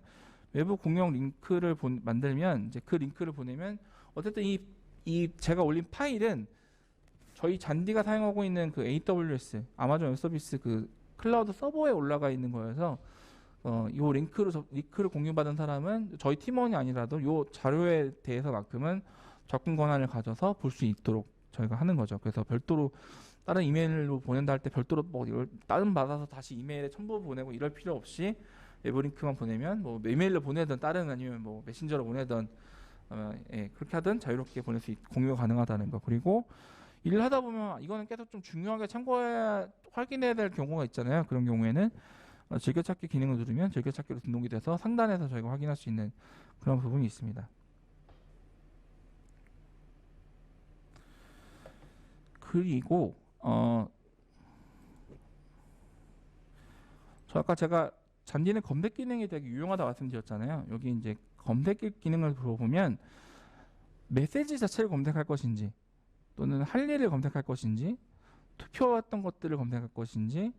외부 공유 링크를 만들면 이제 그 링크를 보내면 어쨌든 이 제가 올린 파일은 저희 잔디가 사용하고 있는 그 AWS 아마존 웹 서비스 그 클라우드 서버에 올라가 있는 거여서 요 링크를 공유받은 사람은 저희 팀원이 아니라도 요 자료에 대해서만큼은 접근 권한을 가져서 볼 수 있도록 저희가 하는 거죠. 그래서 별도로 다른 이메일로 보낸다 할 때 별도로 뭐 이걸 다운받아서 다시 이메일에 첨부 보내고 이럴 필요 없이 외부 링크만 보내면 뭐 이메일로 보내든 다른 아니면 뭐 메신저로 보내든 그렇게 하든 자유롭게 보낼 수 공유가 가능하다는 거. 그리고 일을 하다 보면 이거는 계속 좀 중요하게 확인해야 될 경우가 있잖아요. 그런 경우에는 즐겨찾기 기능을 누르면 즐겨찾기로 등록이 돼서 상단에서 저희가 확인할 수 있는 그런 부분이 있습니다. 그리고 아까 제가 잔디는 검색 기능이 되게 유용하다 말씀드렸잖아요. 여기 이제 검색 기능을 들어보면 메시지 자체를 검색할 것인지 또는 할 일을 검색할 것인지 투표했던 것들을 검색할 것인지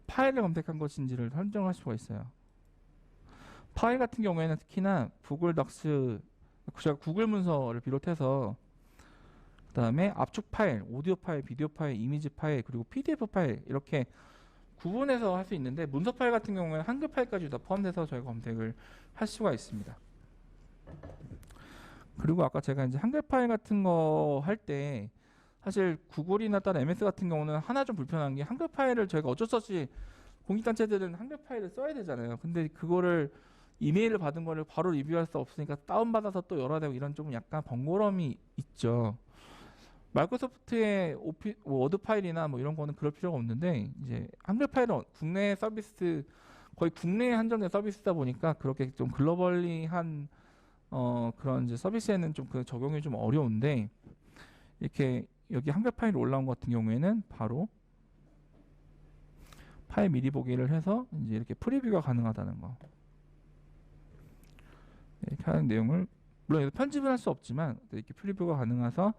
파일을 검색한 것인지를 설정할 수가 있어요. 파일 같은 경우에는 특히나 구글 덕스, 제가 구글 문서를 비롯해서 그 다음에 압축 파일, 오디오 파일, 비디오 파일, 이미지 파일, 그리고 PDF 파일 이렇게 구분해서 할 수 있는데 문서 파일 같은 경우에는 한글 파일까지 다 포함돼서 저희가 검색을 할 수가 있습니다. 그리고 아까 제가 이제 한글 파일 같은 거 할 때 사실 구글이나 다른 MS 같은 경우는 하나 좀 불편한 게 한글 파일을 저희가 어쩔 수 없이 공익단체들은 한글 파일을 써야 되잖아요. 근데 그거를 이메일을 받은 거를 바로 리뷰할 수 없으니까 다운받아서 또 열어야 되고 이런 좀 약간 번거로움이 있죠. 마이크로소프트의 워드 파일이나 뭐 이런 거는 그럴 필요가 없는데 이제 한글 파일은 국내 서비스 거의 국내에 한정된 서비스다 보니까 그렇게 좀 글로벌리한 그런 이제 서비스에는 좀 그 적용이 좀 어려운데 이렇게 여기 한글 파일이 올라온 것 같은 경우에는 바로 파일 미리 보기를 해서 이제 이렇게 프리뷰가 가능하다는 거. 이렇게 하는 내용을 물론 편집은 할 수 없지만 이렇게 프리뷰가 가능해서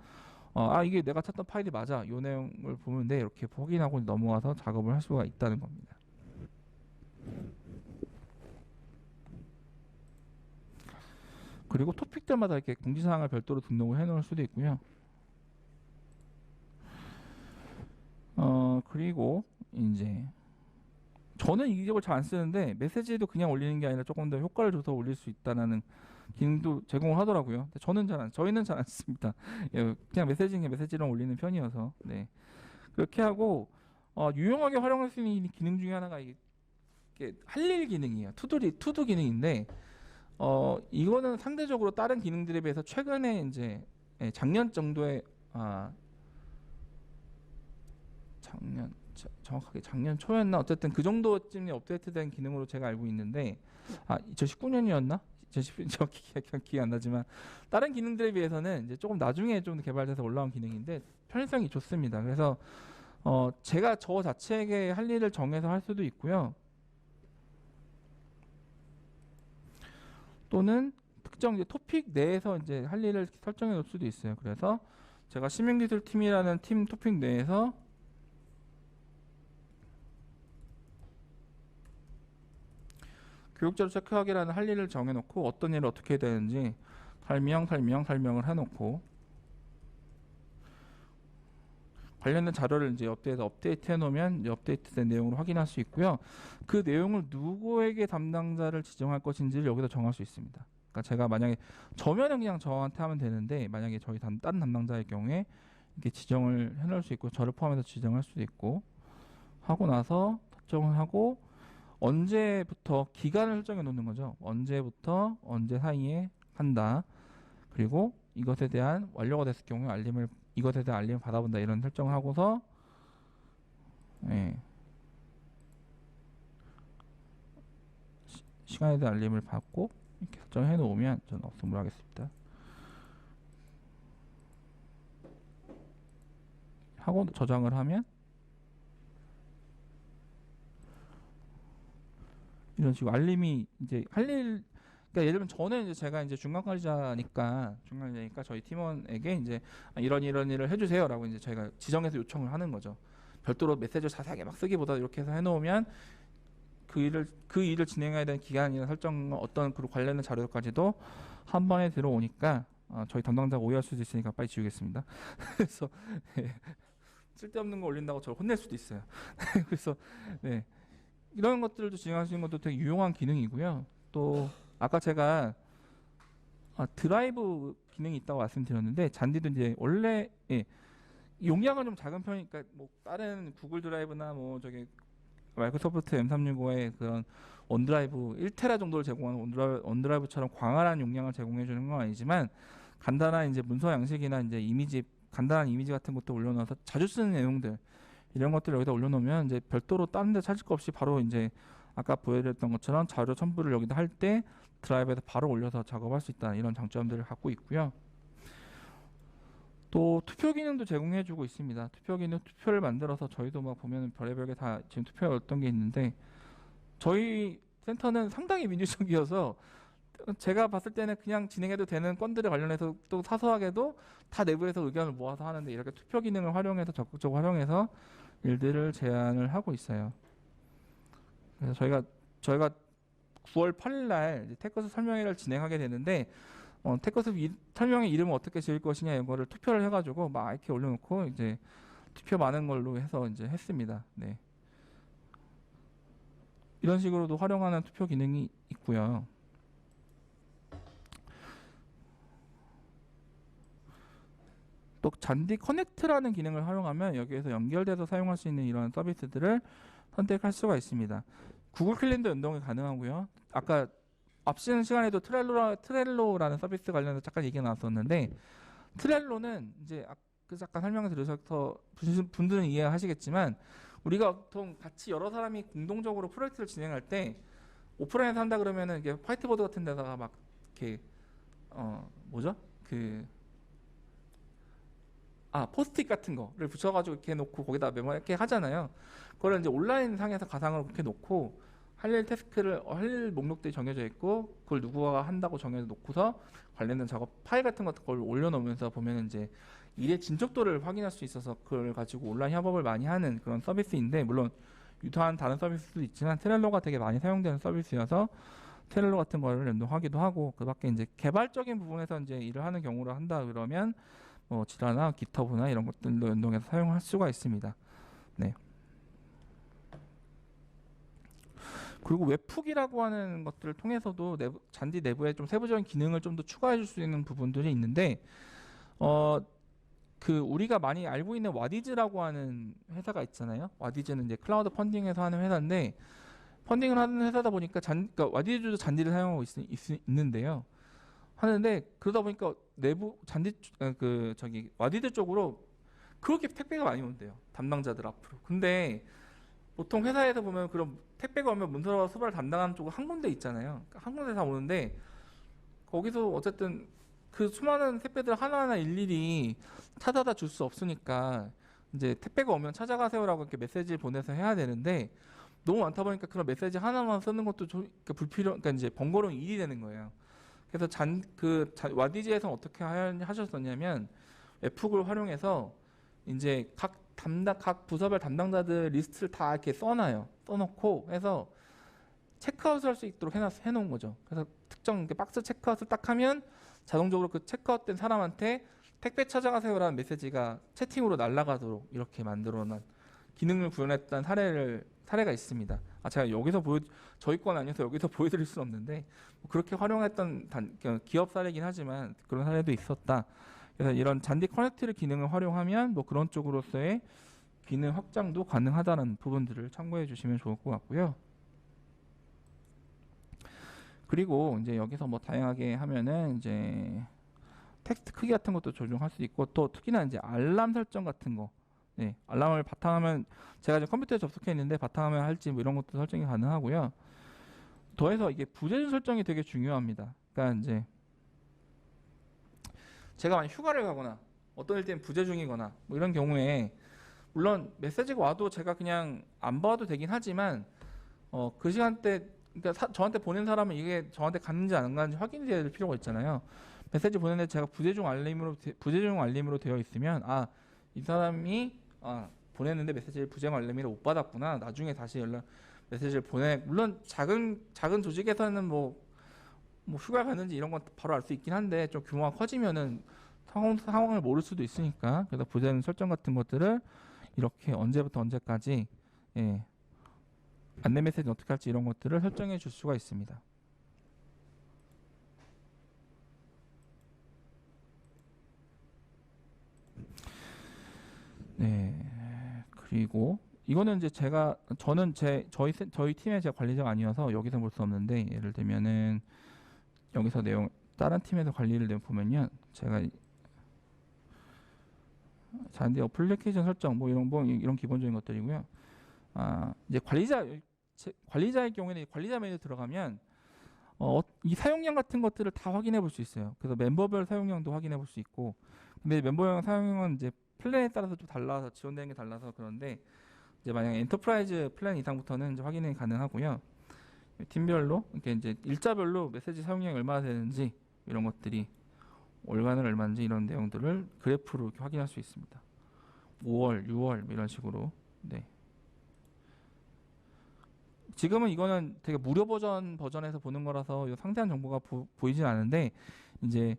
이게 내가 찾던 파일이 맞아. 이 내용을 보면 돼. 이렇게 확인하고 넘어와서 작업을 할 수가 있다는 겁니다. 그리고 토픽들마다 이렇게 공지사항을 별도로 등록을 해 놓을 수도 있고요. 그리고 이제 저는 이 기억을 잘 안 쓰는데 메시지도 그냥 올리는 게 아니라 조금 더 효과를 줘서 올릴 수 있다는 기능도 제공을 하더라고요. 근데 저희는 잘 안 씁니다. 그냥 메시지로 올리는 편이어서 네. 그렇게 하고 유용하게 활용할 수 있는 기능 중에 하나가 이게 할 일 기능이에요. 투두 기능인데 이거는 상대적으로 다른 기능들에 비해서 최근에 이제 작년 정도에 정확하게 작년 초였나 어쨌든 그 정도쯤에 업데이트된 기능으로 제가 알고 있는데 2019년이었나? 2010년 정확히 기억이 안 나지만 다른 기능들에 비해서는 이제 조금 나중에 좀 개발돼서 올라온 기능인데 편의성이 좋습니다. 그래서 제가 저 자체에게 할 일을 정해서 할 수도 있고요. 또는 특정 이제 토픽 내에서 이제 할 일을 설정해 놓을 수도 있어요. 그래서 제가 시민기술팀이라는 팀 토픽 내에서 교육자료 체크하기라는 할 일을 정해놓고 어떤 일을 어떻게 해야 되는지 설명을 해놓고 관련된 자료를 이제 업데이트 해놓으면 이제 업데이트된 내용을 확인할 수 있고요. 그 내용을 누구에게 담당자를 지정할 것인지를 여기다 정할 수 있습니다. 그러니까 제가 만약에 저면은 그냥 저한테 하면 되는데 만약에 저희 다른 담당자의 경우에 이렇게 지정을 해놓을 수 있고 저를 포함해서 지정할 수도 있고 하고 나서 설정을 하고 언제부터 기간을 설정해 놓는 거죠. 언제부터 언제 사이에 한다. 그리고 이것에 대한 완료가 됐을 경우에 이것에 대한 알림을 받아본다 이런 설정을 하고서 예. 시간에 대한 알림을 받고 이렇게 설정해 놓으면 저는 없음을 하겠습니다. 하고 저장을 하면 이런 식으로 알림이 이제 그러니까 예를 들면 저는 이제 제가 이제 중간관리자니까 저희 팀원에게 이제 이런 일을 해주세요라고 이제 저희가 지정해서 요청을 하는 거죠. 별도로 메시지를 자세하게 막 쓰기보다 이렇게 해서 해놓으면 그 일을 진행해야 되는 기간이나 설정 어떤 그 관련된 자료까지도 한 번에 들어오니까 저희 담당자가 오해할 수도 있으니까 빨리 지우겠습니다. 그래서 네, 쓸데없는 거 올린다고 저를 혼낼 수도 있어요. 그래서 네, 이런 것들도 진행할 수 있는 것도 되게 유용한 기능이고요. 또 아까 제가 드라이브 기능이 있다고 말씀드렸는데 잔디도 이제 원래 용량은 좀 작은 편이니까 뭐 다른 구글 드라이브나 뭐 저기 마이크로소프트 M365의 그런 원드라이브 1테라 정도를 제공하는 원드라이브처럼 광활한 용량을 제공해 주는 건 아니지만 간단한 이제 문서 양식이나 이제 간단한 이미지 같은 것도 올려놔서 자주 쓰는 내용들 이런 것들을 여기다 올려놓으면 이제 별도로 다른 데 찾을 거 없이 바로 이제 아까 보여드렸던 것처럼 자료 첨부를 여기다 할 때 드라이브에서 바로 올려서 작업할 수 있다 이런 장점들을 갖고 있고요. 또 투표 기능도 제공해주고 있습니다. 투표를 만들어서 저희도 막 보면 별의별 게 다 지금 투표에 어떤 게 있는데 저희 센터는 상당히 민주적이어서 제가 봤을 때는 그냥 진행해도 되는 건들에 관련해서 또 사소하게도 다 내부에서 의견을 모아서 하는데 이렇게 투표 기능을 활용해서 적극적으로 활용해서 일들을 제안을 하고 있어요. 그래서 저희가 9월 8일 날 테커스 설명회를 진행하게 되는데 테커스 설명회 이름을 어떻게 지을 것이냐 이거를 투표를 해가지고 막 이렇게 올려놓고 이제 투표 많은 걸로 해서 이제 했습니다. 네. 이런 식으로도 활용하는 투표 기능이 있고요. 또 잔디 커넥트라는 기능을 활용하면 여기에서 연결돼서 사용할 수 있는 이런 서비스들을 선택할 수가 있습니다. 구글 캘린더 연동이 가능하고요. 아까 앞선 시간에도 트렐로라는 서비스 관련해서 잠깐 얘기가 나왔었는데 트렐로는 이제 잠깐 설명을 들으셔서 분들은 이해하시겠지만 우리가 보통 같이 여러 사람이 공동적으로 프로젝트를 진행할 때 오프라인에서 한다 그러면은 이게 화이트보드 같은 데다가 막 이렇게 포스트잇 같은 거를 붙여가지고 이렇게 놓고 거기다 메모 이렇게 하잖아요. 그걸 이제 온라인 상에서 가상으로 그렇게 놓고 할 일 목록들이 정해져 있고 그걸 누구가 한다고 정해져 놓고서 관련된 작업 파일 같은 걸 올려놓으면서 보면 이제 일의 진척도를 확인할 수 있어서 그걸 가지고 온라인 협업을 많이 하는 그런 서비스인데 물론 유사한 다른 서비스도 있지만 트렐로가 되게 많이 사용되는 서비스여서 트렐로 같은 거를 연동하기도 하고 그 밖에 이제 개발적인 부분에서 이제 일을 하는 경우로 한다 그러면 뭐 지라나 깃허브나 이런 것들도 연동해서 사용할 수가 있습니다. 네. 그리고 웹훅이라고 하는 것들을 통해서도 잔디 내부에 좀 세부적인 기능을 좀 더 추가해 줄 수 있는 부분들이 있는데 우리가 많이 알고 있는 와디즈라고 하는 회사가 있잖아요. 와디즈는 이제 클라우드 펀딩에서 하는 회사인데 펀딩을 하는 회사다 보니까 그러니까 와디즈도 잔디를 사용하고 있는데요. 하는데 그러다 보니까 내부 와디즈 쪽으로 그렇게 택배가 많이 온대요. 담당자들 앞으로. 근데 보통 회사에서 보면 그런 택배가 오면 문서와 수발을 담당하는 쪽은 한 군데 있잖아요. 그러니까 한 군데 다 오는데 거기서 어쨌든 그 수많은 택배들 하나하나 일일이 찾아다 줄 수 없으니까 이제 택배가 오면 찾아가세요라고 이렇게 메시지를 보내서 해야 되는데 너무 많다 보니까 그런 메시지 하나만 쓰는 것도 그러니까 이제 번거로운 일이 되는 거예요. 그래서 와디즈에서는 어떻게 하셨었냐면 웹훅을 활용해서 이제 각 부서별 담당자들 리스트를 다 이렇게 써놓고 해서 체크아웃을 할 수 있도록 해놓은 거죠. 그래서 특정 박스 체크아웃을 딱 하면 자동적으로 그 체크아웃된 사람한테 택배 찾아가세요라는 메시지가 채팅으로 날아가도록 이렇게 만들어놓은 기능을 구현했던 사례가 있습니다. 제가 여기서 저희 건 아니어서 여기서 보여드릴 수는 없는데 뭐 그렇게 활용했던 기업 사례긴 하지만 그런 사례도 있었다. 그래서 이런 잔디 커넥트를 기능을 활용하면 뭐 그런 쪽으로서의 기능 확장도 가능하다는 부분들을 참고해 주시면 좋을 것 같고요. 그리고 이제 여기서 뭐 다양하게 하면은 이제 텍스트 크기 같은 것도 조정할 수 있고 또 특히나 이제 알람 설정 같은 거, 네, 알람을 바탕화면 제가 지금 컴퓨터에 접속해 있는데 바탕화면 할지 뭐 이런 것도 설정이 가능하고요. 더해서 이게 부재중 설정이 되게 중요합니다. 그러니까 이제 제가 만약 휴가를 가거나 어떤 일 때문에 부재중이거나 뭐 이런 경우에 물론 메시지가 와도 제가 그냥 안 봐도 되긴 하지만 그 시간대 그러니까 저한테 보낸 사람은 이게 저한테 갔는지 안 갔는지 확인이 돼야 될 필요가 있잖아요. 메시지 보냈는데 제가 부재중 알림으로 되어 있으면 이 사람이 보냈는데 메시지를 부재중 알림으로 못 받았구나. 나중에 다시 메시지를 물론 작은 조직에서는 뭐 휴가 갔는지 이런 건 바로 알 수 있긴 한데 좀 규모가 커지면은 상황을 모를 수도 있으니까 그래서 부재중 설정 같은 것들을 이렇게 언제부터 언제까지 안내 메시지 어떻게 할지 이런 것들을 설정해 줄 수가 있습니다. 네. 그리고 이거는 이제 저는 저희 팀의 제가 관리자가 아니어서 여기서 볼 수 없는데 예를 들면은 여기서 내용 다른 팀에서 관리를 보면요. 제가 잔디 어플리케이션 설정 뭐 이런 기본적인 것들이고요. 이제 관리자의 경우에는 관리자 메뉴 들어가면 이 사용량 같은 것들을 다 확인해 볼 수 있어요. 그래서 멤버별 사용량도 확인해 볼 수 있고, 근데 멤버별 사용량은 이제 플랜에 따라서 좀 달라서 지원되는 게 달라서 그런데 이제 만약에 엔터프라이즈 플랜 이상부터는 이제 확인이 가능하고요. 팀별로 이렇게 이제 일자별로 메시지 사용량이 얼마나 되는지 이런 것들이 월간은 얼마인지 이런 내용들을 그래프로 이렇게 확인할 수 있습니다. 5월, 6월 이런 식으로. 네. 지금은 이거는 되게 무료 버전에서 보는 거라서 상세한 정보가 보이진 않은데 이제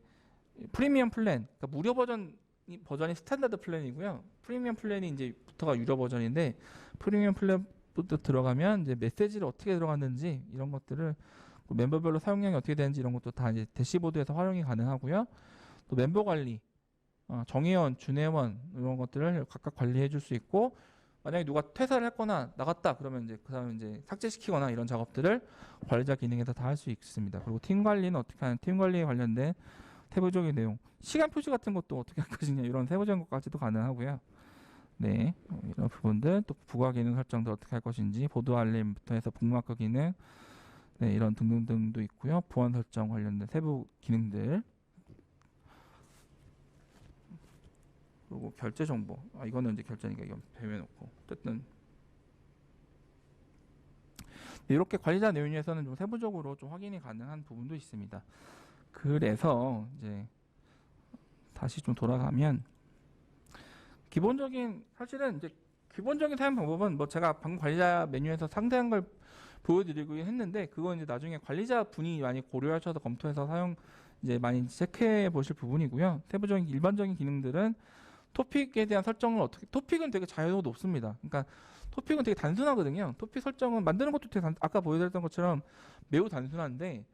프리미엄 플랜, 그러니까 무료 버전이 스탠다드 플랜이고요. 프리미엄 플랜이 이제부터가 유료 버전인데 프리미엄 플랜부터 들어가면 이제 메시지를 어떻게 들어갔는지 이런 것들을 멤버별로 사용량이 어떻게 되는지 이런 것도 다 이제 대시보드에서 활용이 가능하고요. 또 멤버 관리, 정회원, 준회원 이런 것들을 각각 관리해 줄 수 있고 만약에 누가 퇴사를 했거나 나갔다 그러면 이제 그 사람 이제 삭제시키거나 이런 작업들을 관리자 기능에서 다 할 수 있습니다. 그리고 팀 관리는 어떻게 하는 팀 관리에 관련된 세부적인 내용, 시간 표시 같은 것도 어떻게 할 것이냐 이런 세부적인 것까지도 가능하고요. 네, 이런 부분들 또 부가 기능 설정도 어떻게 할 것인지 보드 알림부터 해서 북마크 기능, 네, 이런 등등등도 있고요. 보안 설정 관련된 세부 기능들. 그리고 결제 정보. 이거는 이제 결제니까 이건 배워놓고. 어쨌든 이렇게 관리자 메뉴에서는 좀 세부적으로 좀 확인이 가능한 부분도 있습니다. 그래서 이제 다시 좀 돌아가면 사실은 이제 기본적인 사용 방법은 뭐 제가 방금 관리자 메뉴에서 상세한 걸 보여드리고 했는데 그건 이제 나중에 관리자 분이 많이 고려하셔서 검토해서 이제 많이 체크해 보실 부분이고요. 세부적인 일반적인 기능들은 토픽에 대한 설정을 토픽은 되게 자유도가 높습니다. 그러니까 토픽은 되게 단순하거든요. 토픽 설정은 만드는 것도 되게 아까 보여드렸던 것처럼 매우 단순한데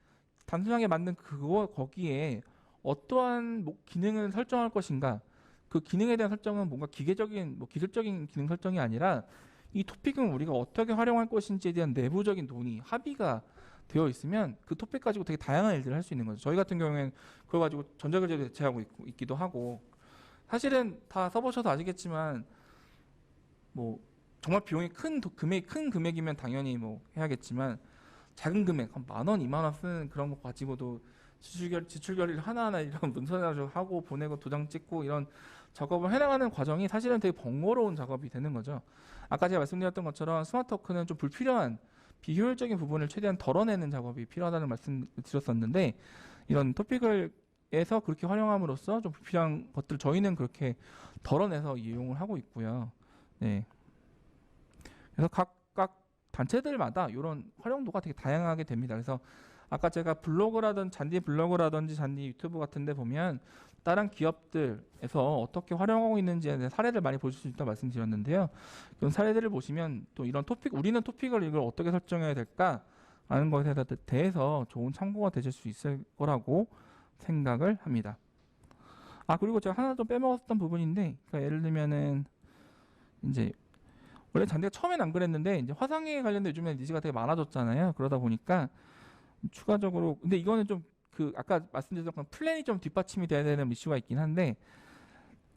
단순하게 만든 거기에 어떠한 기능을 설정할 것인가 그 기능에 대한 설정은 뭔가 기술적인 기능 설정이 아니라 이 토픽은 우리가 어떻게 활용할 것인지에 대한 내부적인 논의, 합의가 되어 있으면 그 토픽 가지고 되게 다양한 일들을 할 수 있는 거죠. 저희 같은 경우에는 그걸 가지고 전자결제도 대체하고 있기도 하고 사실은 다 써보셔서 아시겠지만 뭐 정말 비용이 큰 금액이면 당연히 뭐 해야겠지만 작은 금액 한 10,000원, 20,000원 쓰는 그런 거 가지고도 지출 결의를 하나하나 이런 문서를 하고 보내고 도장 찍고 이런 작업을 해나가는 과정이 사실은 되게 번거로운 작업이 되는 거죠. 아까 제가 말씀드렸던 것처럼 스마트 워크는 좀 불필요한 비효율적인 부분을 최대한 덜어내는 작업이 필요하다는 말씀을 드렸었는데 이런 토픽에서 그렇게 활용함으로써 좀 불필요한 것들 저희는 그렇게 덜어내서 이용을 하고 있고요. 네. 그래서 각각 단체들마다 이런 활용도가 되게 다양하게 됩니다. 그래서 아까 제가 잔디 블로그라든지 잔디 유튜브 같은데 보면 다른 기업들에서 어떻게 활용하고 있는지에 대한 사례를 많이 보실 수 있다고 말씀드렸는데요. 그런 사례들을 보시면 또 이런 우리는 토픽을 이걸 어떻게 설정해야 될까 하는 것에 대해서 좋은 참고가 되실 수 있을 거라고 생각을 합니다. 그리고 제가 하나 좀 빼먹었던 부분인데, 그러니까 예를 들면은 이제 원래 잔디가 처음엔 안 그랬는데 이제 화상에 관련된 요즘에 니즈가 되게 많아졌잖아요. 그러다 보니까 추가적으로, 근데 이거는 좀 아까 말씀드렸던 플랜이 좀 뒷받침이 돼야 되는 이슈가 있긴 한데,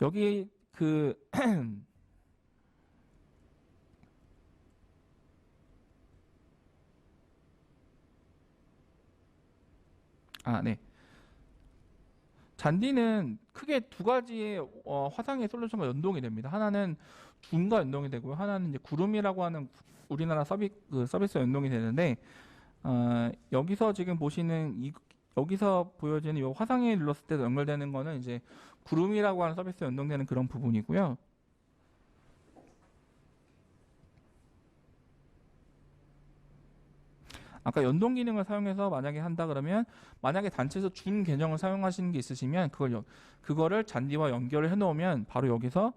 여기 네. 잔디는 크게 두 가지의 화상의 솔루션과 연동이 됩니다. 하나는 줌과 연동이 되고요. 하나는 이제 구름이라고 하는 우리나라 서비스와 연동이 되는데, 여기서 지금 보시는 여기서 보여지는 이 화상에 눌렀을 때 연결되는 거는 이제 구름이라고 하는 서비스에 연동되는 그런 부분이고요. 아까 연동 기능을 사용해서 만약에 한다 그러면, 만약에 단체에서 준 계정을 사용하시는 게 있으시면 그거를 잔디와 연결을 해 놓으면 바로 여기서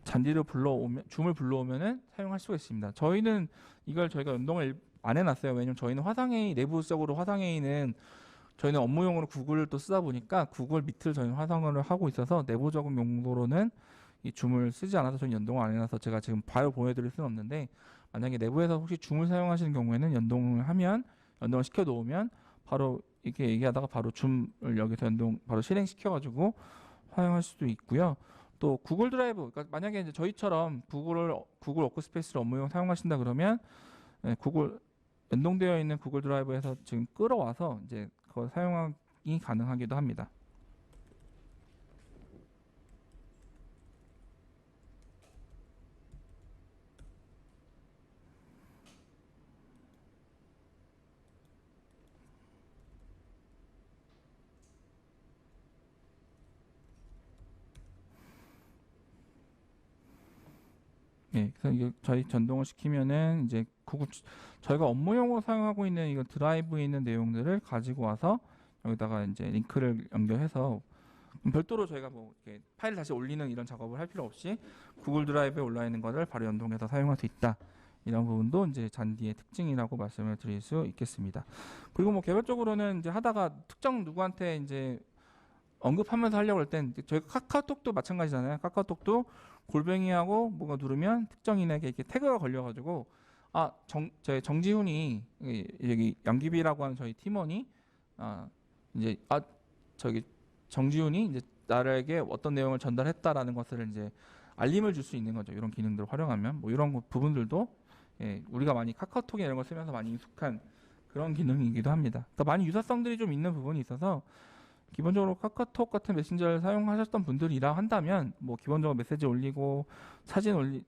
줌을 불러오면은 사용할 수가 있습니다. 저희는 저희가 연동을 안 해놨어요. 왜냐면 저희는 내부적으로 화상회의는 저희는 업무용으로 구글을 또 쓰다 보니까 구글 미트를 저희는 화상을 하고 있어서 내부적인 용도로는 이 줌을 쓰지 않아서 저는 연동을 안 해놔서 제가 지금 바로 보여드릴 수는 없는데, 만약에 내부에서 혹시 줌을 사용하시는 경우에는 연동을 시켜 놓으면 바로 이렇게 얘기하다가 바로 줌을 여기서 바로 실행시켜가지고 사용할 수도 있고요. 또 구글 드라이브, 그러니까 만약에 이제 저희처럼 구글 워크스페이스를 업무용 사용하신다 그러면 연동되어 있는 구글 드라이브에서 지금 끌어와서 이제 그걸 사용이 가능하기도 합니다. 예, 그래서 이게 저희 전동을 시키면은 이제 저희가 업무용으로 사용하고 있는 이거 드라이브에 있는 내용들을 가지고 와서 여기다가 이제 링크를 연결해서 별도로 저희가 뭐 이렇게 파일 다시 올리는 이런 작업을 할 필요 없이 구글 드라이브에 올라 있는 것을 바로 연동해서 사용할 수 있다. 이런 부분도 이제 잔디의 특징이라고 말씀을 드릴 수 있겠습니다. 그리고 뭐 개별적으로는 이제 하다가 특정 누구한테 이제 언급하면서 하려고 할 땐 저희가 카카오톡도 마찬가지잖아요. 카카오톡도 골뱅이하고 뭐가 누르면 특정인에게 이렇게 태그가 걸려가지고 저희 정지훈이 여기 양귀비라고 하는 저희 팀원이 저기 정지훈이 이제 나에게 어떤 내용을 전달했다라는 것을 이제 알림을 줄 수 있는 거죠. 이런 기능들을 활용하면 뭐 이런 부분들도 우리가 많이 카카오톡이나 이런 걸 쓰면서 많이 익숙한 그런 기능이기도 합니다. 그러니까 많이 유사성들이 좀 있는 부분이 있어서 기본적으로 카카오톡 같은 메신저를 사용하셨던 분들이라 한다면 뭐 기본적으로 메시지 올리고 사진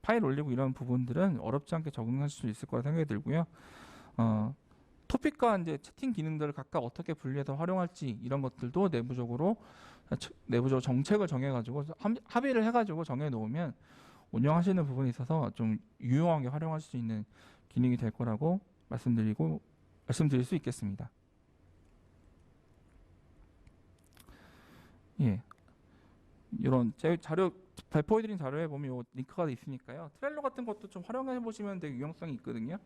파일 올리고 이런 부분들은 어렵지 않게 적응하실 수 있을 거라 생각이 들고요. 토픽과 이제 채팅 기능들을 각각 어떻게 분리해서 활용할지 이런 것들도 내부적으로 정책을 정해가지고 합의를 해가지고 정해놓으면 운영하시는 부분에 있어서 좀 유용하게 활용할 수 있는 기능이 될 거라고 말씀드릴 수 있겠습니다. 예, 이런 제 발표해드린 자료에 보면 요 링크가 있으니까요. 트렐로 같은 것도 좀 활용해 보시면 되게 유용성이 있거든요.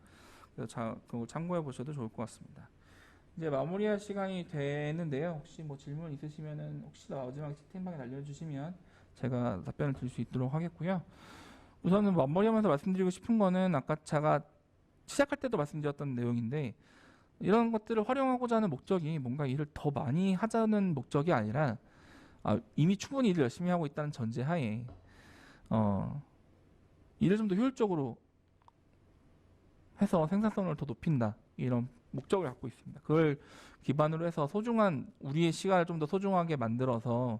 그래서 그거 참고해 보셔도 좋을 것 같습니다. 이제 마무리할 시간이 되는데요. 혹시 뭐 질문 있으시면은 혹시 마지막에 채팅방에 알려주시면 제가 답변을 드릴 수 있도록 하겠고요. 우선은 마무리하면서 말씀드리고 싶은 거는 아까 제가 시작할 때도 말씀드렸던 내용인데, 이런 것들을 활용하고자 하는 목적이 뭔가 일을 더 많이 하자는 목적이 아니라 이미 충분히 일을 열심히 하고 있다는 전제하에 일을 좀 더 효율적으로 해서 생산성을 더 높인다, 이런 목적을 갖고 있습니다. 그걸 기반으로 해서 우리의 시간을 좀 더 소중하게 만들어서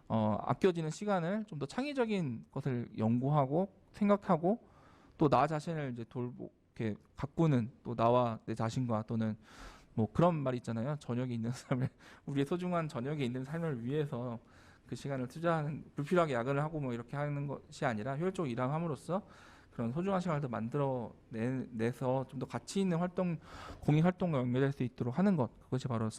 아껴지는 시간을 좀 더 창의적인 것을 연구하고 생각하고 또 나 자신을 이제 이렇게 가꾸는, 또 나와 내 자신과 또는 뭐 그런 말이 있잖아요. 저녁에 있는 삶을 우리의 소중한 저녁에 있는 삶을 위해서 그 시간을 투자하는, 불필요하게 야근을 하고 뭐 이렇게 하는 것이 아니라 효율적으로 일함으로써 그런 소중한 시간을 더 내서 좀 더 가치 있는 활동, 공익 활동과 연결될 수 있도록 하는 것, 그것이 바로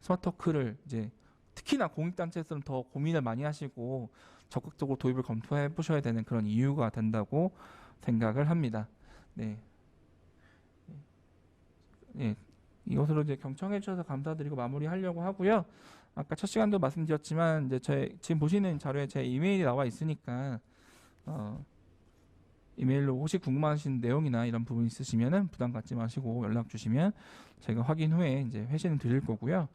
스마트워크를 이제 특히나 공익단체에서는 더 고민을 많이 하시고 적극적으로 도입을 검토해 보셔야 되는 그런 이유가 된다고 생각을 합니다. 네. 예. 이것으로 이제 경청해 주셔서 감사드리고 마무리하려고 하고요. 아까 첫 시간도 말씀드렸지만 이제 지금 보시는 자료에 제 이메일이 나와 있으니까 이메일로 혹시 궁금하신 내용이나 이런 부분 있으시면은 부담 갖지 마시고 연락 주시면 제가 확인 후에 이제 회신을 드릴 거고요.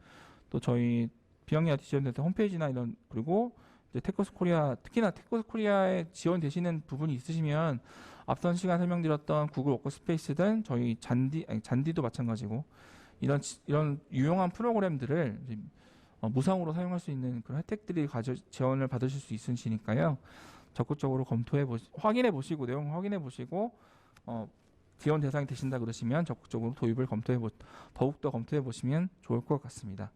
또 저희 비영리아 디지털센터 홈페이지나 이런 그리고 이제 테코스 코리아 특히나 테코스 코리아에 지원되시는 부분이 있으시면 앞선 시간 설명드렸던 구글 워크스페이스든 저희 잔디도 마찬가지고 이런 유용한 프로그램들을 이제 무상으로 사용할 수 있는 그런 혜택들이 지원을 받으실 수 있으시니까요. 적극적으로 확인해 보시고 내용 확인해 보시고 지원 대상이 되신다 그러시면 적극적으로 도입을 더욱더 검토해 보시면 좋을 것 같습니다.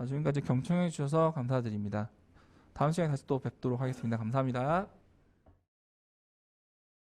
지금까지 경청해 주셔서 감사드립니다. 다음 시간에 다시 또 뵙도록 하겠습니다. 감사합니다.